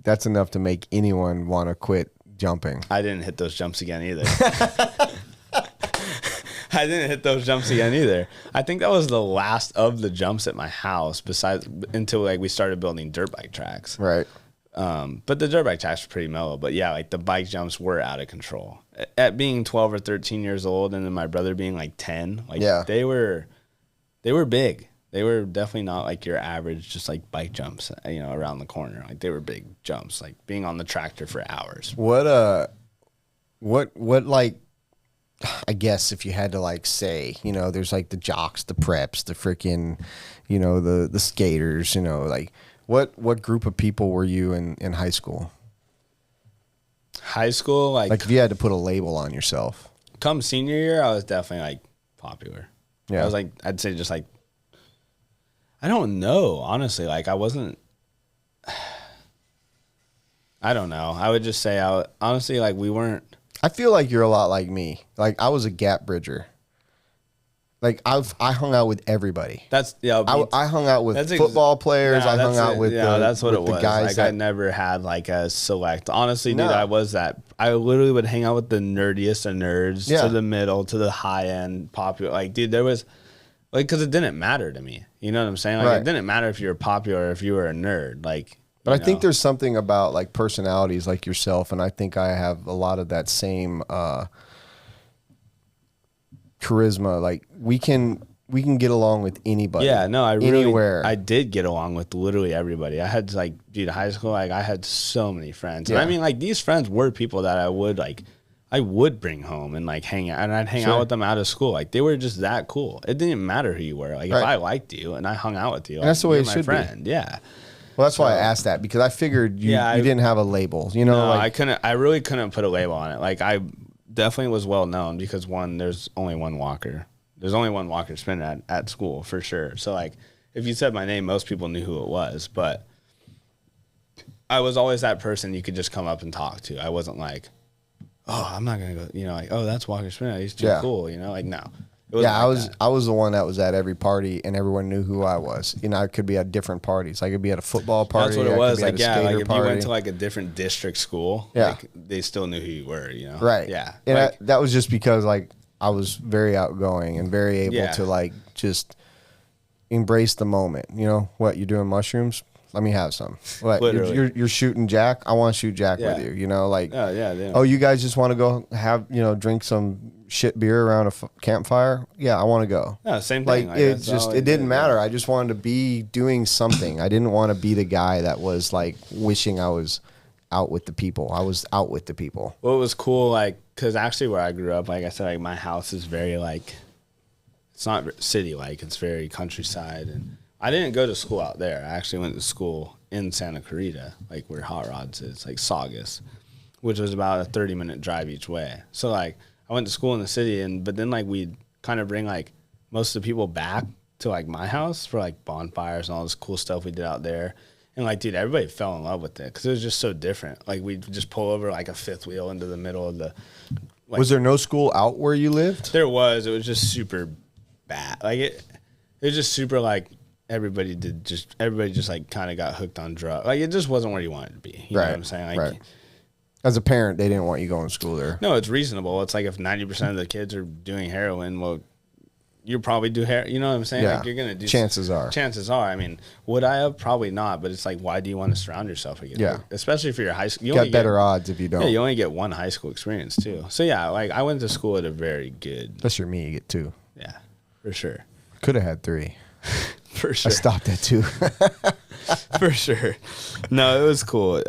That's enough to make anyone want to quit jumping. I didn't hit those jumps again either. I think that was the last of the jumps at my house, besides until like we started building dirt bike tracks. Right. But the dirt bike tracks were pretty mellow. But yeah, like the bike jumps were out of control. At being 12 or 13 years old, and then my brother being like 10, like they were big. They were definitely not like your average, just like bike jumps, you know, around the corner. Like, they were big jumps, like being on the tractor for hours. What like, I guess if you had to like say, you know, there's like the jocks, the preps, the freaking, you know, the skaters, you know, like what group of people were you in high school? High school, like if you had to put a label on yourself. Come senior year, I was definitely like popular. Yeah. I was like, I'd say just like I don't know, honestly. Like, I wasn't. I don't know. I would just say, honestly, like, we weren't. I feel like you're a lot like me. Like, I was a gap bridger. Like, I hung out with everybody. That's I hung out with football players. I hung out with that's what it was. Guys like, I never had like a select. Honestly, dude, I was that. I literally would hang out with the nerdiest of nerds to the middle to the high end popular. Like, dude, there was like, because it didn't matter to me. You know what I'm saying? Like, it didn't matter if you were popular or if you were a nerd. Like, but I think there's something about like personalities like yourself, and I think I have a lot of that same charisma. Like, we can get along with anybody. Yeah, no, I did get along with literally everybody. I had like, dude, high school, like I had so many friends. And I mean, like, these friends were people that I would bring home and like hang out, and I'd hang out with them out of school. Like, they were just that cool. It didn't matter who you were. Like, if I liked you and I hung out with you, and that's the way it should be. Yeah. Well, that's why I asked that, because I figured you didn't have a label. You know, no, like, I really couldn't put a label on it. Like, I definitely was well known because there's only one Walker. There's only one Walker Spinrad at school for sure. So like, if you said my name, most people knew who it was. But I was always that person you could just come up and talk to. I wasn't like, oh, I'm not gonna go. You know, like, oh, that's Walker Spinrad. He's too cool. You know, like, no. Yeah, I was the one that was at every party, and everyone knew who I was. You know, I could be at different parties. I could be at a football party. That's what it was. Like, yeah, like if you went to like a different district school, like, they still knew who you were. You know, right? Yeah, and like, that was just because like I was very outgoing and very able to like just embrace the moment. You know, what, you're doing mushrooms? Let me have some. What, you're shooting Jack? I want to shoot Jack with you. You know, like, oh, you guys just want to go have, drink some shit beer around a campfire? Yeah, I want to go. Yeah, same thing. Like, it didn't matter. I just wanted to be doing something. I didn't want to be the guy that was like wishing I was out with the people. I was out with the people. Well, it was cool, like, because actually where I grew up, like I said, like, my house is very like, it's not city like, it's very countryside. And I didn't go to school out there. I actually went to school in Santa Clarita, like where Hot Rods is, like Saugus, which was about a 30-minute drive each way. So like, I went to school in the city, but then like we'd kind of bring like most of the people back to like my house for like bonfires and all this cool stuff we did out there. And like, dude, everybody fell in love with it because it was just so different. Like, we'd just pull over like a fifth wheel into the middle of the. Like, was there no school out where you lived? There was. It was just super bad. Like it was just super like everybody just like kind of got hooked on drugs. Like, it just wasn't where you wanted to be. You know what I'm saying? Like, as a parent, they didn't want you going to school there. No, it's reasonable. It's like if 90% of the kids are doing heroin, well, you probably do heroin. You know what I'm saying? Yeah. Like, you're gonna do. Chances are. I mean, would I have? Probably not. But it's like, why do you want to surround yourself again? Yeah. Especially if you're high school. You got better odds if you don't. Yeah, you only get one high school experience too. So yeah, like I went to school at a very good. Unless you're me, you get 2. Yeah, for sure. Could have had 3. For sure. I stopped at 2. For sure. No, it was cool.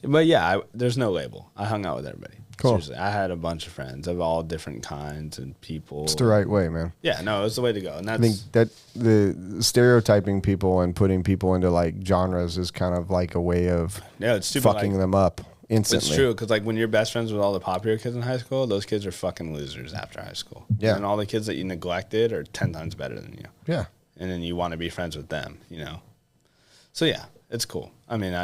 But yeah, there's no label. I hung out with everybody. Cool. Seriously, I had a bunch of friends of all different kinds and people. It's the right way, man. Yeah, no, it's the way to go. And that's, I think that the stereotyping people and putting people into like genres is kind of like a way of it's stupid, fucking them up instantly. It's true, because like when you're best friends with all the popular kids in high school, those kids are fucking losers after high school. Yeah. And all the kids that you neglected are 10 times better than you. Yeah. And then you want to be friends with them, you know? So yeah, it's cool. I mean,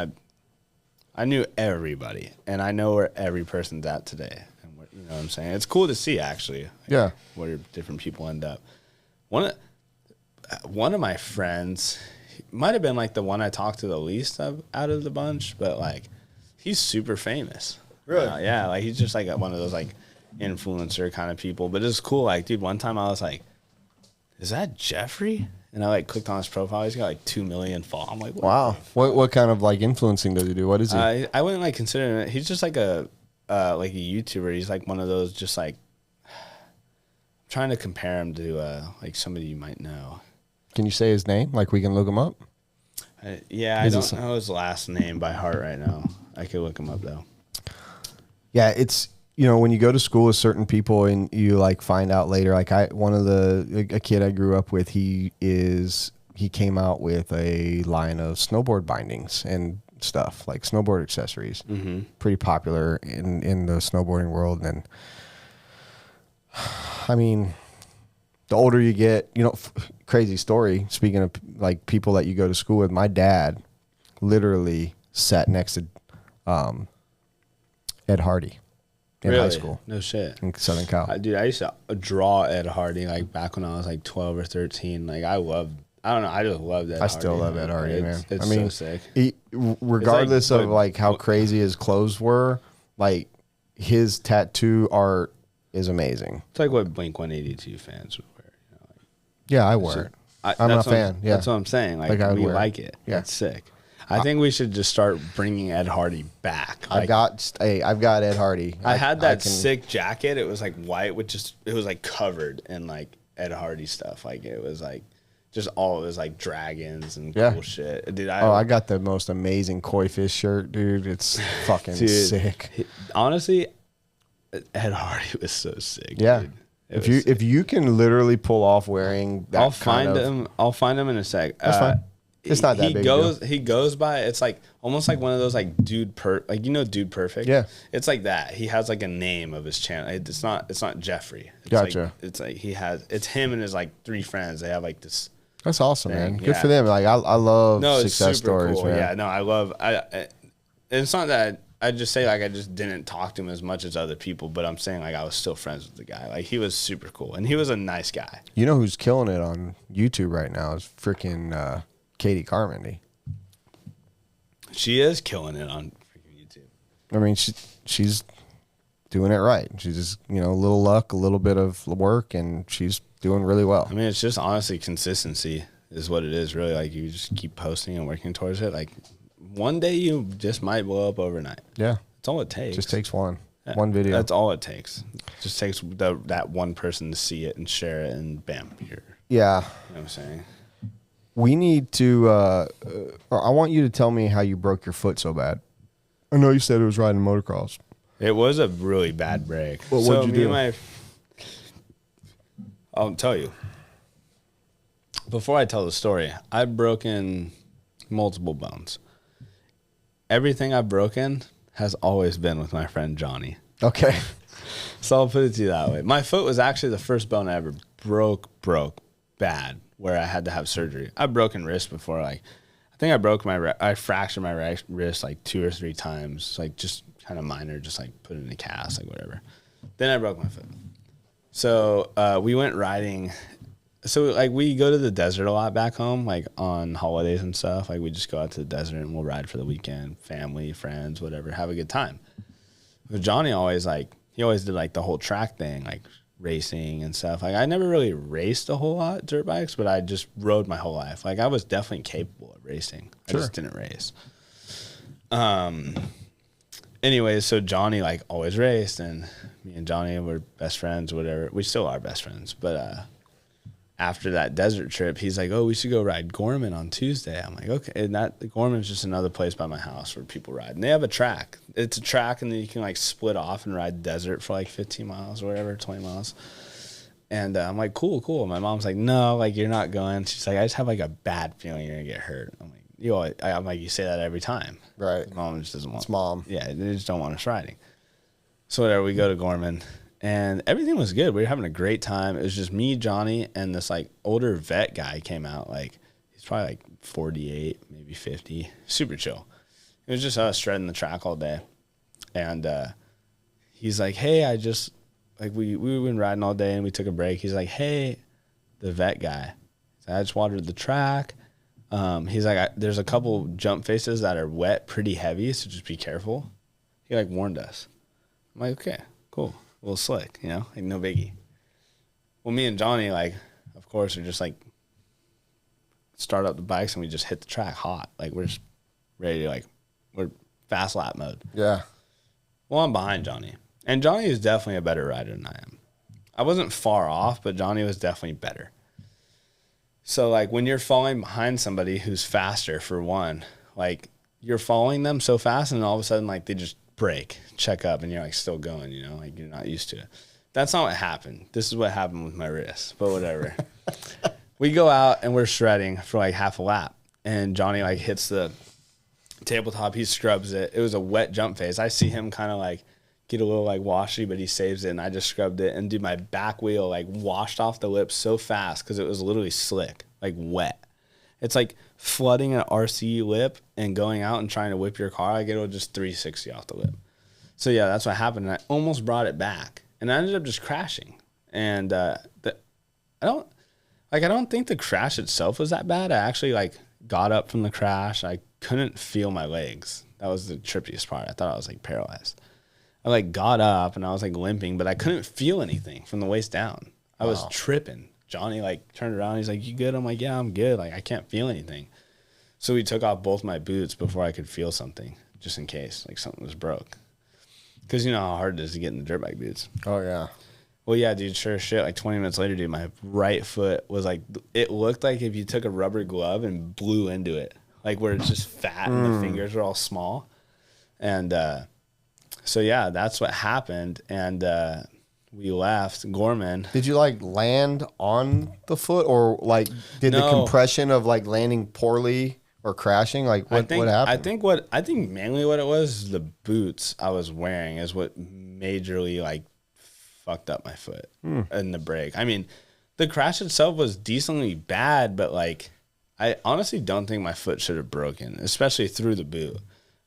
I knew everybody, and I know where every person's at today. And you know what I'm saying? It's cool to see, actually. Like, where different people end up. One of my friends might have been like the one I talked to the least of out of the bunch, but like he's super famous. Really? Yeah, like he's just like one of those like influencer kind of people. But it's cool. Like, dude, one time I was like, "Is that Jeffrey?" And I like clicked on his profile. He's got like 2 million followers. I'm like, wow. What kind of like influencing does he do? What is he? I wouldn't like consider him. He's just like a YouTuber. He's like one of those just like. I'm trying to compare him to like somebody you might know. Can you say his name? Like we can look him up? I don't know his last name by heart right now. I could look him up though. Yeah, it's. When you go to school with certain people and you like find out later, like a kid I grew up with, he came out with a line of snowboard bindings and stuff, like snowboard accessories, pretty popular in the snowboarding world. And I mean, the older you get, crazy story. Speaking of like people that you go to school with, my dad literally sat next to Ed Hardy in high school. No shit. In Southern Cal. Dude, I used to draw Ed Hardy like back when I was like 12 or 13. Like I don't know. I just loved Ed Hardy. I still love Ed Hardy, man. It's I mean, so sick. Regardless of like how crazy his clothes were, like his tattoo art is amazing. It's like what Blink 182 fans would wear. Yeah, I wear it. I'm a fan. Yeah, that's what I'm saying. Like we like it. Yeah, it's sick. I think we should just start bringing Ed Hardy back. Like, I've got Ed Hardy. I had that sick jacket. It was like white with it was like covered in like Ed Hardy stuff. Like it was like just all it was like dragons and cool shit. Dude, I got the most amazing koi fish shirt, dude. It's fucking sick. Honestly, Ed Hardy was so sick. Yeah. Dude. If you can literally pull off wearing that, I'll find him in a sec. That's fine. It's not that big. He goes by. It's like almost like one of those like Dude Perfect. Yeah. It's like that. He has like a name of his channel. It's not Jeffrey. Gotcha. It's like it's him and his like 3 friends. They have like this. That's awesome, man. Good for them. Like I love success stories. Cool. Man. Yeah, no, I love. It's not that I just say like I just didn't talk to him as much as other people, but I'm saying like I was still friends with the guy. Like he was super cool and he was a nice guy. You know who's killing it on YouTube right now is freaking Katie Carmody. She is killing it on freaking YouTube. I mean, she's doing it right. She's just a little luck, a little bit of work, and she's doing really well. I mean, it's just honestly consistency is what it is. Really, like you just keep posting and working towards it. Like one day you just might blow up overnight. Yeah, that's all it takes. Just takes one video. That's all it takes. It just takes that one person to see it and share it, and bam, here. Yeah, you know what I'm saying. We need to. I want you to tell me how you broke your foot so bad. I know you said it was riding motocross. It was a really bad break. Well, what'd you do? I'll tell you. Before I tell the story, I've broken multiple bones. Everything I've broken has always been with my friend Johnny. Okay. So I'll put it to you that way. My foot was actually the first bone I ever broke bad, where I had to have surgery. I've broken wrists before. Like, I think I fractured my right wrist like 2 or 3 times. Like just kind of minor, just like put it in a cast, like whatever. Then I broke my foot. So we went riding. So like we go to the desert a lot back home, like on holidays and stuff. Like we just go out to the desert and we'll ride for the weekend, family, friends, whatever, have a good time. But Johnny always did like the whole track thing, like racing and stuff. Like I never really raced a whole lot dirt bikes, but I just rode my whole life. Like I was definitely capable of racing. Sure. I just didn't race. Anyways, so Johnny like always raced, and me and Johnny were best friends, whatever. We still are best friends, but after that desert trip, he's like, "Oh, we should go ride Gorman on Tuesday." I'm like, "Okay." And Gorman's just another place by my house where people ride, and they have a track. It's a track, and then you can like split off and ride desert for like 15 miles or whatever, 20 miles. And I'm like, "Cool." My mom's like, "No, like you're not going." She's like, "I just have like a bad feeling you're gonna get hurt." I'm like, I'm like, "You say that every time." Right. Mom just doesn't want. It's mom. Yeah, they just don't want us riding. So whatever, we go to Gorman. And everything was good. We were having a great time. It was just me, Johnny, and this like older vet guy came out. Like he's probably like 48, maybe 50. Super chill. It was just us shredding the track all day. And he's like, "Hey, I just like we've been riding all day and we took a break." He's like, "Hey," the vet guy, "I just watered the track." He's like, "There's a couple jump faces that are wet, pretty heavy, so just be careful." He like warned us. I'm like, "Okay, cool." A little slick, like no biggie. Well, me and Johnny, like, of course, are just like start up the bikes and we just hit the track hot. Like we're just ready to we're fast lap mode. Yeah. Well, I'm behind Johnny. And Johnny is definitely a better rider than I am. I wasn't far off, but Johnny was definitely better. So like when you're falling behind somebody who's faster, for one, like you're following them so fast and all of a sudden like they just break, check up, and you're like still going, like you're not used to it. That's not what happened. This is what happened with my wrist, but whatever. We go out and we're shredding for like half a lap, and Johnny like hits the tabletop. He scrubs it. It was a wet jump phase. I see him kind of like get a little like washy, but he saves it, and I just scrubbed it. And dude, my back wheel like washed off the lip so fast because it was literally slick, like wet. It's like flooding an RC lip and going out and trying to whip your car. Like it'll just 360 off the lip. So yeah, that's what happened. And I almost brought it back, and I ended up just crashing. And I don't think the crash itself was that bad. I actually like got up from the crash. I couldn't feel my legs. That was the trippiest part. I thought I was like paralyzed. I like got up and I was like limping, but I couldn't feel anything from the waist down. I was tripping. Johnny like turned around. He's like, "You good?" I'm like, "Yeah, I'm good." Like I can't feel anything. So we took off both my boots before I could feel something, just in case like something was broke. Because you know how hard it is to get in the dirt bike boots. Oh yeah. Well, yeah, dude, sure as shit. Like 20 minutes later, dude, my right foot was like, it looked like if you took a rubber glove and blew into it, like where it's just fat and the fingers are all small. And so, yeah, that's what happened. And we left Gorman. Did you like land on the foot, or like did the compression of like landing poorly or crashing? Like what happened? I think mainly what it was the boots I was wearing is what majorly like fucked up my foot and the brake. I mean, the crash itself was decently bad, but like I honestly don't think my foot should have broken, especially through the boot.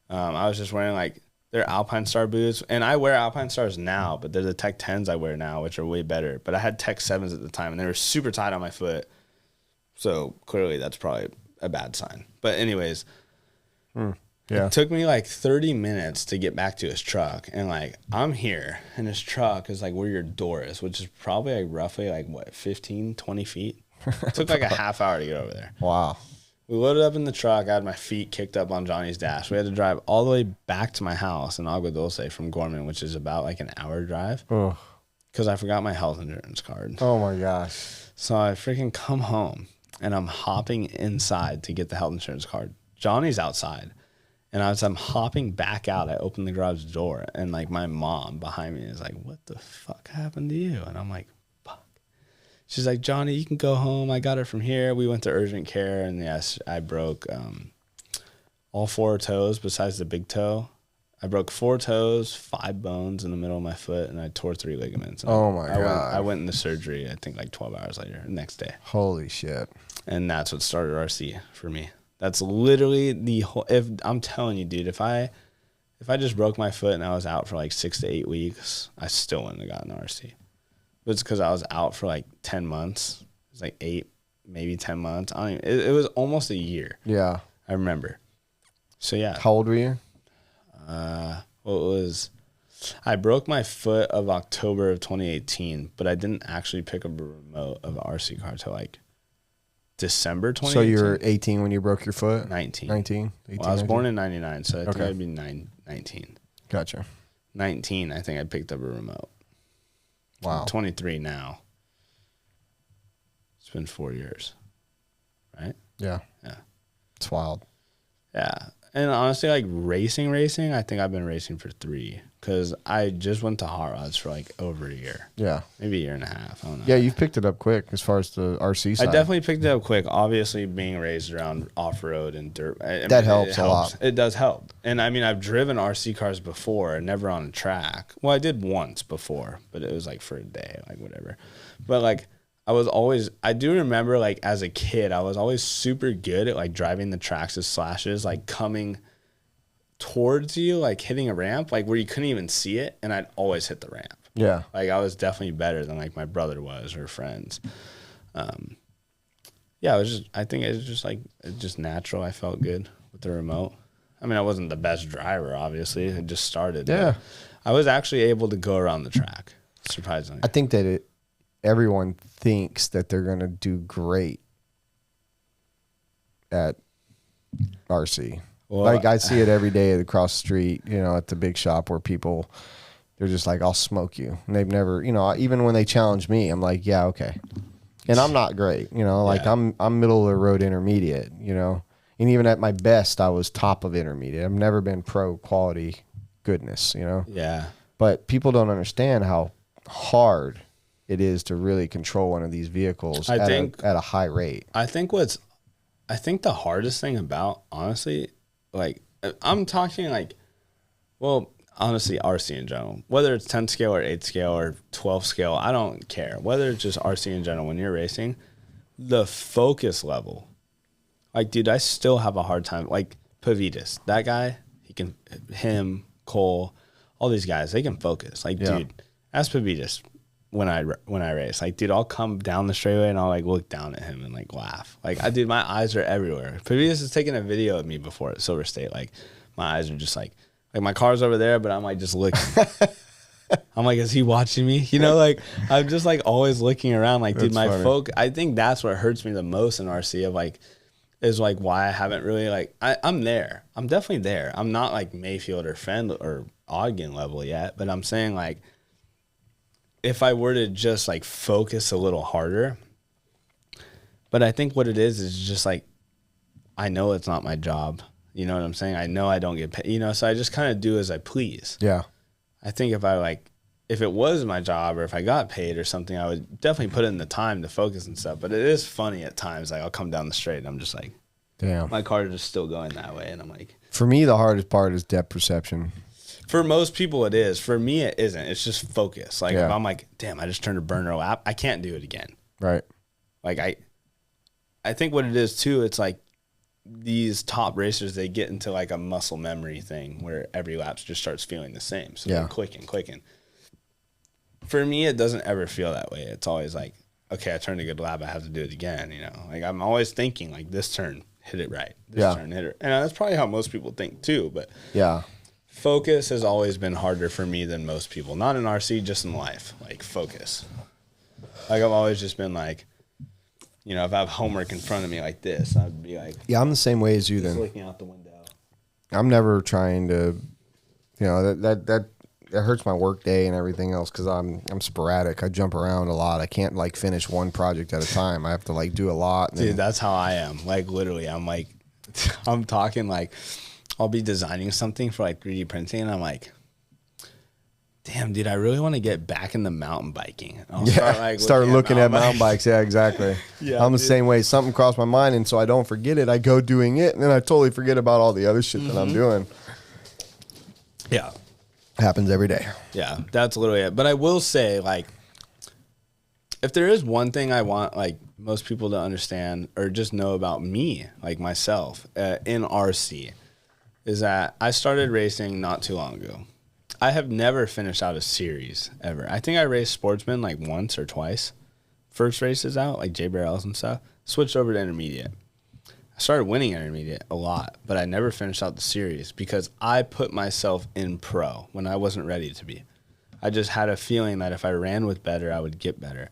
I was just wearing like their Alpine Star boots, and I wear Alpine Stars now, but they're the Tech 10s I wear now, which are way better. But I had Tech 7s at the time, and they were super tight on my foot. So clearly that's probably a bad sign. But anyways, it took me like 30 minutes to get back to his truck. And like, I'm here, and his truck is like where your door is, which is probably like roughly like what, 15, 20 feet? It took like a half hour to get over there. Wow. We loaded up in the truck. I had my feet kicked up on Johnny's dash. We had to drive all the way back to my house in Agua Dulce from Gorman, which is about like an hour drive. Because I forgot my health insurance card. Oh my gosh. So I freaking come home, and I'm hopping inside to get the health insurance card. Johnny's outside. And as I'm hopping back out, I open the garage door, and like my mom behind me is like, "What the fuck happened to you?" And I'm like, "Fuck." She's like, "Johnny, you can go home. I got it from here." We went to urgent care, and yes, I broke all 4 toes besides the big toe. I broke 4 toes, 5 bones in the middle of my foot, and I tore 3 ligaments. And oh my God. I went into surgery, I think like 12 hours later, the next day. Holy shit. And that's what started RC for me. That's literally the whole. If I'm telling you, dude, if I just broke my foot and I was out for like 6 to 8 weeks, I still wouldn't have gotten RC. But it's because I was out for like 10 months. It was like 8, maybe 10 months. It was almost a year. Yeah, I remember. So yeah. How old were you? I broke my foot of October of 2018, but I didn't actually pick up a remote of an RC car till like December 2018. So you were 18 when you broke your foot? 19. 19? 18, Well, I was 19? born in 99, so I think I'd be 19. Gotcha. 19, I think I picked up a remote. Wow. I'm 23 now. It's been 4 years, right? Yeah. Yeah. It's wild. Yeah. And honestly, like racing, I think I've been racing for 3 because I just went to Hot Rods for like over a year. Yeah. Maybe a year and a half. I don't know. Yeah, you've picked it up quick as far as the RC side. I definitely picked it up quick. Obviously, being raised around off-road and dirt. That helps a lot. It does help. And I mean, I've driven RC cars before, never on a track. Well, I did once before, but it was like for a day, like whatever. But like, I do remember like as a kid, I was always super good at like driving the tracks as slashes, like coming towards you, like hitting a ramp, like where you couldn't even see it. And I'd always hit the ramp. Yeah. Like I was definitely better than like my brother was or friends. Yeah, I think it was just like, it's just natural. I felt good with the remote. I mean, I wasn't the best driver, obviously. It just started. Yeah. I was actually able to go around the track, surprisingly. I think that everyone thinks that they're going to do great at RC. Well, like I see it every day across the street, at the big shop where people, they're just like, I'll smoke you. And they've never, even when they challenge me, I'm like, yeah, okay. And I'm not great, like Yeah. I'm middle of the road intermediate, and even at my best, I was top of intermediate. I've never been pro quality goodness, Yeah. but people don't understand how hard it is to really control one of these vehicles at a high rate. I think the hardest thing about, honestly, like I'm talking like, well, honestly, RC in general, whether it's 10 scale or 8 scale or 12 scale, I don't care. Whether it's just RC in general, when you're racing, the focus level, like, dude, I still have a hard time. Like, Pavitas, that guy, Cole, all these guys, they can focus. Like, dude, ask Pavitas when I race. Like, dude, I'll come down the straightaway and I'll, like, look down at him and, like, laugh. Like, dude, my eyes are everywhere. Pavitas has taken a video of me before at Silver State. Like, my eyes are just, like my car's over there, but I'm, like, just looking. I'm like, is he watching me? You know, like, I'm just, like, always looking around. Like, dude, my focus, I think that's what hurts me the most in RC of, like, is, like, why I haven't really, like, I'm there. I'm definitely there. I'm not, like, Mayfield or Fend or Ogden level yet, but I'm saying, like, if I were to just, like, focus a little harder, but I think what it is just, like, I know it's not my job. You know what I'm saying? I know I don't get paid, you know, so I just kind of do as I please. Yeah. I think if it was my job or if I got paid or something, I would definitely put in the time to focus and stuff. But it is funny at times. Like, I'll come down the straight and I'm just like, damn, my car is just still going that way. And I'm like, for me, the hardest part is depth perception. For most people, it is. For me, it isn't. It's just focus. Like, if I'm like, damn, I just turned a burner lap, I can't do it again. Right. Like, I think what it is too, it's like these top racers, they get into like a muscle memory thing where every lap just starts feeling the same. So they're clicking. For me, it doesn't ever feel that way. It's always like, okay, I turned a good lap, I have to do it again. You know, like, I'm always thinking like, this turn, hit it right. This turn, hit it. And that's probably how most people think too. But focus has always been harder for me than most people. Not in RC, just in life. Like, focus. Like, I've always just been like, you know, if I have homework in front of me like this, I'd be like, yeah, I'm the same way as you. Then looking out the window. I'm never trying to, you know, that hurts my work day and everything else because I'm sporadic. I jump around a lot. I can't, like, finish one project at a time. I have to, like, do a lot. Dude, that's how I am. Like, literally, I'm like, I'm talking like, I'll be designing something for, like, 3D printing, and I'm like, damn, dude, I really want to get back into mountain biking. I'll start looking at mountain bikes. Yeah, exactly. I'm the same way. Something crossed my mind, and so I don't forget it. I go doing it, and then I totally forget about all the other shit that I'm doing. Yeah. Happens every day. Yeah, that's literally it. But I will say, like, if there is one thing I want, like, most people to understand or just know about me, like myself, in RC, is that I started racing not too long ago. I have never finished out a series ever. I think I raced Sportsman like once or twice. First races out, like JBRLs and stuff. Switched over to intermediate. I started winning intermediate a lot, but I never finished out the series because I put myself in pro when I wasn't ready to be. I just had a feeling that if I ran with better, I would get better.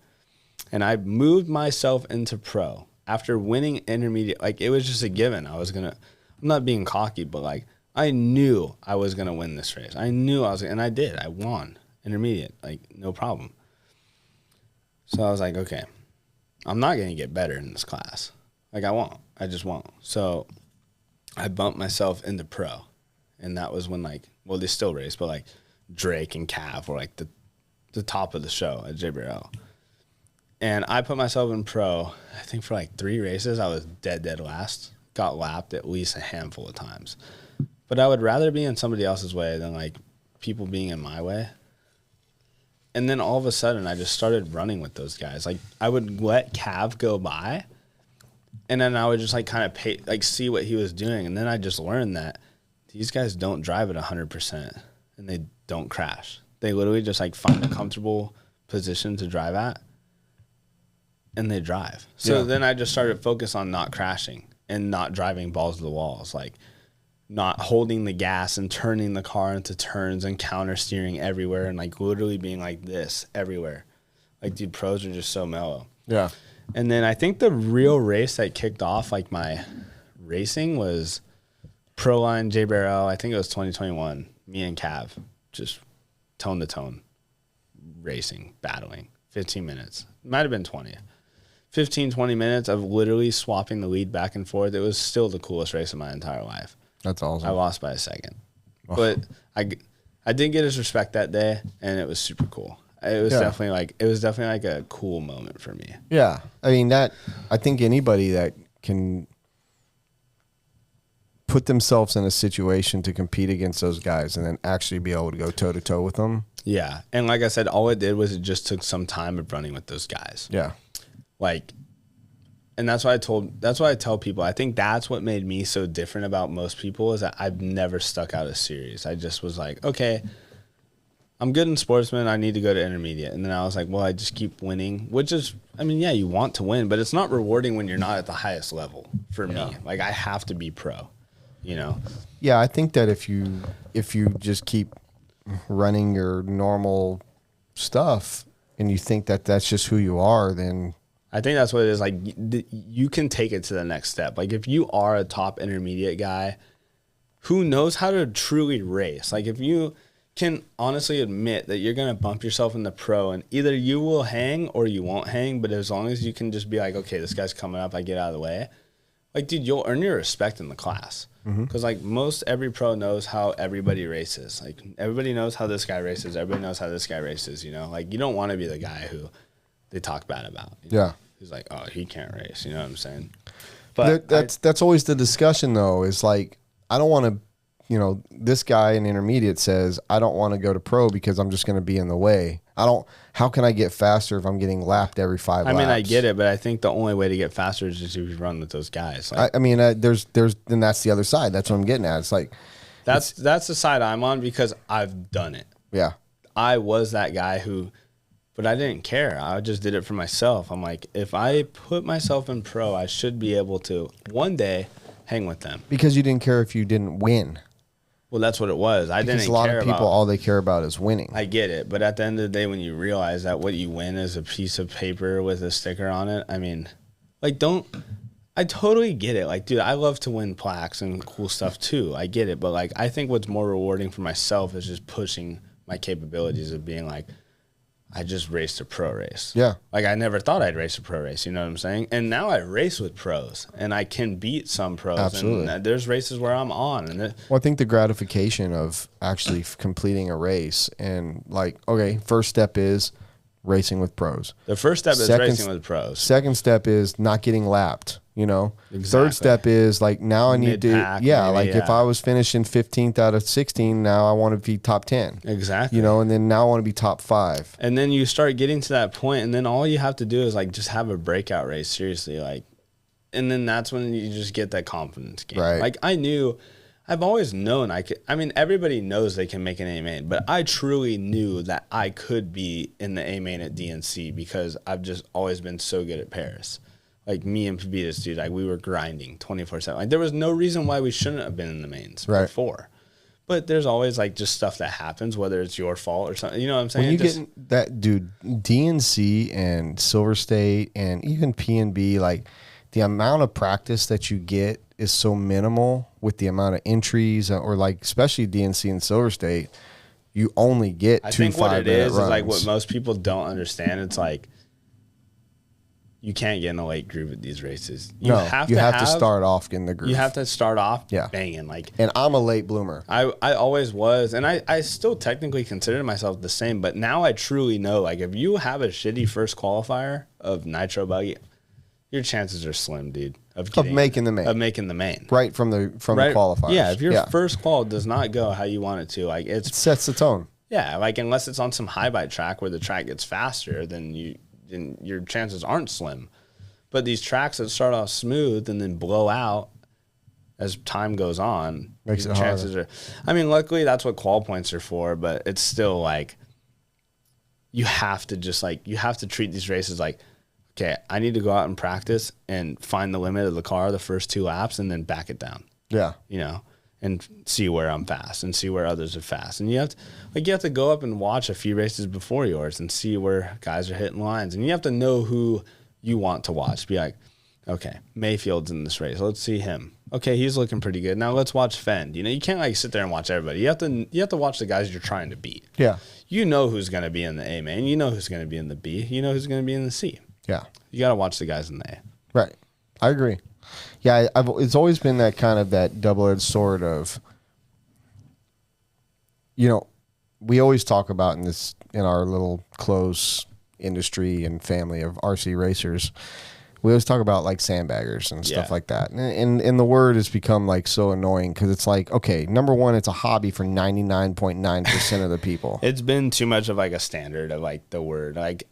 And I moved myself into pro after winning intermediate. Like, it was just a given. I'm not being cocky, but like, I knew I was going to win this race. I knew and I did. I won intermediate, like, no problem. So I was like, okay, I'm not going to get better in this class. Like, I won't. I just won't. So I bumped myself into pro. And that was when, like, well, they still race, but like Drake and Cav were like the top of the show at JBRL. And I put myself in pro. I think for like 3 races, I was dead last. Got lapped at least a handful of times. But I would rather be in somebody else's way than, like, people being in my way. And then all of a sudden, I just started running with those guys. Like, I would let Cav go by, and then I would just, like, kind of see what he was doing. And then I just learned that these guys don't drive at 100%, and they don't crash. They literally just, like, find a comfortable position to drive at, and they drive. So then I just started focus on not crashing and not driving balls to the walls. Like, not holding the gas and turning the car into turns and counter steering everywhere and, like, literally being like this everywhere. Like, dude, pros are just so mellow. Yeah. And then I think the real race that kicked off, like, my racing was Proline JBRL. I think it was 2021. Me and Cav just tone to tone racing, battling. 15 minutes. Might have been 20. 15, 20 minutes of literally swapping the lead back and forth. It was still the coolest race of my entire life. That's awesome. I lost by a second. Oh. But I did get his respect that day, and it was super cool. It was definitely like a cool moment for me. Yeah. I mean, I think anybody that can put themselves in a situation to compete against those guys and then actually be able to go toe to toe with them. Yeah. And like I said, all it did was it just took some time of running with those guys. Yeah. Like, and that's why I tell people, I think that's what made me so different about most people is that I've never stuck out a series. I just was like, okay, I'm good in sportsman. I need to go to intermediate. And then I was like, well, I just keep winning, which is, I mean, yeah, you want to win, but it's not rewarding when you're not at the highest level for me. Like, I have to be pro, you know? Yeah, I think that if you just keep running your normal stuff and you think that that's just who you are, then I think that's what it is. Like, you can take it to the next step. Like, if you are a top intermediate guy who knows how to truly race, like if you can honestly admit that you're going to bump yourself in the pro and either you will hang or you won't hang, but as long as you can just be like, okay, this guy's coming up, I get out of the way. Like, dude, you'll earn your respect in the class. Because, like, most every pro knows how everybody races. Like, everybody knows how this guy races. Everybody knows how this guy races, you know? Like, you don't want to be the guy who they talk bad about. You know? Who's like, oh, he can't race. You know what I'm saying? But that's always the discussion, though, is like, I don't want to, you know, this guy in intermediate says, I don't want to go to pro because I'm just going to be in the way. How can I get faster if I'm getting lapped every 5 laps? I mean, I get it, but I think the only way to get faster is just if you run with those guys. Like, I mean, then that's the other side. That's what I'm getting at. It's like, that's the side I'm on because I've done it. Yeah. I was that guy but I didn't care. I just did it for myself. I'm like, if I put myself in pro, I should be able to one day hang with them. Because you didn't care if you didn't win. Well, that's what it was. I didn't care. Because a lot of people, all they care about is winning. I get it. But at the end of the day, when you realize that what you win is a piece of paper with a sticker on it, I mean, like, I totally get it. Like, dude, I love to win plaques and cool stuff too. I get it. But, like, I think what's more rewarding for myself is just pushing my capabilities of being like, I just raced a pro race. Yeah. Like, I never thought I'd race a pro race. You know what I'm saying? And now I race with pros, and I can beat some pros. Absolutely. And there's races where I'm on. Well, I think the gratification of actually completing a race and, like, okay, first step is racing with pros. The first step is racing with pros. Second step is not getting lapped, you know? Exactly. Third step is, like, now I need Mid-pack, to, if I was finishing 15th out of 16, now I want to be top 10. Exactly. You know, and then now I want to be top 5. And then you start getting to that point, and then all you have to do is, like, just have a breakout race, seriously. Like, and then that's when you just get that confidence game. Right. Like, I've always known everybody knows they can make an A main, but I truly knew that I could be in the A main at DNC because I've just always been so good at Paris. Like, me and Pavitas, dude, like, we were grinding 24/7. Like, there was no reason why we shouldn't have been in the mains before. But there's always, like, just stuff that happens, whether it's your fault or something. You know what I'm saying? When you get that, dude, DNC and Silver State and even PNB, like, the amount of practice that you get is so minimal with the amount of entries, or, like, especially DNC and Silver State, you only get I 2 think what it 5-minute is runs. like what most people don't understand. It's like, you can't get in a late groove at these races. You have to start off in the groove. You have to start off banging. Like, and I'm a late bloomer. I always was, and I still technically consider myself the same, but now I truly know, like, if you have a shitty first qualifier of nitro buggy, your chances are slim, dude, of making the main. Of making the main. Right from the qualifiers. Yeah, if your first qual does not go how you want it to, like, it sets the tone. Yeah, like, unless it's on some high bite track where the track gets faster, then your chances aren't slim. But these tracks that start off smooth and then blow out as time goes on, makes it chances harder. I mean, luckily that's what qual points are for, but it's still like, you have to treat these races like, okay, I need to go out and practice and find the limit of the car the first 2 laps and then back it down. Yeah. You know, and see where I'm fast and see where others are fast. And you have to go up and watch a few races before yours and see where guys are hitting lines. And you have to know who you want to watch. Be like, okay, Mayfield's in this race. Let's see him. Okay, he's looking pretty good. Now let's watch Fend. You know, you can't, like, sit there and watch everybody. You have to watch the guys you're trying to beat. Yeah. You know who's going to be in the A main. You know who's going to be in the B. You know who's going to be in the C. Yeah. You got to watch the guys in the A. Right. I agree. Yeah, it's always been that kind of that double-edged sword of, you know, we always talk about in our little close industry and family of RC racers, We always talk about like sandbaggers and stuff Yeah. like that. And the word has become like so annoying because it's like, okay, number one, it's a hobby for 99.9% of the people. It's been too much of like a standard of like the word. Like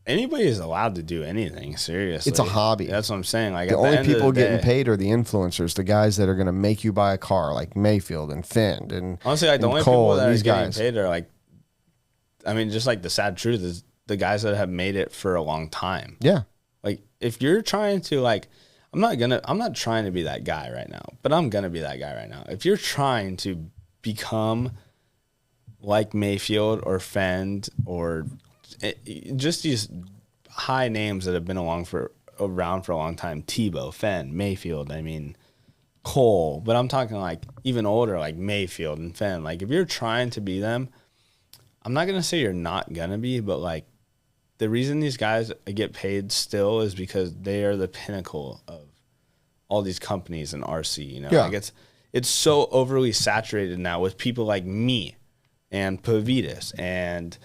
anybody is allowed to do anything, seriously. It's a hobby. That's what I'm saying. Like The at only end of people the getting day- paid are the influencers, the guys that are going to make you buy a car, like Mayfield and Finn and Honestly, like the and only Cole people that and are these getting guys. paid are like, I mean, just like the sad truth is the guys that have made it for a long time. Yeah. Like if you're trying to like, I'm not trying to be that guy right now, but I'm going to be that guy right now. If you're trying to become like Mayfield or Fend or just these high names that have been around for a long time, Tebow, Fend, Mayfield, I mean, Cole, but I'm talking like even older, like Mayfield and Fend. Like if you're trying to be them, I'm not going to say you're not going to be, but like the reason these guys get paid still is because they are the pinnacle of all these companies in RC, you know? Yeah. Like it's so overly saturated now with people like me and Pavitas and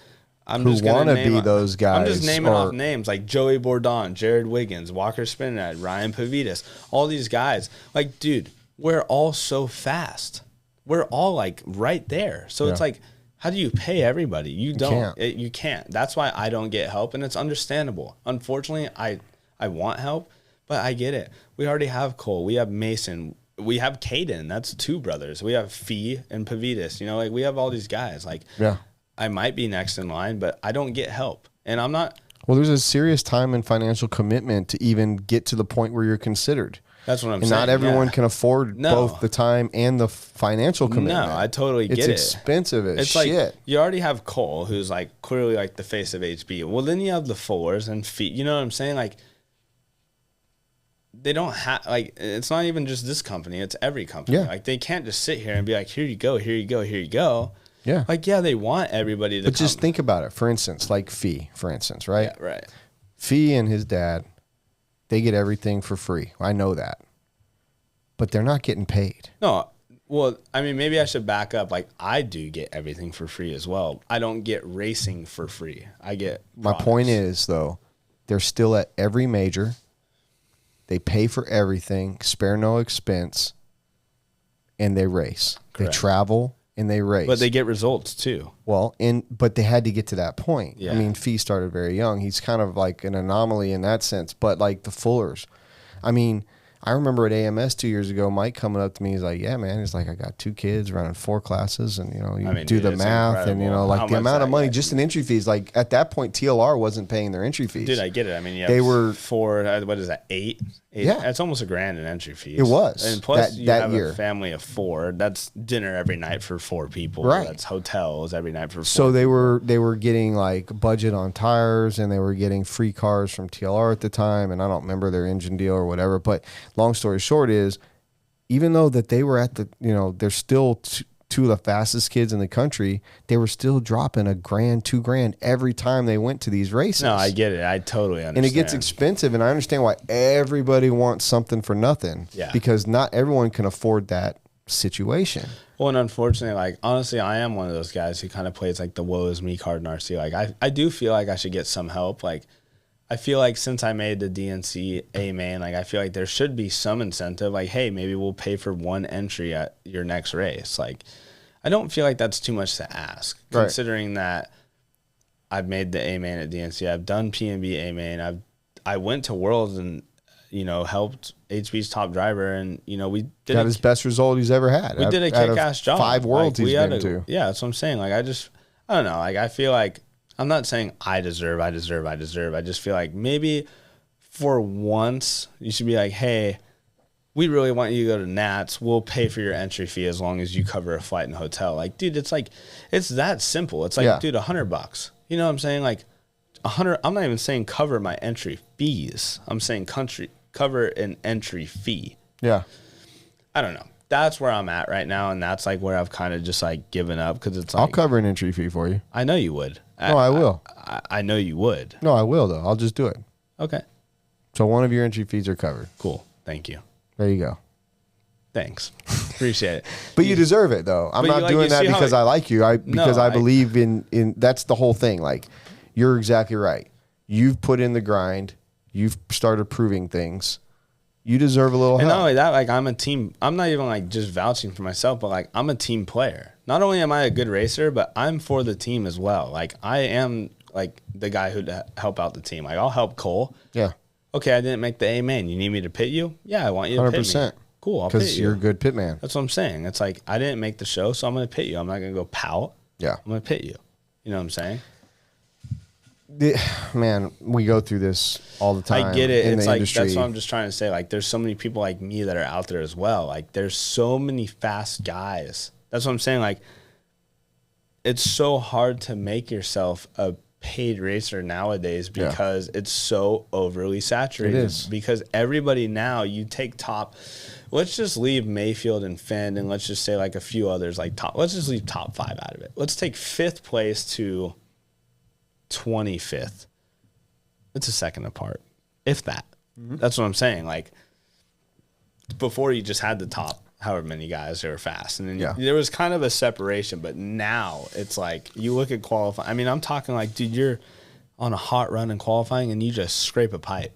I'm Who just gonna wanna name be those I'm just guys naming or- off names like Joey Bourdon, Jared Wiggins, Walker Spinrad, Ryan Pavitas, all these guys. Like, dude, we're all so fast. We're all like right there. So it's Yeah. like, how do you pay everybody? You don't. can't. You can't. That's why I don't get help, and it's understandable. Unfortunately, I want help, but I get it. We already have Cole. We have Mason. We have Caden. That's two brothers. We have Fee and Pavitas. You know, like we have all these guys. Like, Yeah. I might be next in line, but I don't get help, and I'm not. Well, there's a serious time and financial commitment to even get to the point where you're considered. That's what I'm And saying. not everyone yeah. can afford No. both the time and the financial commitment. No, I totally get it's it. expensive as It's shit. like you already have Cole, who's like clearly like the face of HB. Well, then you have the Fullers and Feet. You know what I'm saying? Like they don't have like it's not even just this company; it's every company. Yeah. Like they can't just sit here and be like, "Here you go, here you go, here you go." Yeah. Like yeah, they want everybody to. But just think about it. For instance, like Fee, for instance, right? Yeah, right. Fee and his dad, they get everything for free. I know that. But they're not getting paid. No, well, I mean, maybe I should back up. Like I do get everything for free as well. I don't get racing for free. I get. My products. point is, though, they're still at every major. They pay for everything, spare no expense, and they race. Correct. They travel and they race. But they get results too. Well, but they had to get to that point. Yeah. I mean, Fee started very young. He's kind of like an anomaly in that sense. But like the Fullers, I mean, I remember at AMS 2 years ago, Mike coming up to me, he's like, "Yeah, man." He's like, "I got 2 kids running 4 classes, and you know, you I mean, do dude, the it's math, and you know, incredible like how the much amount of that money, guy- just in entry fees. Like at that point, TLR wasn't paying their entry fees. Dude, I get it. I mean, you have They were- 4. What is that? 8. Yeah. It's almost $1,000 in entry fees. It was, and plus you that have year. a family of 4. That's dinner every night for 4 people. Right. That's hotels every night for 4. So they were getting like budget on tires, and they were getting free cars from TLR at the time, and I don't remember their engine deal or whatever. But long story short is, even though that they were at the, you know, they're still two of the fastest kids in the country, they were still dropping $1,000, $2,000 every time they went to these races. No, I get it. I totally understand. And it gets expensive, and I understand why everybody wants something for nothing. Yeah. Because not everyone can afford that situation. Well, and unfortunately, like, honestly, I am one of those guys who kind of plays like the woe is me card in RC. Like, I do feel like I should get some help. Like, I feel like since I made the DNC A main, like, I feel like there should be some incentive. Like, hey, maybe we'll pay for 1 entry at your next race. Like, I don't feel like that's too much to ask, Right. considering that I've made the A main at DNC. I've done PNB A main. I went to Worlds and, you know, helped HB's top driver, and, you know, we did Got his best result he's ever had. we did a Out of kick-ass job. 5 worlds Like, he's we had been to. Yeah, that's what I'm saying. Like, I don't know. Like, I feel like I'm not saying I deserve. I just feel like maybe for once you should be like, hey, we really want you to go to Nats. We'll pay for your entry fee as long as you cover a flight and hotel. Like, dude, it's like, it's that simple. It's like, Yeah. dude, $100. You know what I'm saying? Like, 100. I'm not even saying cover my entry fees. I'm saying cover an entry fee. Yeah. I don't know. That's where I'm at right now, and that's like where I've kind of just like given up because it's like I'll cover an entry fee for you. I know you would. No, I will. I know you would. No, I will, though. I'll just do it. Okay. So one of your entry fees are covered. Cool. Thank you. There you go. Thanks. Appreciate it. But you deserve it, though. I'm But not you doing that see how because I like you. Because I believe in that's the whole thing. Like, you're exactly right. You've put in the grind. You've started proving things. You deserve a little help. And not only that, like I'm a team. I'm not even like just vouching for myself, but like I'm a team player. Not only am I a good racer, but I'm for the team as well. Like I am like the guy who'd help out the team. Like I'll help Cole. Yeah. Okay, I didn't make the A main. You need me to pit you? Yeah, I want you to pit 100%. me. Cool, I'll pit you. Because you're a good pit man. That's what I'm saying. It's like I didn't make the show, so I'm going to pit you. I'm not going to go pout. Yeah. I'm going to pit you. You know what I'm saying? Man, we go through this all the time. I get it. In It's the like industry. that's what I'm just trying to say. Like there's so many people like me that are out there as well. Like there's so many fast guys. That's what I'm saying. Like it's so hard to make yourself a paid racer nowadays because it's so overly saturated. It is. Because everybody now, you take top. Let's just leave Mayfield and Finn, and let's just say like a few others like top. Let's just leave top 5 out of it. Let's take 5th place to 25th. It's a second apart, if that. Mm-hmm. That's what I'm saying. Like before, you just had the top however many guys who were fast, and then there was kind of a separation. But now it's like you look at qualifying. I mean, I'm talking like, dude, you're on a hot run in qualifying, and you just scrape a pipe.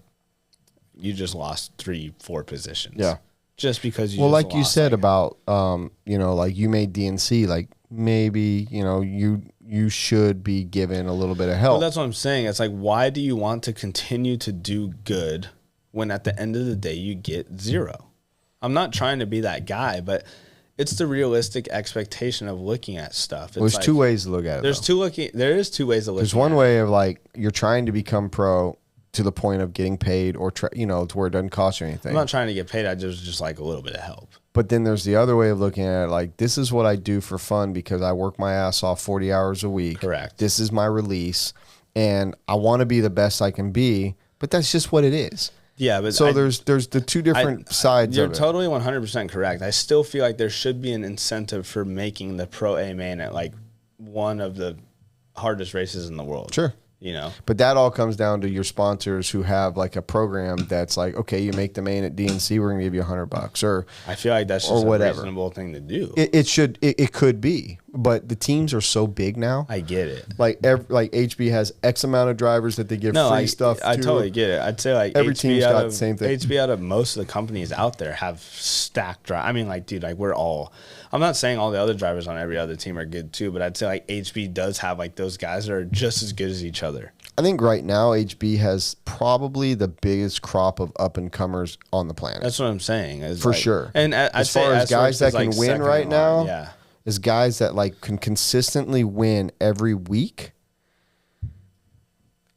You just lost 3-4 positions. Yeah. Just because you well, just like you lost, said about you know, like you made DNC, like maybe, you know, you should be given a little bit of help. Well, that's what I'm saying. It's like, why do you want to continue to do good when at the end of the day you get 0? I'm not trying to be that guy, but it's the realistic expectation of looking at stuff. It's There's like, 2 ways to look at it. There is 2 ways to look. There's one way of like you're trying to become pro to the point of getting paid, or you know, to where it doesn't cost you anything. I'm not trying to get paid. I just like a little bit of help. But then there's the other way of looking at it, like this is what I do for fun because I work my ass off 40 hours a week. Correct. This is my release, and I want to be the best I can be. But that's just what it is. Yeah, but so there's the 2 different sides. You're of it. totally 100% correct. I still feel like there should be an incentive for making the Pro A main at like one of the hardest races in the world. Sure. You know, but that all comes down to your sponsors who have like a program that's like, okay, you make the main at DNC, we're gonna give you $100, or I feel like that's just a reasonable thing to do. It could be, but the teams are so big now. I get it. Like HB has X amount of drivers that they give free stuff. I totally get it. I'd say like every HB team's got the same thing. HB out of most of the companies out there have stacked drivers. I mean, like, dude, like we're all. I'm not saying all the other drivers on every other team are good too, but I'd say like HB does have like those guys that are just as good as each other. I think right now HB has probably the biggest crop of up and comers on the planet. That's what I'm saying. For sure. And as far as guys that can win right now, yeah, is guys that like can consistently win every week.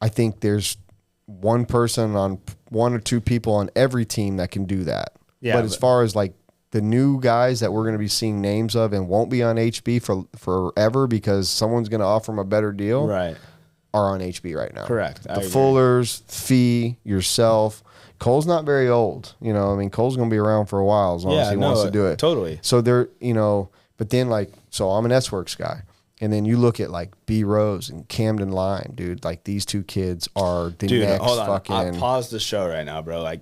I think there's one or 2 people on every team that can do that. Yeah, but as far as like the new guys that we're going to be seeing names of and won't be on HB for forever because someone's going to offer them a better deal, right, are on HB right now. Correct. The Fullers, Fee, yourself. Cole's not very old. You know, I mean, Cole's going to be around for a while as long as he wants to do it. Totally. So they're, you know, but then like, so I'm an S-Works guy. And then you look at like B Rose and Camden Lime, dude. Like these 2 kids are the next hold on. fucking. I'll pause the show right now, bro. Like,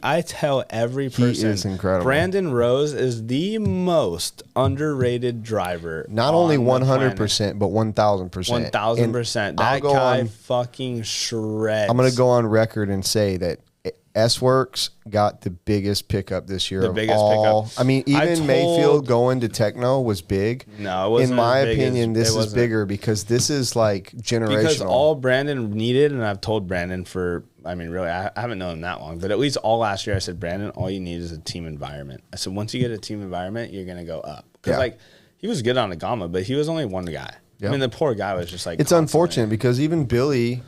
I tell every person, he is incredible. Brandon Rose is the most underrated driver. Not only 100%, but 1,000%. 1,000%. That guy fucking shreds. I'm gonna go on record and say that S-Works got the biggest pickup this year. The biggest pickup. I mean, even Mayfield going to Techno was big. No, it wasn't. In my opinion, this is bigger because this is like generational. Because all Brandon needed, and I've told Brandon for, I mean, really, I haven't known him that long, but at least all last year I said, Brandon, all you need is a team environment. I said, once you get a team environment, you're going to go up. Because, like, he was good on the Gamma, but he was only one guy. Yep. I mean, the poor guy was just like. It's unfortunate because even Billy,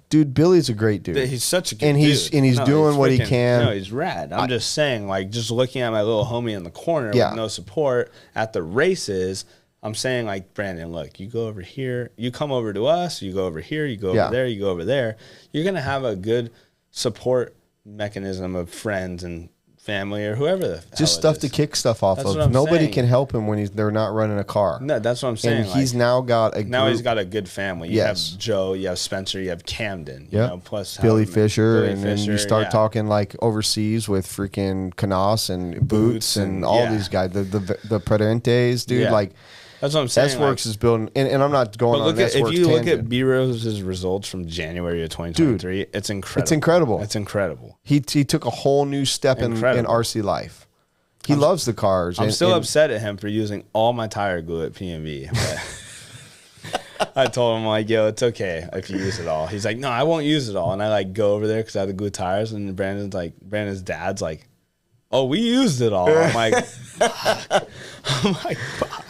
dude, Billy's a great dude. He's such a good dude. And he's doing what he can. No, he's rad. I'm just saying, like, just looking at my little homie in the corner with no support at the races, I'm saying, like, Brandon, look, you go over here, you come over to us, you go over here, you go over there, you go over there. You're going to have a good support mechanism of friends and family or whoever the just stuff to kick stuff off of. Nobody can help him when they're not running a car. No, that's what I'm saying. And he's now got a he's got a good family. You have Joe, you have Spencer, you have Camden, you know, plus Billy Fisher, and then you start talking like overseas with freaking Canas and Boots and all these guys, the Prudentes, dude. Like, That's what I'm saying. S-Works is building, and I'm not going on an S-Works if you look tangent. at B-Rose's results from January of 2023, Dude, it's incredible. It's incredible. It's incredible. He took a whole new step in RC life. He loves the cars. I'm still upset at him for using all my tire glue at PNV. But I told him, like, yo, it's okay if you use it all. He's like, no, I won't use it all. And I, like, go over there because I have the glue tires. And Brandon's dad's like, oh, we used it all. I'm like, fuck.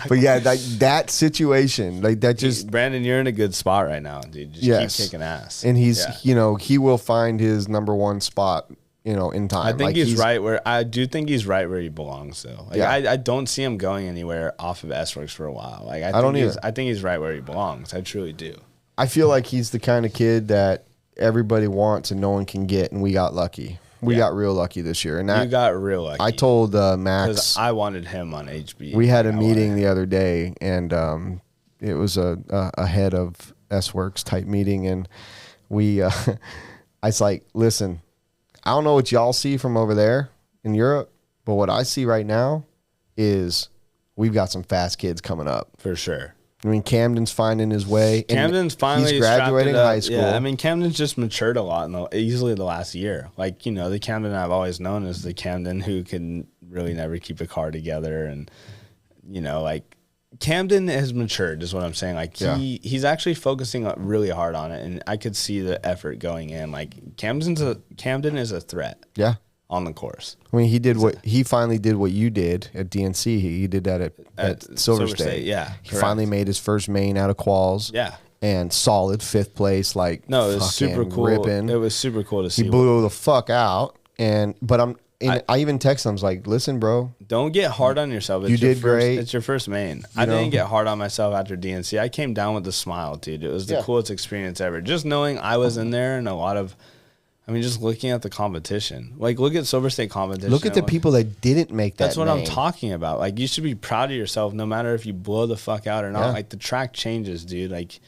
But yeah, that situation, like that just Brandon, you're in a good spot right now, dude. Just keep kicking ass. And he's, he will find his number one spot, in time. I think I do think he's right where he belongs, though. Like, I don't see him going anywhere off of S-Works for a while. Like, I don't either. I think he's right where he belongs. I truly do. I feel like he's the kind of kid that everybody wants and no one can get, and we got lucky. We got real lucky this year. And you got real lucky. I told Max. Because I wanted him on HB. We had a meeting the other day, and it was a head of S-Works type meeting. And I was like, listen, I don't know what y'all see from over there in Europe, but what I see right now is we've got some fast kids coming up. For sure. I mean, Camden's finding his way. Camden's finally he's graduating high school. Yeah, I mean, Camden's just matured a lot easily the last year. Like, the Camden I've always known is the Camden who can really never keep a car together. And, like, Camden has matured is what I'm saying. Like, he's actually focusing really hard on it, and I could see the effort going in. Like, Camden is a threat. Yeah. On the course. I mean, he finally did what you did at DNC. He did that at Silver State. Yeah. He finally made his first main out of quals. Yeah. And solid 5th place. Like, no, it was super cool. Ripping. It was super cool to see. He blew the fuck out. I even texted him. I was like, listen, bro. Don't get hard on yourself. You did great. It's your first main. I didn't get hard on myself after DNC. I came down with a smile, dude. It was the coolest experience ever. Just knowing I was in there and just looking at the competition. Like, look at Silver State competition. Look at the people that didn't make that. That's what I'm talking about. Like, you should be proud of yourself no matter if you blow the fuck out or not. Like, the track changes, dude. Like,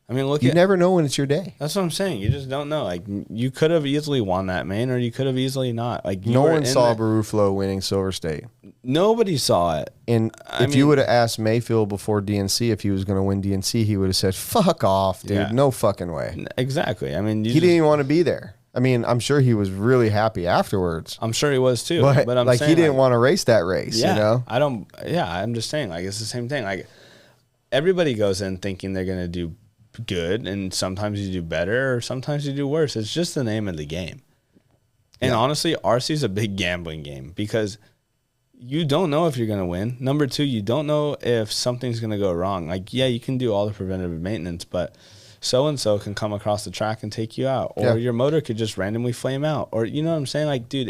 you never know when it's your day. That's what I'm saying. You just don't know. Like, you could have easily won that main, or you could have easily not. Like, no one saw Baruflo winning Silver State. Nobody saw it. And if you would have asked Mayfield before DNC if he was going to win DNC, he would have said, "Fuck off, dude. Yeah. No fucking way." Exactly. I mean, he didn't even want to be there. I mean, I'm sure he was really happy afterwards. I'm sure he was too. But I'm saying, he didn't want to race that race. Yeah, I'm just saying, like, it's the same thing. Like, everybody goes in thinking they're gonna do good, and sometimes you do better, or sometimes you do worse. It's just the name of the game. And honestly, RC is a big gambling game because you don't know if you're gonna win. Number two, you don't know if something's gonna go wrong. Like, you can do all the preventative maintenance, but so-and-so can come across the track and take you out. Or your motor could just randomly flame out. Or, you know what I'm saying? Like, dude,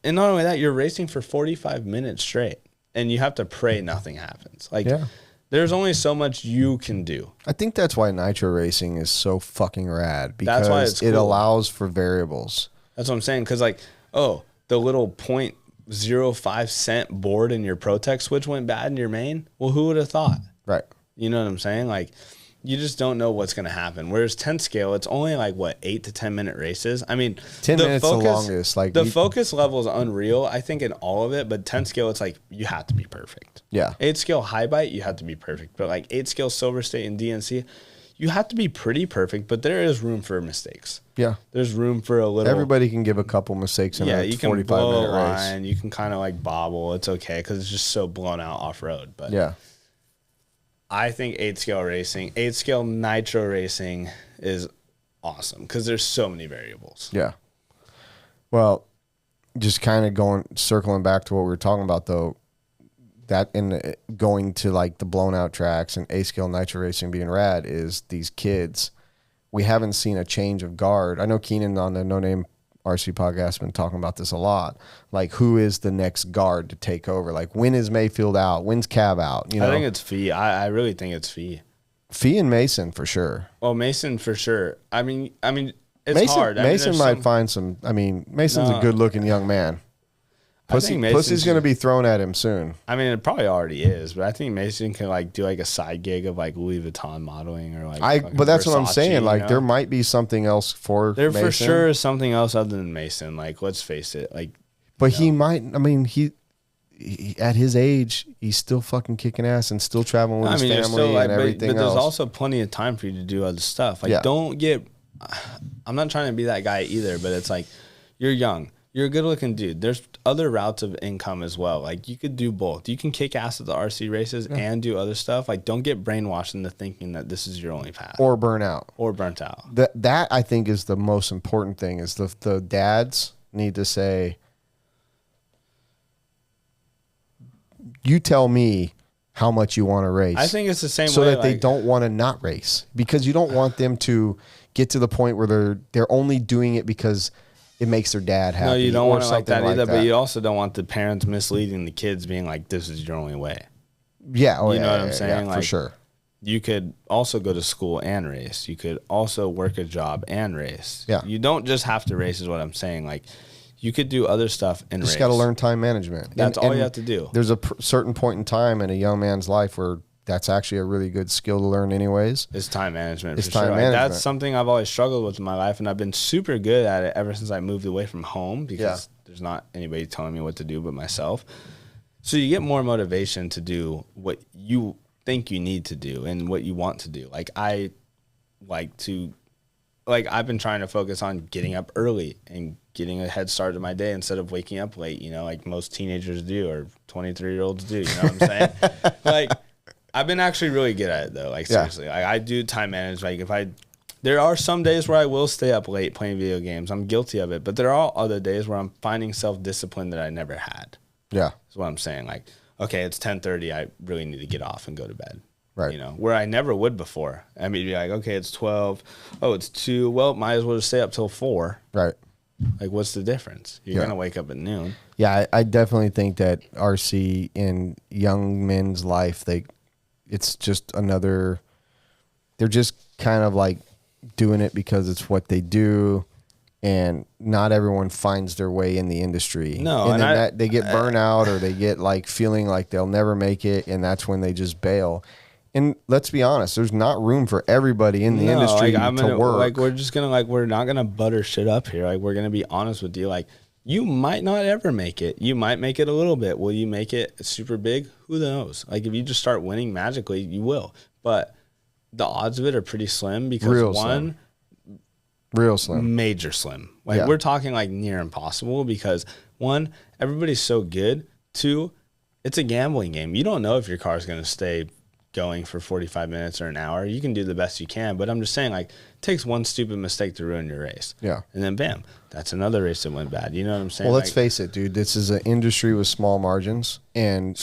and not only that, you're racing for 45 minutes straight. And you have to pray nothing happens. Like, there's only so much you can do. I think that's why nitro racing is so fucking rad. Because that's why it's cool. It allows for variables. That's what I'm saying. Because, like, the little 0.05 cent board in your Protec switch went bad in your main. Well, who would have thought? Right. You know what I'm saying? Like, you just don't know what's going to happen. Whereas 10 scale, it's only like, 8 to 10 minute races. I mean, 10 minutes is the longest. Like, the focus level is unreal, I think, in all of it. But 10 scale, it's like, you have to be perfect. Yeah. 8 scale high bite, you have to be perfect. But like 8 scale Silver State and DNC, you have to be pretty perfect. But there is room for mistakes. Yeah. There's room for a little. Everybody can give a couple mistakes in a 45-minute race. You can blow a line. You can kind of like bobble. It's okay because it's just so blown out off road. But yeah. I think 8 scale racing, 8 scale nitro racing is awesome because there's so many variables. Yeah. Well, just kind of circling back to what we were talking about though, that in going to like the blown out tracks and 8 scale nitro racing being rad is these kids. We haven't seen a change of guard. I know Keenan on the No Name RC podcast has been talking about this a lot. Like, who is the next guard to take over? Like, when is Mayfield out? When's Cav out? I think it's Fee. I really think it's Fee. Fee and Mason for sure. Well, Mason for sure. I mean, it's hard. Mason might find some. I mean, Mason's a good-looking young man. Pussy's going to be thrown at him soon. I mean, it probably already is, but I think Mason can like do like a side gig of like Louis Vuitton modeling or like. But that's what I'm saying. Like, there might be something else for there Mason. For sure is something else other than Mason. Like, let's face it. Like, but he might. I mean, at his age, he's still fucking kicking ass and still traveling with his family still, and everything but else. there's also plenty of time for you to do other stuff. Like, don't get. I'm not trying to be that guy either, but it's like, you're young. You're a good-looking dude. There's other routes of income as well. Like, you could do both. You can kick ass at the RC races and do other stuff. Like, don't get brainwashed into thinking that this is your only path. Or burn out. Or burnt out. That I think is the most important thing is the dads need to say, you tell me how much you want to race. I think it's the same way. So that they don't want to not race. Because you don't want them to get to the point where they're only doing it because it makes their dad happy. No, you don't want it like that like either, that. but you also don't want the parents misleading the kids being like, this is your only way. Yeah. You know what I'm saying? Yeah, for sure. You could also go to school and race. You could also work a job and race. Yeah. You don't just have to race is what I'm saying. Like, you could do other stuff and race. Just got to learn time management. That's all you have to do. There's a certain point in time in a young man's life where that's actually a really good skill to learn anyways. It's time management. It's for time sure. management. Like, that's something I've always struggled with in my life, and I've been super good at it ever since I moved away from home because there's not anybody telling me what to do but myself. So you get more motivation to do what you think you need to do and what you want to do. Like, I've been trying to focus on getting up early and getting a head start to my day instead of waking up late, like most teenagers do or 23-year-olds do, you know what I'm saying? Like, I've been actually really good at it though. Like, seriously, like, I do time manage. Like, there are some days where I will stay up late playing video games. I'm guilty of it, but there are other days where I'm finding self-discipline that I never had. Yeah. That's what I'm saying. Like, okay, it's 10:30. I really need to get off and go to bed. Right. Where I never would before. I mean, be like, okay, it's 12. Oh, it's 2. Well, might as well just stay up till 4. Right. Like, what's the difference? You're going to wake up at noon. Yeah, I definitely think that RC in young men's life, it's just another, they're just kind of like doing it because it's what they do, and not everyone finds their way in the industry. No, and then they get burnt out, or they get like feeling like they'll never make it, and that's when they just bail. And let's be honest, there's not room for everybody in the industry to work. Like, we're just gonna we're not gonna butter shit up here. Like, we're gonna be honest with you. Like, you might not ever make it. You might make it a little bit. Will you make it super big? Who knows? Like, if you just start winning magically, you will. But the odds of it are pretty slim because real slim, major slim. Like, we're talking like near impossible because 1, everybody's so good. 2, it's a gambling game. You don't know if your car is gonna stay going for 45 minutes or an hour. You can do the best you can, but I'm just saying, like, it takes one stupid mistake to ruin your race. Yeah. And then bam, that's another race that went bad. You know what I'm saying? Well, let's face it, dude. This is an industry with small margins, and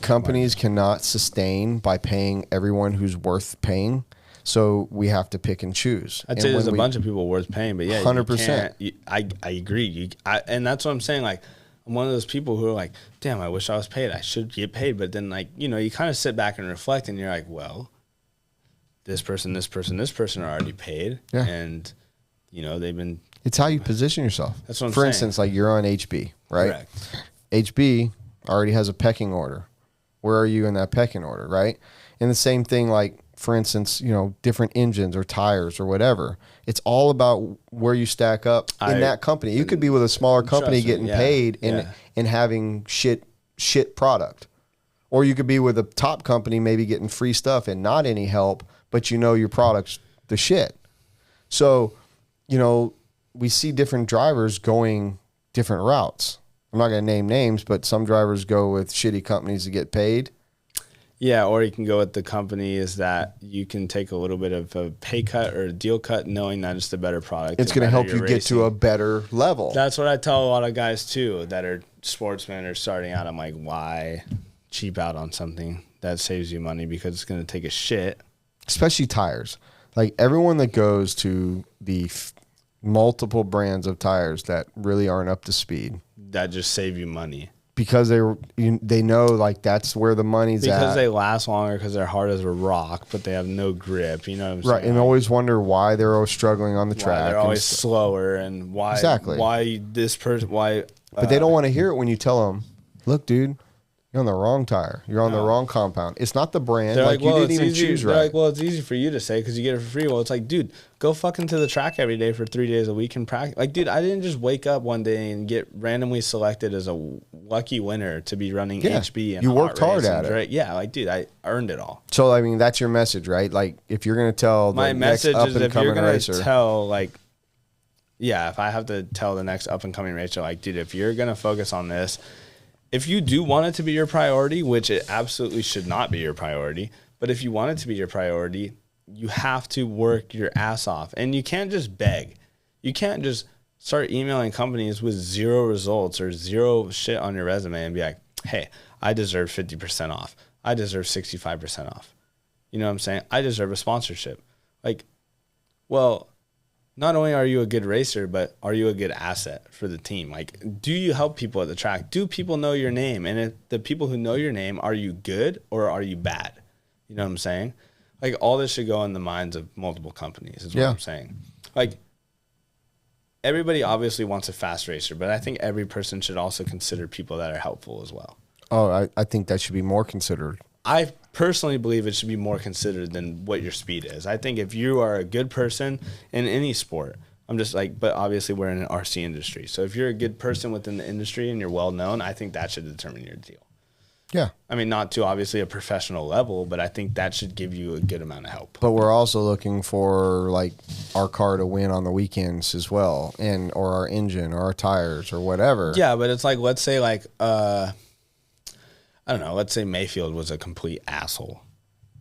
companies cannot sustain by paying everyone who's worth paying. So we have to pick and choose. I'd say there's a bunch of people worth paying, but yeah, 100%. I agree. And that's what I'm saying. Like, I'm one of those people who are like, damn, I wish I was paid. I should get paid. But then, like, you kind of sit back and reflect, and you're like, well, this person are already paid. Yeah. And, they've been. It's how you position yourself. That's what I'm saying. saying. For instance, like, you're on HB, right? Correct. HB already has a pecking order. Where are you in that pecking order, right? And the same thing, like, for instance, different engines or tires or whatever. It's all about where you stack up in that company. You could be with a smaller company getting paid and having shit product. Or you could be with a top company maybe getting free stuff and not any help, but your product's the shit. So, we see different drivers going different routes. I'm not going to name names, but some drivers go with shitty companies to get paid. Yeah, or you can go with the companies that you can take a little bit of a pay cut or a deal cut knowing that it's the better product. It's going to help you get to a better level. That's what I tell a lot of guys, too, that are sportsmen or starting out. I'm like, why cheap out on something that saves you money because it's going to take a shit? Especially tires. Like, everyone that goes to the multiple brands of tires that really aren't up to speed. That just save you money. Because they know, like, that's where the money's at. Because they last longer because they're hard as a rock, but they have no grip. You know what I'm saying? Right, and always wonder why they're always struggling on the track. They're always slower, and why? Exactly. Why this person? Why? But they don't want to hear it when you tell them, "Look, dude, You're on the wrong tire. You're on the wrong compound. It's not the brand. They're like well, you didn't even easy. choose They're right. like, well, it's easy for you to say because you get it for free. Well, it's like, dude, go fucking to the track every day for 3 days a week and practice. Like, dude, I didn't just wake up one day and get randomly selected as a lucky winner to be running HB. And you worked hard at it. Yeah, like, dude, I earned it all. So, I mean, that's your message, right? Like, if you're going to tell the My next message is if you're up-and-coming going racer. to tell, like, yeah, if I have to tell the next up-and-coming racer, like, dude, if you're going to focus on this, if you do want it to be your priority, which it absolutely should not be your priority, but if you want it to be your priority, you have to work your ass off. And you can't just beg. You can't just start emailing companies with 0 results or 0 shit on your resume and be like, hey, I deserve 50% off. I deserve 65% off. You know what I'm saying? I deserve a sponsorship. Like, well, not only are you a good racer, but are you a good asset for the team? Like, do you help people at the track? Do people know your name? And if the people who know your name, are you good or are you bad? You know what I'm saying? Like, all this should go in the minds of multiple companies is what I'm saying. Like, everybody obviously wants a fast racer, but I think every person should also consider people that are helpful as well. Oh, I think that should be more considered. I personally believe it should be more considered than what your speed is. I think if you are a good person in any sport, I'm just like, but obviously we're in an RC industry. So if you're a good person within the industry and you're well known, I think that should determine your deal. Yeah. I mean, not to obviously a professional level, but I think that should give you a good amount of help. But we're also looking for like our car to win on the weekends as well, and or our engine or our tires or whatever. Yeah, but it's like, let's say like, I don't know. Let's say Mayfield was a complete asshole.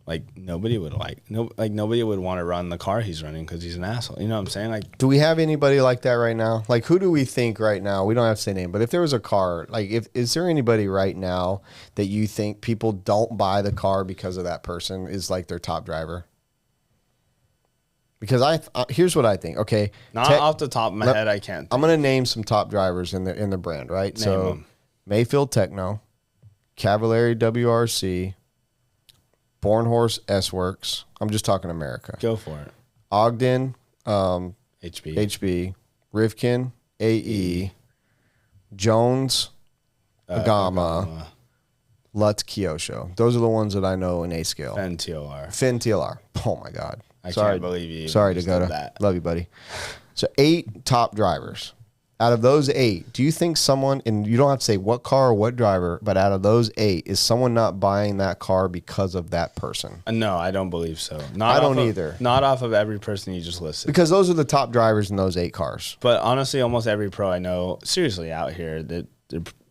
Like nobody would nobody would want to run the car he's running because he's an asshole. You know what I'm saying? Like, do we have anybody like that right now? Like, who do we think right now? We don't have to say name, but if there was a car, like, is there anybody right now that you think people don't buy the car because of that person is like their top driver? Because here's what I think. Okay, not off the top of my head, I can't. I'm gonna name some top drivers in the brand, right? Name them. Mayfield Techno, Cavalieri WRC, Bornhorst S-Works. I'm just talking America. Go for it. Ogden, HB, Rivkin, AE, Jones, Agama, Lutz, Kyosho. Those are the ones that I know in A scale. Fenn TLR. Finn TLR. Oh my God. I can't believe you. Sorry, just Dakota. did that. Love you, buddy. So 8 top drivers. Out of those 8, do you think someone, and you don't have to say what car or what driver, but out of those 8, is someone not buying that car because of that person? No, I don't believe so. I don't either. Not off of every person you just listed. Because those are the top drivers in those 8 cars. But honestly, almost every pro I know, seriously, out here, that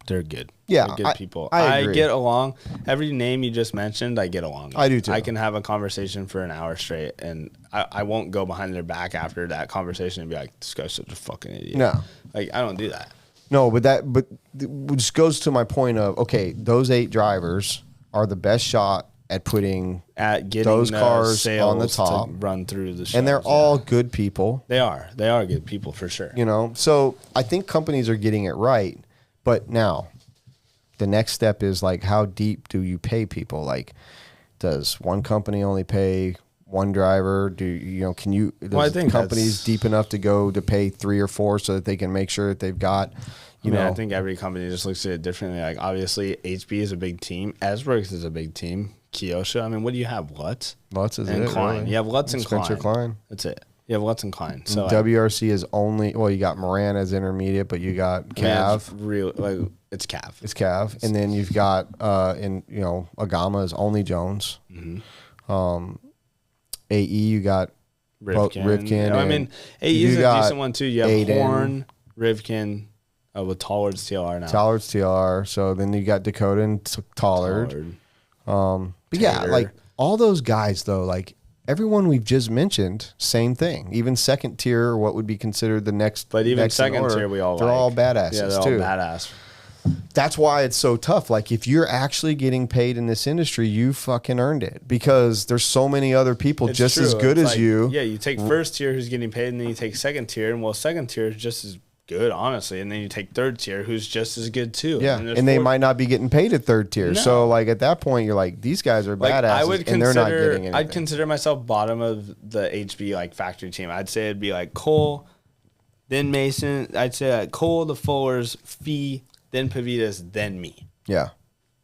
they're good. Yeah, they're good people. I agree. get along. Every name you just mentioned, I get along with. I do too. I can have a conversation for an hour straight, and I won't go behind their back after that conversation and be like, this guy's such a fucking idiot. No. Like, I don't do that. No, but which goes to my point of, okay, those 8 drivers are the best shot at putting At getting those the cars on the sales top. to run through the shows, And they're all good people. They are good people for sure. You know, so I think companies are getting it right. But now, the next step is like, how deep do you pay people? Like, does one company only pay one driver? I think companies deep enough to go to pay 3 or 4 so that they can make sure that they've got, I think every company just looks at it differently. Like, obviously, HB is a big team. S-Works is a big team. Kyosho, I mean, what do you have? Lutz? Lutz is and it, Klein. really? You have Lutz and Spencer Klein. That's it. You have Lutz and Klein. So WRC is only, well, you got Moran as intermediate, but you got Cav. It's Cav. It's Cav. And then you've got, Agama is only Jones. Mm-hmm. AE, you got Rivkin. I mean, AE is a decent one too. You have Aiden, Horn, Rivkin, with Tollard's TLR now. Tollard's TLR. So then you got Dakota and Tollard. But yeah, like all those guys though, like everyone we've just mentioned, same thing. Even second tier, what would be considered the next. But even next second tier, they're all badasses yeah, they're too. all badass. That's why it's so tough. Like, if you're actually getting paid in this industry, you fucking earned it, because there's so many other people just as good as you. Yeah, you take first tier who's getting paid, and then you take second tier, and second tier is just as good, honestly, and then you take third tier who's just as good too. Yeah, and they might not be getting paid at third tier. No. So, like, at that point, you're like, these guys are badasses, and they're not getting anything. I'd consider myself bottom of the HB like factory team. I'd say it'd be like Cole, then Mason. I'd say like Cole, the Fullers, Fee, then Pavitas, then me. Yeah.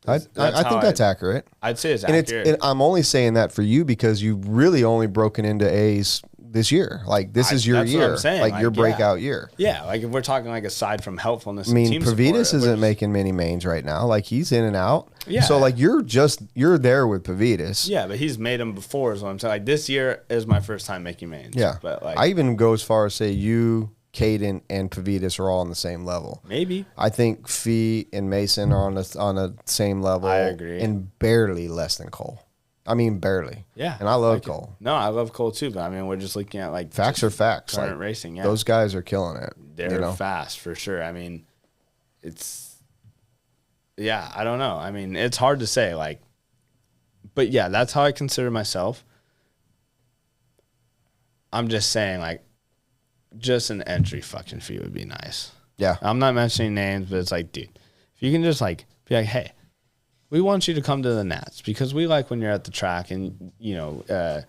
I think that's accurate. I'd say it's And accurate. I'm only saying that for you because you've really only broken into A's this year. Like this is your that's year, what I'm saying. like your breakout year. Yeah, like if we're talking like aside from helpfulness, I mean, team Pavitas support, isn't making many mains right now. Like he's in and out. Yeah. So like you're there with Pavitas. Yeah, but he's made them before, is what I'm saying. Like this year is my first time making mains. Yeah. But like I even go as far as say you, Caden, and Pavitas are all on the same level. maybe. I think Fee and Mason are on the same level. I agree. And barely less than Cole. I mean, barely. Yeah. And I love Cole. No, I love Cole too, but I mean we're just looking at like Facts are facts. current Like, racing, yeah. those guys are killing it. They're fast for sure. I mean, I don't know. I mean, it's hard to say, like, but yeah, that's how I consider myself. I'm just saying, like, just an entry fucking fee would be nice. Yeah. I'm not mentioning names, but it's like, dude, if you can just like be like, hey, we want you to come to the Nats because we like when you're at the track and, you know,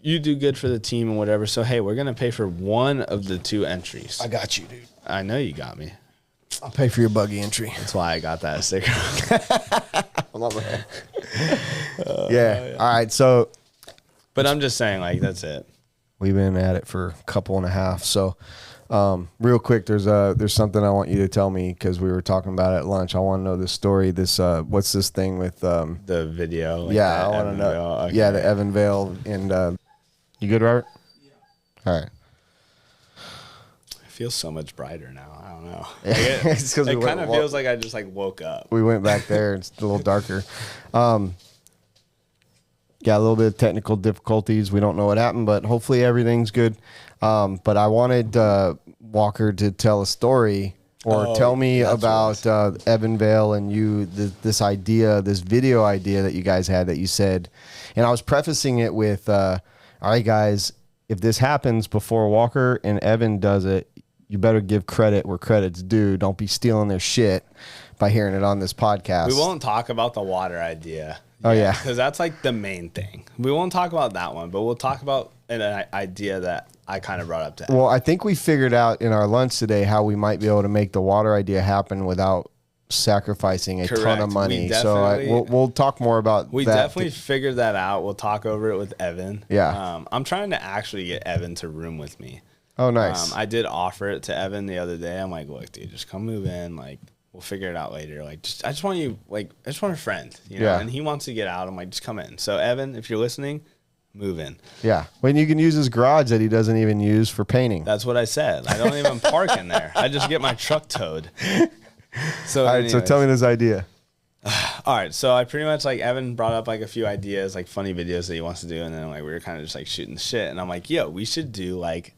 you do good for the team and whatever. So, hey, we're going to pay for one of the 2 entries. I got you, dude. I know you got me. I'll pay for your buggy entry. That's why I got that sticker. Yeah. All right. So But I'm just saying, like, that's it. we've been at it for a couple and a half. So real quick, there's something I want you to tell me because we were talking about it at lunch. I want to know this story. This what's this thing with The video. Like yeah, I the want to know. Evan Vale. Yeah, the Evan Vale and you good, Robert? Yeah. All right. It feels so much brighter now. I don't know. It's 'cause It we kind of went- feels like I just like woke up. We went back there. It's a little darker. Got a little bit of technical difficulties. We don't know what happened, but hopefully everything's good. But I wanted Walker to tell a story or tell me about Evan Vale and you, this idea, this video idea that you guys had that you said. And I was prefacing it with, all right, guys, if this happens before Walker and Evan does it, you better give credit where credit's due. Don't be stealing their shit by hearing it on this podcast. We won't talk about the water idea. Oh, yeah. Because that's like the main thing. We won't talk about that one, but we'll talk about an idea that I kind of brought up to Well, I think we figured out in our lunch today how we might be able to make the water idea happen without sacrificing a ton Correct. of money. We So we'll talk more about We that. definitely figured that out. We'll talk over it with Evan. Yeah. I'm trying to actually get Evan to room with me. Oh, nice. I did offer it to Evan the other day. I'm like, look, dude, just come move in. Like, we'll figure it out later. Like, I just want you, like, I just want a friend, you know? Yeah. And he wants to get out. I'm like, just come in. So, Evan, if you're listening, move in. Yeah. When you can use his garage that he doesn't even use for painting. That's what I said. I don't even park in there. I just get my truck towed. So, All right. So tell me this idea. All right, so I pretty much like Evan brought up like a few ideas, like funny videos that he wants to do, and then like we were kind of just like shooting the shit, and I'm like, yo, we should do like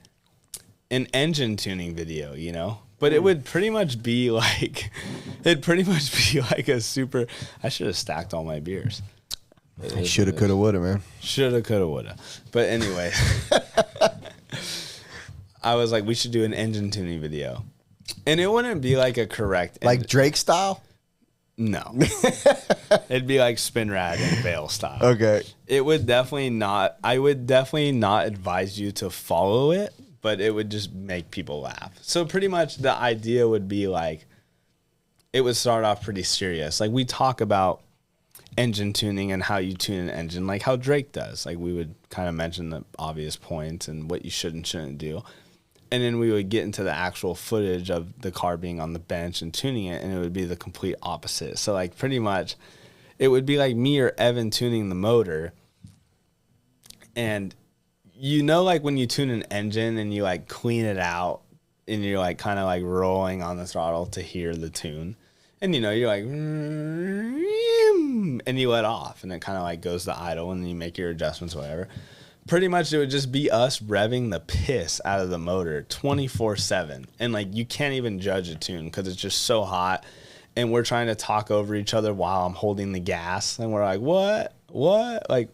an engine tuning video, you know? But it would pretty much be like, it'd pretty much be like a super. I should have stacked all my beers. Shoulda, coulda, woulda, man. Shoulda, coulda, woulda. But anyway, I was like, we should do an engine tuning video, and it wouldn't be like a correct Like Drake style? No. It'd be like Spinrad and Vale style. Okay. It would definitely not, I would definitely not advise you to follow it, but it would just make people laugh. So pretty much the idea would be like, it would start off pretty serious. Like we talk about engine tuning and how you tune an engine, like how Drake does. Like we would kind of mention the obvious points and what you should and shouldn't do. And then we would get into the actual footage of the car being on the bench and tuning it, and it would be the complete opposite. So, like, pretty much, it would be like me or Evan tuning the motor. And you know, like, when you tune an engine and you, like, clean it out, and you're, like, kind of, like, rolling on the throttle to hear the tune. And, you know, you're like, and you let off, and it kind of, like, goes to idle, and then you make your adjustments, whatever. Pretty much it would just be us revving the piss out of the motor 24/7. And like you can't even judge a tune because it's just so hot. And we're trying to talk over each other while I'm holding the gas. And we're like, what? Like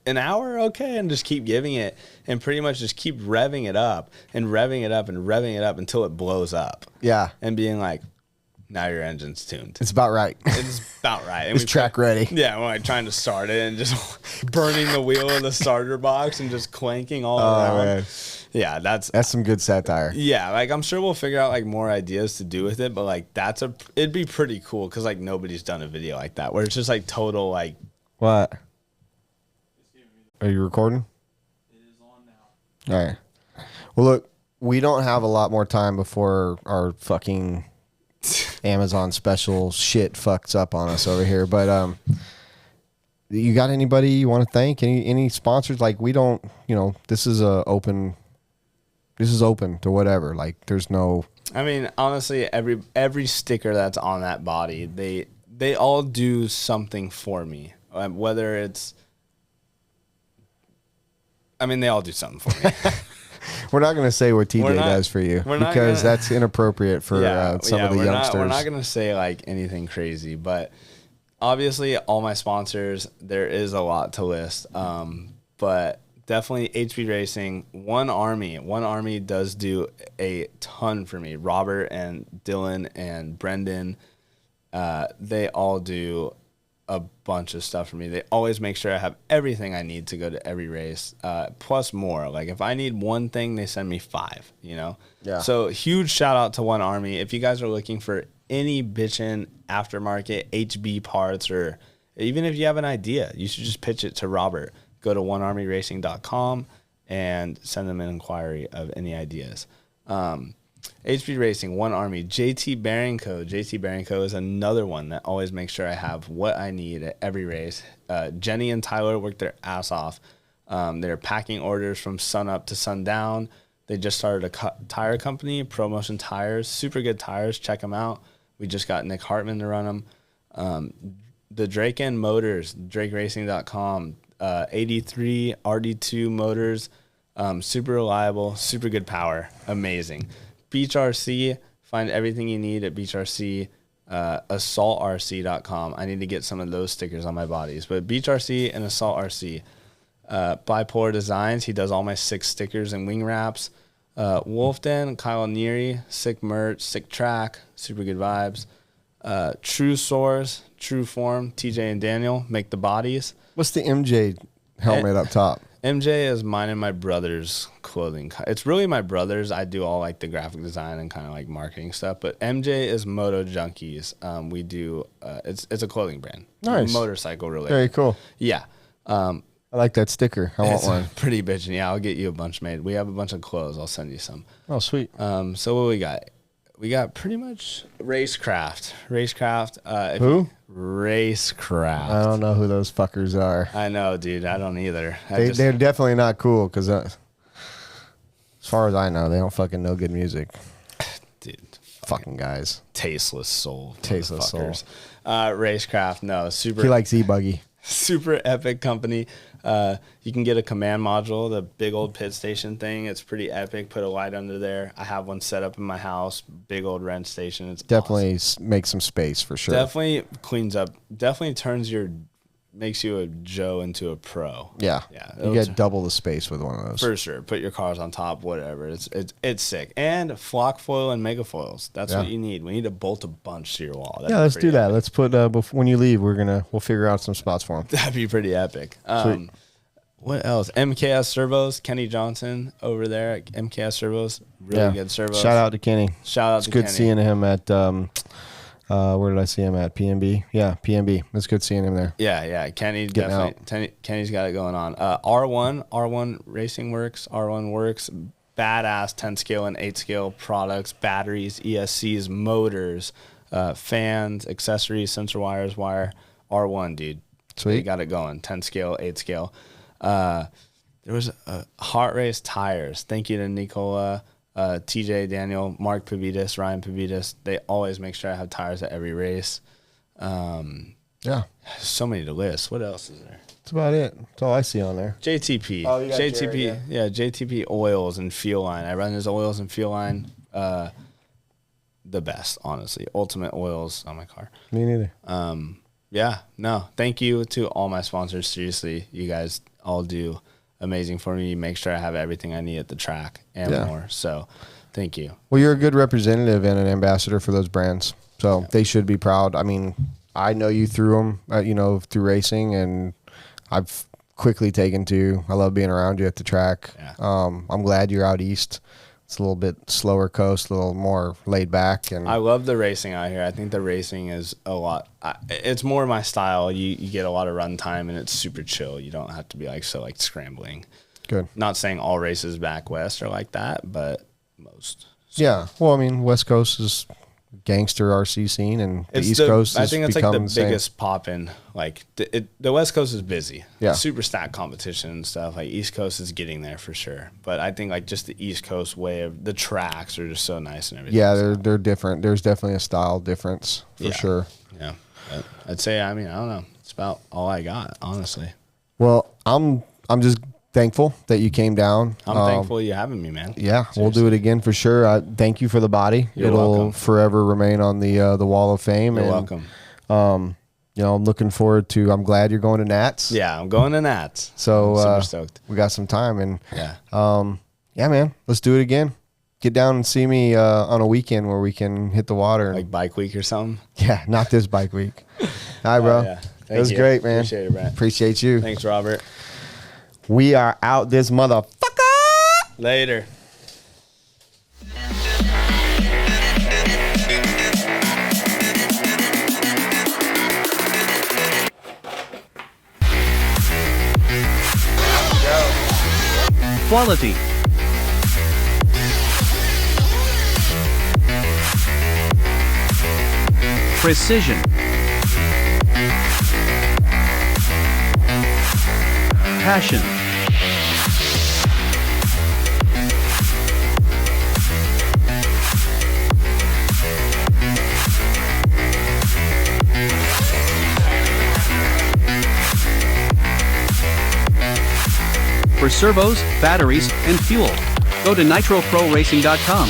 an hour? Okay. And just keep giving it and pretty much just keep revving it up and revving it up and revving it up until it blows up. Yeah. And being like, now your engine's tuned. It's about right. It's about right. And It's track ready. Yeah, we're like trying to start it and just burning the wheel of the starter box and just clanking all around. Man. Yeah, that's some good satire. yeah. Like I'm sure we'll figure out like more ideas to do with it, but like it'd be pretty cool because like nobody's done a video like that where it's just like total like. What? Are you recording? It is on now. All right. Well, look, we don't have a lot more time before our fucking Amazon special shit fucks up on us over here. But you got anybody you want to thank? Any sponsors? Like we don't, this is open to whatever. Like there's no. I mean, honestly, every sticker that's on that body, they all do something for me. Whether it's, I mean, they all do something for me. We're not going to say what TJ does for you because that's inappropriate for some of the youngsters. We're not going to say like anything crazy, but obviously all my sponsors, there is a lot to list. But definitely HB Racing, One Army does do a ton for me. Robert and Dylan and Brendan, they all do a bunch of stuff for me. They always make sure I have everything I need to go to every race, plus more. Like if I need one thing, they send me 5, Yeah. So huge shout out to One Army. If you guys are looking for any bitchin' aftermarket HB parts, or even if you have an idea, you should just pitch it to Robert. Go to onearmyracing.com and send them an inquiry of any ideas. HB Racing, One Army, JT Bearing Co. JT Bearing Co. is another one that always makes sure I have what I need at every race. Jenny and Tyler work their ass off. They're packing orders from sun up to sundown. They just started a tire company, ProMotion Tires. Super good tires. Check them out. We just got Nick Hartman to run them. The Drake N Motors, DrakeRacing.com. 83 RD2 motors. Super reliable, super good power. Amazing. Beach RC, find everything you need at Beach RC. AssaultRC.com. I need to get some of those stickers on my bodies. But Beach RC and Assault RC. Bipolar Designs, he does all my 6 stickers and wing wraps. Wolfden, Kyle Neary, sick merch, sick track, super good vibes. True Source, True Form, TJ and Daniel make the bodies. What's the MJ helmet up top? MJ is mine and my brother's clothing. It's really my brother's. I do all like the graphic design and kind of like marketing stuff. But MJ is Moto Junkies. We do. It's a clothing brand. Nice. Motorcycle related. Very cool. Yeah. I like that sticker. I want one. Pretty bitchin'. Yeah, I'll get you a bunch made. We have a bunch of clothes. I'll send you some. Oh, sweet. So what we got? We got pretty much Racecraft. Who? Racecraft. I don't know who those fuckers are. I know, dude. I don't either. They're definitely not cool because as far as I know, they don't fucking know good music. Dude. Fucking guys. Tasteless soul. Tasteless soul. Racecraft. No, super. He likes E-Buggy. Super epic company. You can get a command module, the big old pit station thing. It's pretty epic. Put a light under there. I have one set up in my house. Big old rent station. It's definitely awesome. Makes some space for sure. Definitely cleans up. Definitely makes you a Joe into a pro. Yeah. You get double the space with one of those. For sure. Put your cars on top, whatever. It's sick. And flock foil and mega foils. That's what you need. We need to bolt a bunch to your wall. Let's do that. Let's put when you leave, we'll figure out some spots for them. That'd be pretty epic. What else? MKS Servos, Kenny Johnson over there at MKS Servos. Really good servos. Shout out to Kenny. It's good seeing him at where did I see him at? PNB. Yeah, PNB. It's good seeing him there. Yeah. Kenny definitely. Kenny's got it going on. R1 Racing Works. R1 Works. Badass 10 scale and 8 scale products, batteries, ESCs, motors, fans, accessories, sensor wires, wire. R1, dude. Sweet. They got it going. 10 scale, 8 scale. There was Heart Race Tires. Thank you to Nicola, TJ, Daniel, Mark Pavitas, Ryan Pavitas. They always make sure I have tires at every race. So many to list. What else is there? That's about it. That's all I see on there. JTP. Oh, you got JTP. Jared, JTP oils and fuel line. I run his oils and fuel line. The best, honestly. Ultimate oils on my car. Me neither. Thank you to all my sponsors. Seriously, you guys all do amazing for me. Make sure I have everything I need at the track and more. So thank you. Well, you're a good representative and an ambassador for those brands. So they should be proud. I mean, I know you through them, through racing, and I've quickly taken to. I love being around you at the track. Yeah. I'm glad you're out east. It's a little bit slower coast, a little more laid back. And I love the racing out here. I think the racing is a lot. It's more my style. You get a lot of run time, and it's super chill. You don't have to be like scrambling. Good. Not saying all races back west are like that, but most. So. Yeah. Well, I mean, West Coast is gangster RC scene, and the East Coast I think it's like the same. biggest pop-in. Like the West Coast is busy. Yeah. Super stack competition and stuff. Like East Coast is getting there for sure. But I think like just the East Coast way of the tracks are just so nice and everything. Yeah, they're different. There's definitely a style difference for sure. Yeah. But I'd say, I mean, I don't know. It's about all I got, honestly. Well, I'm just thankful that you came down. I'm thankful you having me, man. Yeah, Seriously. We'll do it again for sure. Thank you for the body. You're It'll welcome. forever remain on the Wall of Fame. You're welcome. I'm looking forward to. I'm glad you're going to Nats. Yeah, I'm going to Nats. So I'm super stoked. We got some time, and yeah, man, let's do it again. Get down and see me on a weekend where we can hit the water. Like bike week or something. Yeah, not this bike week. All right, bro. Yeah. It was great, man. Appreciate it, Brent. Appreciate you. Thanks, Robert. We are out this motherfucker. Later. Quality. Precision. Passion. For servos, batteries, and fuel, go to nitroproracing.com.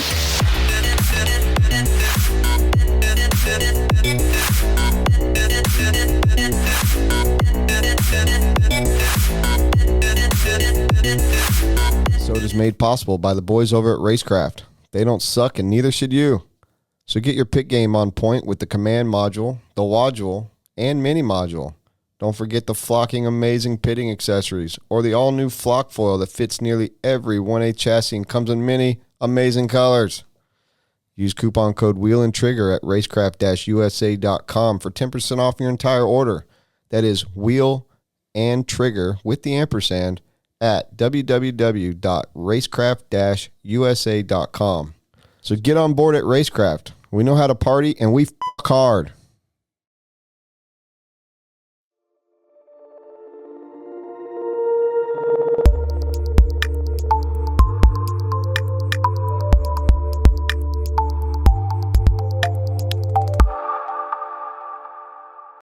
So it is made possible by the boys over at Racecraft. They don't suck, and neither should you. So get your pit game on point with the Command module, the Wadule, and Mini module. Don't forget the flocking amazing pitting accessories or the all-new flock foil that fits nearly every 1/8 chassis and comes in many amazing colors. Use coupon code Wheel and Trigger at racecraft-usa.com for 10% off your entire order. That is Wheel and Trigger with the ampersand at www.racecraft-usa.com. So get on board at Racecraft. We know how to party and we fuck hard.